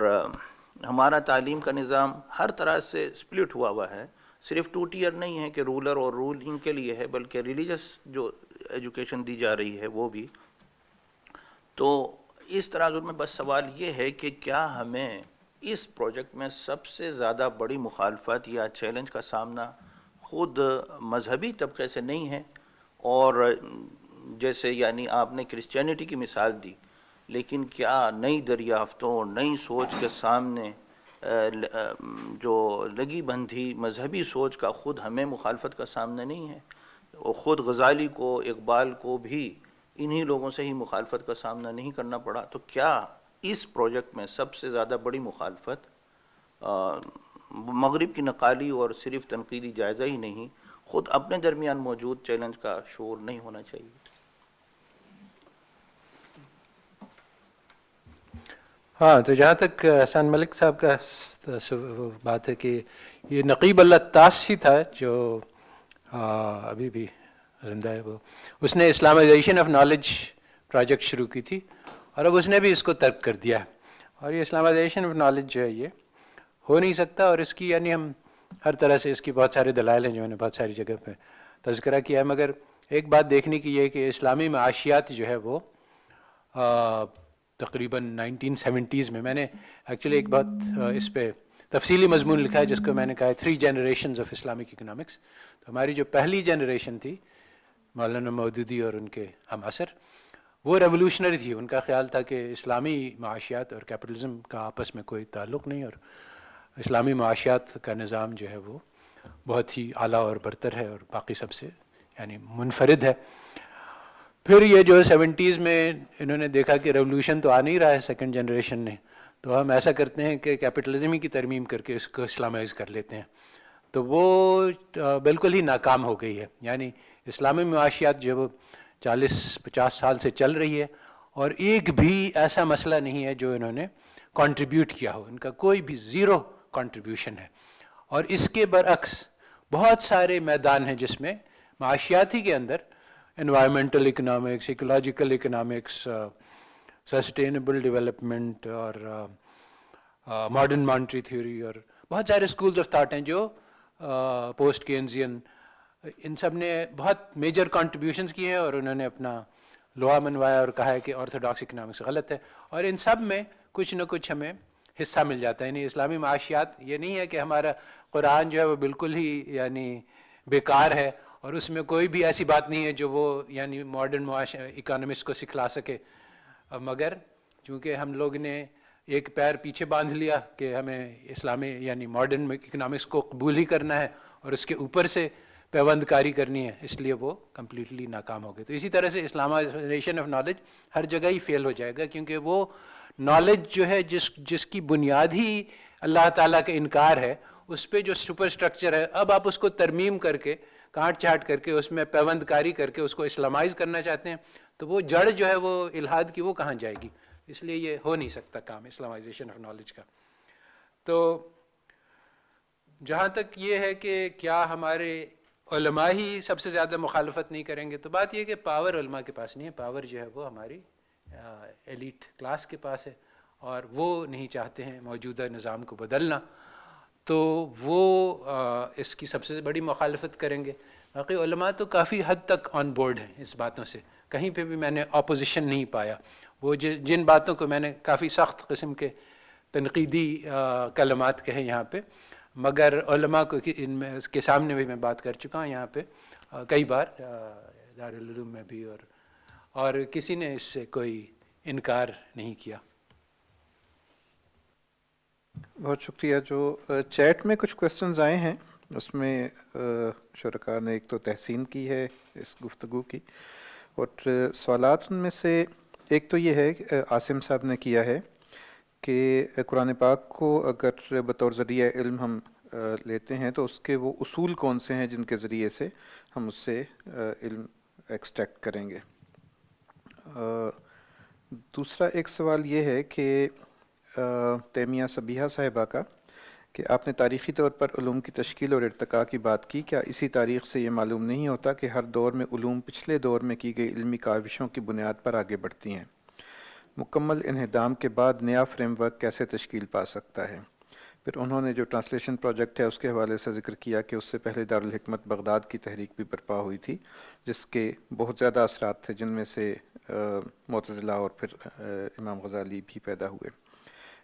ہمارا تعلیم کا نظام ہر طرح سے سپلٹ ہوا ہے، صرف 2 ٹیئر نہیں ہے کہ رولر اور رولنگ کے لیے ہے، بلکہ ریلیجس جو ایجوکیشن دی جا رہی ہے وہ بھی. تو اس تناظر میں بس سوال یہ ہے کہ کیا ہمیں اس پروجیکٹ میں سب سے زیادہ بڑی مخالفت یا چیلنج کا سامنا خود مذہبی طبقے سے نہیں ہے؟ اور جیسے یعنی آپ نے کرسچینٹی کی مثال دی، لیکن کیا نئی دریافتوں اور نئی سوچ کے سامنے جو لگی بندھی مذہبی سوچ کا خود ہمیں مخالفت کا سامنا نہیں ہے؟ اور خود غزالی کو، اقبال کو بھی انہی لوگوں سے ہی مخالفت کا سامنا نہیں کرنا پڑا. تو کیا اس پروجیکٹ میں سب سے زیادہ بڑی مخالفت مغرب کی نقالی اور صرف تنقیدی جائزہ ہی نہیں، خود اپنے درمیان موجود چیلنج کا شعور نہیں ہونا چاہیے؟ ہاں، تو جہاں تک احسان ملک صاحب کا بات ہے کہ یہ نقیب اللہ تاس ہی تھا جو ابھی بھی زندہ ہے، وہ اس نے اسلامائزیشن آف نالج پروجیکٹ شروع کی تھی، اور اب اس نے بھی اس کو ترک کر دیا ہے. اور یہ اسلامائزیشن آف نالج جو ہے یہ ہو نہیں سکتا، اور اس کی یعنی ہم ہر طرح سے اس کی بہت سارے دلائل ہیں جو میں نے بہت ساری جگہ پہ تذکرہ کیا ہے. مگر ایک بات دیکھنے کی یہ کہ اسلامی معاشیات جو ہے وہ تقریباً 1970s میں نے ایکچولی ایک بات اس پہ تفصیلی مضمون لکھا ہے جس کو میں نے کہا ہے 3 generations آف اسلامک اکنامکس. تو ہماری جو پہلی جنریشن تھی مولانا مودودی اور ان کے ہم عصر، وہ ریولوشنری تھی. ان کا خیال تھا کہ اسلامی معاشیات اور کیپٹلزم کا آپس میں کوئی تعلق نہیں، اور اسلامی معاشیات کا نظام جو ہے وہ بہت ہی اعلیٰ اور برتر ہے اور باقی سب سے یعنی منفرد ہے. پھر یہ جو 70s میں انہوں نے دیکھا کہ ریولوشن تو آ نہیں رہا ہے سیکنڈ جنریشن نے، تو ہم ایسا کرتے ہیں کہ کیپٹلزم ہی کی ترمیم کر کے اس کو اسلامائز کر لیتے ہیں. تو وہ بالکل ہی ناکام ہو گئی ہے. یعنی اسلامی معاشیات جو 40-50 سال سے چل رہی ہے، اور ایک بھی ایسا مسئلہ نہیں ہے جو انہوں نے کنٹریبیوٹ کیا ہو، ان کا کوئی بھی 0 کنٹریبیوشن ہے. اور اس کے برعکس بہت سارے میدان ہیں جس میں معاشیاتی کے اندر environmental economics, ecological economics, sustainable development اور ماڈرن مانیٹری تھیوری، اور بہت سارے اسکولز آف تھاٹ ہیں جو پوسٹ کینزین، ان سب نے بہت میجر کنٹریبیوشنز کیے ہیں، اور انہوں نے اپنا لوہا منوایا اور کہا ہے کہ آرتھوڈاکس اکنامکس غلط ہے. اور ان سب میں کچھ نہ کچھ ہمیں حصہ مل جاتا ہے. یعنی اسلامی معاشیات یہ نہیں ہے کہ ہمارا قرآن جو ہے وہ بالکل ہی یعنی بیکار ہے، اور اس میں کوئی بھی ایسی بات نہیں ہے جو وہ یعنی ماڈرن اکانومسٹ کو سکھلا سکے. مگر چونکہ ہم لوگ نے ایک پیر پیچھے باندھ لیا کہ ہمیں اسلامی یعنی ماڈرن اکنامکس کو قبول ہی کرنا ہے اور اس کے اوپر سے پیوند کاری کرنی ہے، اس لیے وہ کمپلیٹلی ناکام ہو گئے. تو اسی طرح سے اسلامائزیشن آف نالج ہر جگہ ہی فیل ہو جائے گا، کیونکہ وہ نالج جو ہے جس کی بنیاد ہی اللہ تعالیٰ کا انکار ہے، اس پہ جو سپر اسٹرکچر ہے اب آپ اس کو ترمیم کر کے کاٹ چھانٹ کر کے اس میں پیوند کاری کر کے اس کو اسلامائز کرنا چاہتے ہیں، تو وہ جڑ جو ہے وہ الحاد کی وہ کہاں جائے گی؟ اس لیے یہ ہو نہیں سکتا کام اسلامائزیشن آف نالج کا۔ تو جہاں تک یہ ہے کہ کیا ہمارے علماء ہی سب سے زیادہ مخالفت نہیں کریں گے، تو بات یہ کہ پاور علماء کے پاس نہیں ہے، پاور جو ہے وہ ہماری ایلیٹ کلاس کے پاس ہے، اور وہ نہیں چاہتے ہیں موجودہ نظام کو بدلنا، تو وہ اس کی سب سے بڑی مخالفت کریں گے۔ باقی علماء تو کافی حد تک آن بورڈ ہیں اس باتوں سے، کہیں پہ بھی میں نے اپوزیشن نہیں پایا۔ وہ جن باتوں کو میں نے کافی سخت قسم کے تنقیدی کلمات کہے یہاں پہ، مگر علماء کو ان میں اس کے سامنے بھی میں بات کر چکا ہوں یہاں پہ کئی بار دارالعلوم میں بھی، اور کسی نے اس سے کوئی انکار نہیں کیا۔ بہت شکریہ۔ جو چیٹ میں کچھ کوسچنز آئے ہیں اس میں شرکاء نے ایک تو تحسین کی ہے اس گفتگو کی، اور سوالات ان میں سے ایک تو یہ ہے کہ عاصم صاحب نے کیا ہے کہ قرآن پاک کو اگر بطور ذریعہ علم ہم لیتے ہیں تو اس کے وہ اصول کون سے ہیں جن کے ذریعے سے ہم اس سے علم ایکسٹریکٹ کریں گے۔ دوسرا ایک سوال یہ ہے کہ تیمیہ صبیحہ صاحبہ کا، کہ آپ نے تاریخی طور پر علوم کی تشکیل اور ارتقاء کی بات کی، کیا اسی تاریخ سے یہ معلوم نہیں ہوتا کہ ہر دور میں علوم پچھلے دور میں کی گئی علمی کاوشوں کی بنیاد پر آگے بڑھتی ہیں؟ مکمل انہدام کے بعد نیا فریم ورک کیسے تشکیل پا سکتا ہے؟ پھر انہوں نے جو ٹرانسلیشن پروجیکٹ ہے اس کے حوالے سے ذکر کیا کہ اس سے پہلے دارالحکمت بغداد کی تحریک بھی برپا ہوئی تھی جس کے بہت زیادہ اثرات تھے، جن میں سے معتزلہ اور پھر امام غزالی بھی پیدا ہوئے۔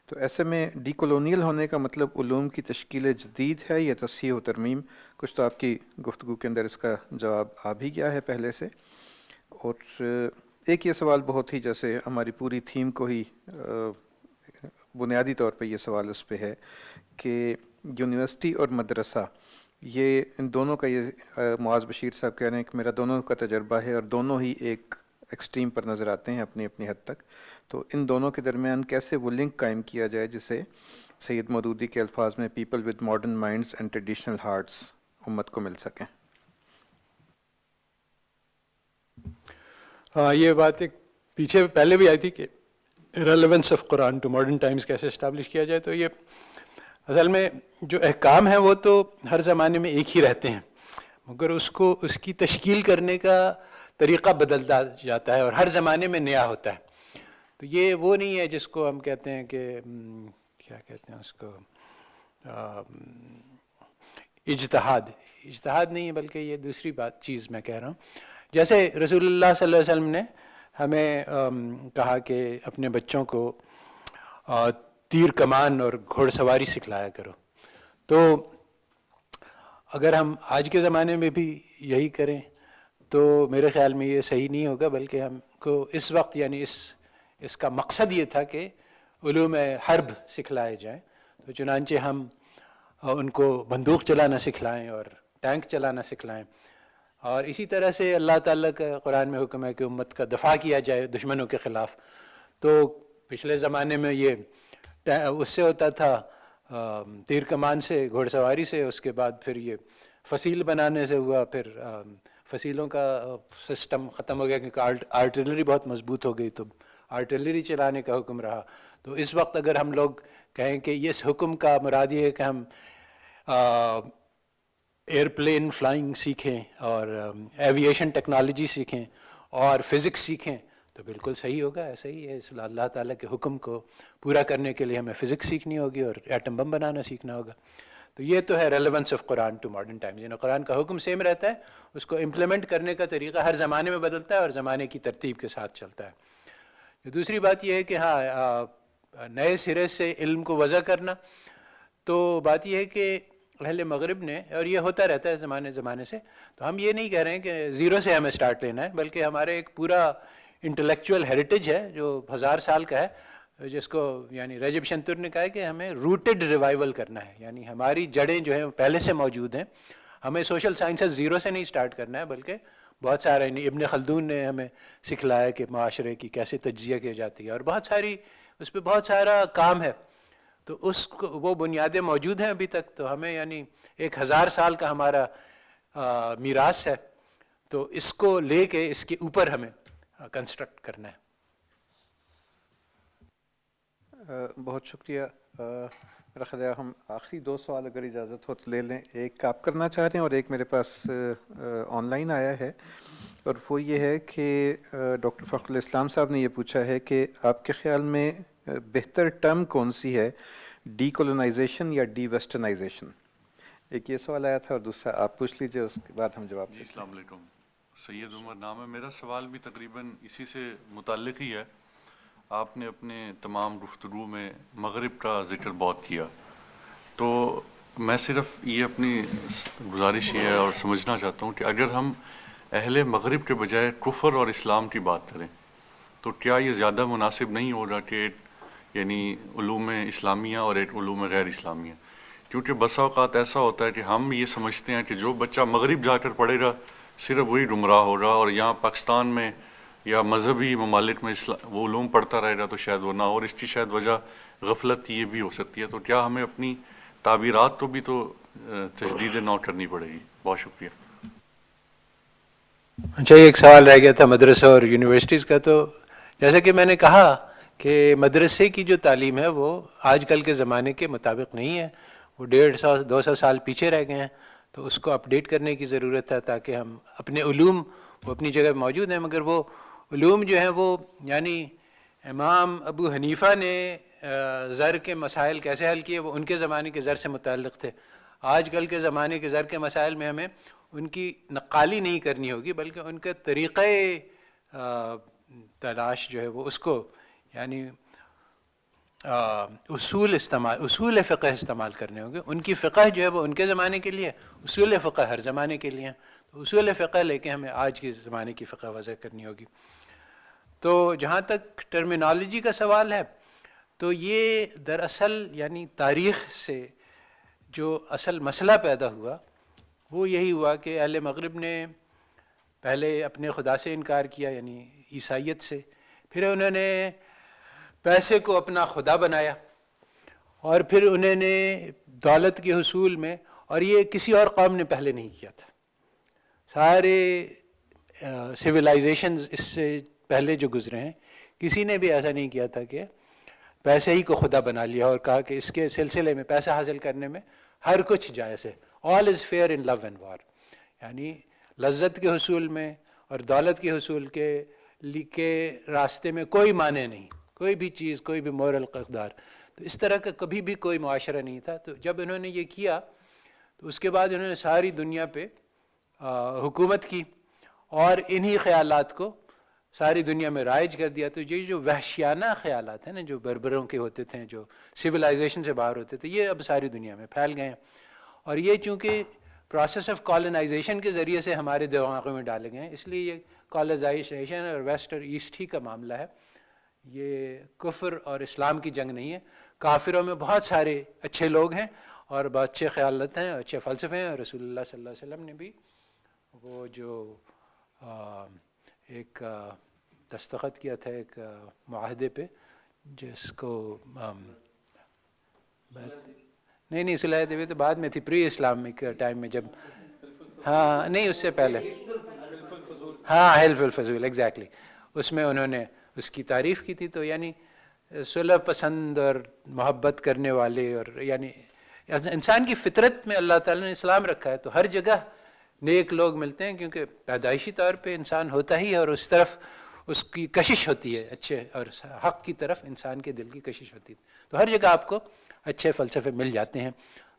تو ایسے میں ڈی کولونیل ہونے کا مطلب علوم کی تشکیل جدید ہے یا تصحیح و ترمیم؟ کچھ تو آپ کی گفتگو کے اندر اس کا جواب آ بھی گیا ہے پہلے سے، اور ایک یہ سوال بہت ہی جیسے ہماری پوری تھیم کو ہی بنیادی طور پہ یہ سوال اس پہ ہے کہ یونیورسٹی اور مدرسہ، یہ ان دونوں کا، یہ معاذ بشیر صاحب کہہ رہے ہیں کہ میرا دونوں کا تجربہ ہے اور دونوں ہی ایک ایکسٹریم پر نظر آتے ہیں اپنی اپنی حد تک، تو ان دونوں کے درمیان کیسے وہ لنک قائم کیا جائے جسے سید مودودی کے الفاظ میں people with modern minds and traditional hearts امت کو مل سکیں؟ ہاں، یہ بات ایک پیچھے پہلے بھی آئی تھی کہ relevance of Quran to modern times کیسے اسٹیبلش کیا جائے، تو یہ اصل میں جو احکام ہیں وہ تو ہر زمانے میں ایک ہی رہتے ہیں، مگر اس کی تشکیل کرنے کا طریقہ بدلتا جاتا ہے اور ہر زمانے میں نیا ہوتا ہے۔ تو یہ وہ نہیں ہے جس کو ہم کہتے ہیں کہ کیا کہتے ہیں اس کو، اجتہاد نہیں ہے، بلکہ یہ دوسری چیز میں کہہ رہا ہوں۔ جیسے رسول اللہ صلی اللہ علیہ وسلم نے ہمیں کہا کہ اپنے بچوں کو تیر کمان اور گھوڑ سواری سکھلایا کرو، تو اگر ہم آج کے زمانے میں بھی یہی کریں تو میرے خیال میں یہ صحیح نہیں ہوگا، بلکہ ہم کو اس وقت یعنی اس کا مقصد یہ تھا کہ علوم حرب سکھلائے جائیں، تو چنانچہ ہم ان کو بندوق چلانا سکھلائیں اور ٹینک چلانا سکھلائیں، اور اسی طرح سے اللہ تعالیٰ کا قرآن میں حکم ہے کہ امت کا دفاع کیا جائے دشمنوں کے خلاف۔ تو پچھلے زمانے میں یہ اس سے ہوتا تھا تیر کمان سے، گھوڑ سواری سے، اس کے بعد پھر یہ فصیل بنانے سے ہوا، پھر فصیلوں کا سسٹم ختم ہو گیا کیونکہ آرٹلری بہت مضبوط ہو گئی تو آرٹلری چلانے کا حکم رہا۔ تو اس وقت اگر ہم لوگ کہیں کہ اس حکم کا مراد یہ ہے کہ ہم ایئرپلین فلائنگ سیکھیں اور ایویشن ٹیکنالوجی سیکھیں اور فزکس سیکھیں، تو بالکل صحیح ہوگا، ایسا ہی ہے۔ اللہ تعالیٰ کے حکم کو پورا کرنے کے لیے ہمیں فزکس سیکھنی ہوگی اور ایٹم بم بنانا سیکھنا ہوگا۔ تو یہ تو ہے relevance of Quran to modern times, یعنی قرآن کا حکم سیم رہتا ہے، اس کو امپلیمنٹ کرنے کا طریقہ ہر زمانے میں بدلتا ہے اور زمانے کی ترتیب کے ساتھ چلتا ہے۔ دوسری بات یہ ہے کہ ہاں نئے سرے سے علم کو وضع کرنا، تو بات یہ ہے کہ اہل مغرب نے، اور یہ ہوتا رہتا ہے زمانے سے، تو ہم یہ نہیں کہہ رہے ہیں کہ زیرو سے ہمیں سٹارٹ لینا ہے، بلکہ ہمارے ایک پورا انٹلیکچوئل ہیریٹیج ہے جو 1000 سال کا ہے، جس کو یعنی رجب شنتر نے کہا ہے کہ ہمیں روٹڈ ریوائول کرنا ہے، یعنی ہماری جڑیں جو ہیں پہلے سے موجود ہیں، ہمیں سوشل سائنسز زیرو سے نہیں سٹارٹ کرنا ہے، بلکہ بہت سارا، یعنی ابن خلدون نے ہمیں سکھلایا کہ معاشرے کی کیسے تجزیہ کی جاتی ہے، اور بہت ساری اس پہ بہت سارا کام ہے، تو اس کو وہ بنیادیں موجود ہیں ابھی تک، تو ہمیں یعنی 1000 سال کا ہمارا میراث ہے، تو اس کو لے کے اس کے اوپر ہمیں کنسٹرکٹ کرنا ہے۔ بہت شکریہ۔ میرا خیال ہے ہم آخری 2 سوال اگر اجازت ہو تو لے لیں، ایک آپ کرنا چاہ رہے ہیں اور ایک میرے پاس آن لائن آیا ہے، اور وہ یہ ہے کہ ڈاکٹر فخر الاسلام صاحب نے یہ پوچھا ہے کہ آپ کے خیال میں بہتر ٹرم کون سی ہے، ڈی کولونائزیشن یا ڈی ویسٹرنائزیشن؟ ایک یہ سوال آیا تھا اور دوسرا آپ پوچھ لیجئے، اس کے بعد ہم جواب دیں۔ السلام علیکم، سید عمر نام ہے میرا۔ سوال بھی تقریباً اسی سے متعلق ہی ہے۔ آپ نے اپنے تمام گفتگو میں مغرب کا ذکر بہت کیا، تو میں صرف یہ اپنی گزارش یہ ہے اور سمجھنا چاہتا ہوں کہ اگر ہم اہل مغرب کے بجائے کفر اور اسلام کی بات کریں تو کیا یہ زیادہ مناسب نہیں ہوگا کہ ایک یعنی علوم اسلامیہ اور ایک علوم غیر اسلامیہ؟ کیونکہ بسا اوقات ایسا ہوتا ہے کہ ہم یہ سمجھتے ہیں کہ جو بچہ مغرب جا کر پڑھے گا صرف وہی گمراہ ہوگا، اور یہاں پاکستان میں یا مذہبی ممالک میں وہ علوم پڑھتا رہے گا تو شاید وہ نہ، اور اس کی شاید وجہ غفلت یہ بھی ہو سکتی ہے۔ تو کیا ہمیں اپنی تعبیرات کو بھی تو تجدید نو کرنی پڑے گی؟ بہت شکریہ۔ اچھا، ایک سوال رہ گیا تھا مدرسوں اور یونیورسٹیز کا، تو جیسا کہ میں نے کہا کہ مدرسے کی جو تعلیم ہے وہ آج کل کے زمانے کے مطابق نہیں ہے، وہ 150-200 سال پیچھے رہ گئے ہیں، تو اس کو اپڈیٹ کرنے کی ضرورت ہے تاکہ ہم اپنے علوم وہ اپنی جگہ موجود ہیں، مگر وہ علوم جو ہیں وہ یعنی امام ابو حنیفہ نے زر کے مسائل کیسے حل کیے وہ ان کے زمانے کے زر سے متعلق تھے۔ آج کل کے زمانے کے زر کے مسائل میں ہمیں ان کی نقالی نہیں کرنی ہوگی، بلکہ ان کے طریقہ تلاش جو ہے وہ اس کو یعنی اصول فقہ استعمال کرنے ہوں گے۔ ان کی فقہ جو ہے وہ ان کے زمانے کے لیے، اصول فقہ ہر زمانے کے لیے، تو اصول فقہ لے کے ہمیں آج کے زمانے کی فقہ وضع کرنی ہوگی۔ تو جہاں تک ٹرمینالوجی کا سوال ہے، تو یہ دراصل یعنی تاریخ سے جو اصل مسئلہ پیدا ہوا وہ یہی ہوا کہ اہل مغرب نے پہلے اپنے خدا سے انکار کیا یعنی عیسائیت سے، پھر انہوں نے پیسے کو اپنا خدا بنایا، اور پھر انہوں نے دولت کے حصول میں، اور یہ کسی اور قوم نے پہلے نہیں کیا تھا، سارے سویلائزیشنز اس سے پہلے جو گزرے ہیں کسی نے بھی ایسا نہیں کیا تھا کہ پیسے ہی کو خدا بنا لیا اور کہا کہ اس کے سلسلے میں پیسہ حاصل کرنے میں ہر کچھ جائز ہے، all is fair in love and war، یعنی لذت کے حصول میں اور دولت کے حصول کے راستے میں کوئی معنی نہیں، کوئی بھی چیز، کوئی بھی مورل اقدار، تو اس طرح کا کبھی بھی کوئی معاشرہ نہیں تھا۔ تو جب انہوں نے یہ کیا تو اس کے بعد انہوں نے ساری دنیا پہ حکومت کی اور انہی خیالات کو ساری دنیا میں رائج کر دیا۔ تو یہ جو وحشیانہ خیالات ہیں نا، جو بربروں کے ہوتے تھے، جو سویلائزیشن سے باہر ہوتے تھے، یہ اب ساری دنیا میں پھیل گئے ہیں، اور یہ چونکہ پروسیس آف کالونائزیشن کے ذریعے سے ہمارے دماغوں میں ڈالے گئے ہیں، اس لیے یہ کالونائزیشن اور ویسٹ اور ایسٹ ہی کا معاملہ ہے، یہ کفر اور اسلام کی جنگ نہیں ہے۔ کافروں میں بہت سارے اچھے لوگ ہیں اور بہت اچھے خیالات ہیں، اچھے فلسفے ہیں، اور رسول اللہ صلی اللہ علیہ وسلم نے بھی وہ جو ایک دستخط کیا تھا ایک معاہدے پہ، جس کو نہیں صلح حدیبیہ تو بعد میں تھی، پری اسلامک ٹائم میں، جب ہاں نہیں اس سے پہلے، ہاں حلف الفضول، ایگزیکٹلی، اس میں انہوں نے اس کی تعریف کی تھی۔ تو یعنی صلح پسند اور محبت کرنے والے، اور یعنی انسان کی فطرت میں اللہ تعالیٰ نے اسلام رکھا ہے، تو ہر جگہ نیک لوگ ملتے ہیں، کیونکہ پیدائشی طور پہ انسان ہوتا ہی ہے، اور اس طرف اس کی کشش ہوتی ہے، اچھے اور حق کی طرف انسان کے دل کی کشش ہوتی ہے، تو ہر جگہ آپ کو اچھے فلسفے مل جاتے ہیں۔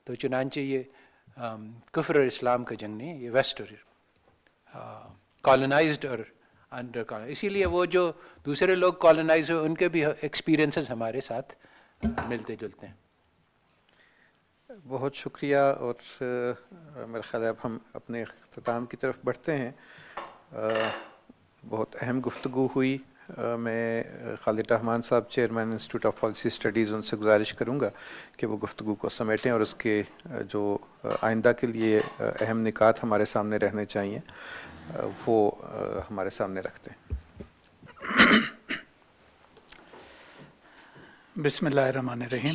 تو چنانچہ یہ کفر اور اسلام کا جنگ نہیں ہے، یہ ویسٹ اور کالونائزڈ اور انڈر کالونائزڈ، اسی لیے وہ جو دوسرے لوگ کالونائز ہوئے ان کے بھی ایکسپیرینسز ہمارے ساتھ ملتے جلتے ہیں۔ بہت شکریہ، اور میرا خیال ہے اب ہم اپنے اختتام کی طرف بڑھتے ہیں۔ بہت اہم گفتگو ہوئی۔ میں خالد رحمان صاحب chairman institute of policy studies, ان سے گزارش کروں گا کہ وہ گفتگو کو سمیٹیں اور اس کے جو آئندہ کے لیے اہم نکات ہمارے سامنے رہنے چاہیے وہ ہمارے سامنے رکھتے ہیں۔ بسم اللہ الرحمن الرحیم۔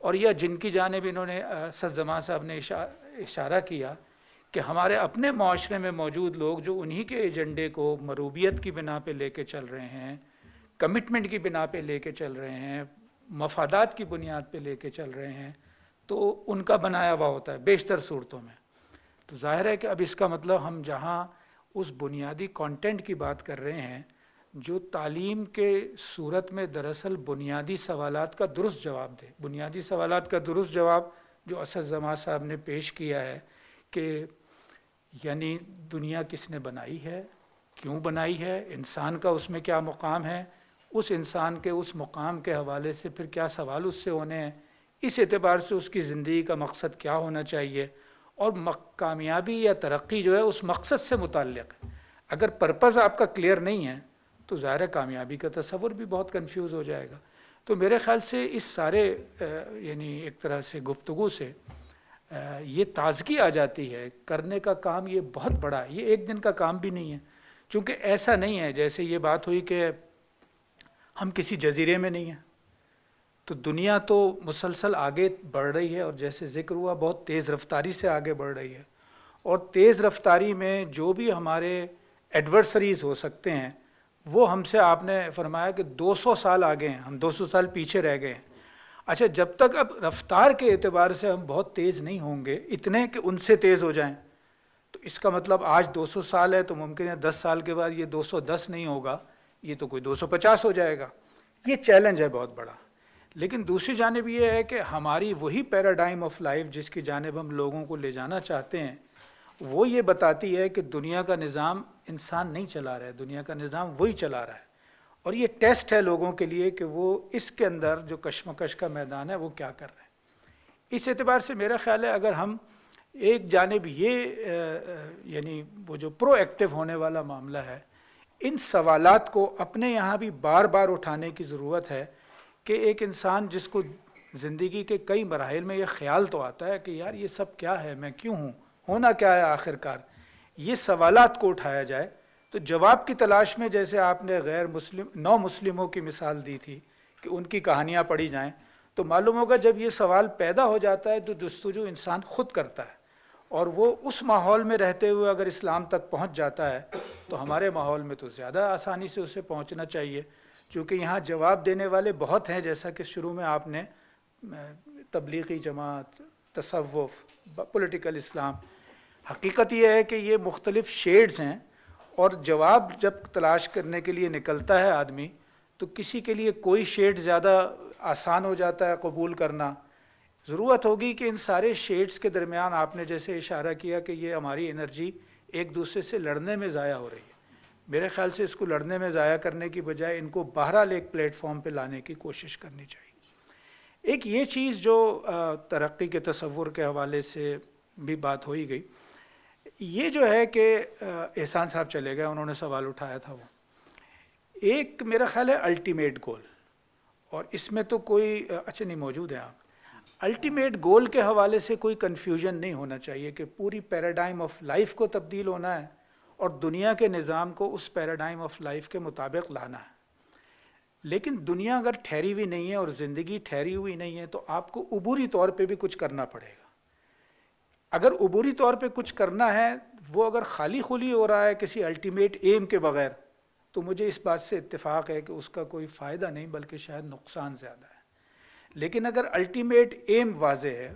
اور یا جن کی جانب انہوں نے اسد زمان صاحب نے اشارہ کیا کہ ہمارے اپنے معاشرے میں موجود لوگ جو انہی کے ایجنڈے کو مروبیت کی بنا پہ لے کے چل رہے ہیں، کمٹمنٹ کی بنا پہ لے کے چل رہے ہیں، مفادات کی بنیاد پہ لے کے چل رہے ہیں، تو ان کا بنایا ہوا ہوتا ہے بیشتر صورتوں میں. تو ظاہر ہے کہ اب اس کا مطلب ہم جہاں اس بنیادی کانٹینٹ کی بات کر رہے ہیں جو تعلیم کے صورت میں دراصل بنیادی سوالات کا درست جواب دے. بنیادی سوالات کا درست جواب جو اسد زمان صاحب نے پیش کیا ہے کہ یعنی دنیا کس نے بنائی ہے، کیوں بنائی ہے، انسان کا اس میں کیا مقام ہے، اس انسان کے اس مقام کے حوالے سے پھر کیا سوال اس سے ہونے ہیں، اس اعتبار سے اس کی زندگی کا مقصد کیا ہونا چاہیے، اور کامیابی یا ترقی جو ہے اس مقصد سے متعلق ہے. اگر پرپز آپ کا کلیئر نہیں ہے تو ظاہر کامیابی کا تصور بھی بہت کنفیوز ہو جائے گا. تو میرے خیال سے اس سارے یعنی ایک طرح سے گفتگو سے یہ تازگی آ جاتی ہے. کرنے کا کام یہ بہت بڑا ہے، یہ ایک دن کا کام بھی نہیں ہے، چونکہ ایسا نہیں ہے جیسے یہ بات ہوئی کہ ہم کسی جزیرے میں نہیں ہیں. تو دنیا تو مسلسل آگے بڑھ رہی ہے، اور جیسے ذکر ہوا بہت تیز رفتاری سے آگے بڑھ رہی ہے، اور تیز رفتاری میں جو بھی ہمارے ایڈورسریز ہو سکتے ہیں وہ ہم سے، آپ نے فرمایا کہ 200 سال آگے ہیں، ہم 200 سال پیچھے رہ گئے ہیں. اچھا، جب تک اب رفتار کے اعتبار سے ہم بہت تیز نہیں ہوں گے اتنے کہ ان سے تیز ہو جائیں، تو اس کا مطلب آج 200 سال ہے تو ممکن ہے 10 سال کے بعد یہ 210 نہیں ہوگا، یہ تو کوئی 250 ہو جائے گا. یہ چیلنج ہے بہت بڑا. لیکن دوسری جانب یہ ہے کہ ہماری وہی پیراڈائم آف لائف جس کی جانب ہم لوگوں کو لے جانا چاہتے ہیں وہ یہ بتاتی ہے کہ دنیا کا نظام انسان نہیں چلا رہا ہے، دنیا کا نظام وہی چلا رہا ہے. اور یہ ٹیسٹ ہے لوگوں کے لیے کہ وہ اس کے اندر جو کشمکش کا میدان ہے وہ کیا کر رہے ہیں. اس اعتبار سے میرا خیال ہے اگر ہم ایک جانب یہ یعنی وہ جو پرو ایکٹیو ہونے والا معاملہ ہے، ان سوالات کو اپنے یہاں بھی بار بار اٹھانے کی ضرورت ہے کہ ایک انسان جس کو زندگی کے کئی مراحل میں یہ خیال تو آتا ہے کہ یار یہ سب کیا ہے، میں کیوں ہوں، ہونا کیا ہے آخر کار، یہ سوالات کو اٹھایا جائے. تو جواب کی تلاش میں جیسے آپ نے غیر مسلم نو مسلموں کی مثال دی تھی کہ ان کی کہانیاں پڑھی جائیں، تو معلوم ہوگا جب یہ سوال پیدا ہو جاتا ہے تو جستجو انسان خود کرتا ہے، اور وہ اس ماحول میں رہتے ہوئے اگر اسلام تک پہنچ جاتا ہے تو ہمارے ماحول میں تو زیادہ آسانی سے اسے پہنچنا چاہیے، چونکہ یہاں جواب دینے والے بہت ہیں. جیسا کہ شروع میں آپ نے تبلیغی جماعت، تصوف، پولیٹیکل اسلام، حقیقت یہ ہے کہ یہ مختلف شیڈز ہیں، اور جواب جب تلاش کرنے کے لیے نکلتا ہے آدمی تو کسی کے لیے کوئی شیڈ زیادہ آسان ہو جاتا ہے قبول کرنا. ضرورت ہوگی کہ ان سارے شیڈز کے درمیان آپ نے جیسے اشارہ کیا کہ یہ ہماری انرجی ایک دوسرے سے لڑنے میں ضائع ہو رہی ہے. میرے خیال سے اس کو لڑنے میں ضائع کرنے کی بجائے ان کو بہرحال ایک پلیٹ فارم پہ لانے کی کوشش کرنی چاہیے. ایک یہ چیز جو ترقی کے تصور کے حوالے سے بھی بات ہوئی گئی، یہ جو ہے کہ احسان صاحب چلے گئے، انہوں نے سوال اٹھایا تھا، وہ ایک میرا خیال ہے الٹیمیٹ گول، اور اس میں تو کوئی اچھا نہیں موجود ہے آپ، الٹیمیٹ گول کے حوالے سے کوئی کنفیوژن نہیں ہونا چاہیے کہ پوری پیراڈائم آف لائف کو تبدیل ہونا ہے اور دنیا کے نظام کو اس پیراڈائم آف لائف کے مطابق لانا ہے. لیکن دنیا اگر ٹھہری ہوئی نہیں ہے اور زندگی ٹھہری ہوئی نہیں ہے تو آپ کو عبوری طور پہ بھی کچھ کرنا پڑے گا. اگر عبوری طور پہ کچھ کرنا ہے، وہ اگر خالی خلی ہو رہا ہے کسی الٹیمیٹ ایم کے بغیر، تو مجھے اس بات سے اتفاق ہے کہ اس کا کوئی فائدہ نہیں بلکہ شاید نقصان زیادہ ہے. لیکن اگر الٹیمیٹ ایم واضح ہے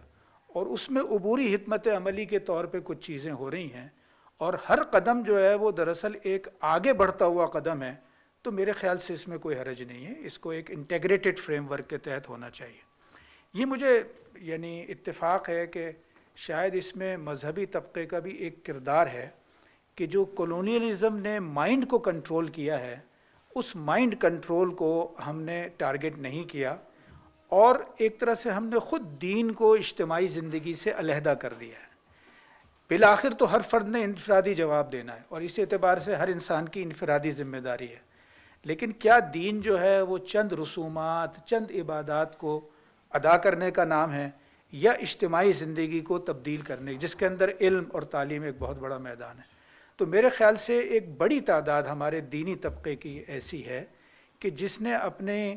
اور اس میں عبوری حکمت عملی کے طور پہ کچھ چیزیں ہو رہی ہیں اور ہر قدم جو ہے وہ دراصل ایک آگے بڑھتا ہوا قدم ہے، تو میرے خیال سے اس میں کوئی حرج نہیں ہے. اس کو ایک انٹیگریٹڈ فریم ورک کے تحت ہونا چاہیے. یہ مجھے یعنی اتفاق ہے کہ شاید اس میں مذہبی طبقے کا بھی ایک کردار ہے کہ جو کولونیلزم نے مائنڈ کو کنٹرول کیا ہے، اس مائنڈ کنٹرول کو ہم نے ٹارگٹ نہیں کیا، اور ایک طرح سے ہم نے خود دین کو اجتماعی زندگی سے علیحدہ کر دیا ہے. بالآخر تو ہر فرد نے انفرادی جواب دینا ہے، اور اس اعتبار سے ہر انسان کی انفرادی ذمہ داری ہے. لیکن کیا دین جو ہے وہ چند رسومات، چند عبادات کو ادا کرنے کا نام ہے، یا اجتماعی زندگی کو تبدیل کرنے، جس کے اندر علم اور تعلیم ایک بہت بڑا میدان ہے. تو میرے خیال سے ایک بڑی تعداد ہمارے دینی طبقے کی ایسی ہے کہ جس نے اپنے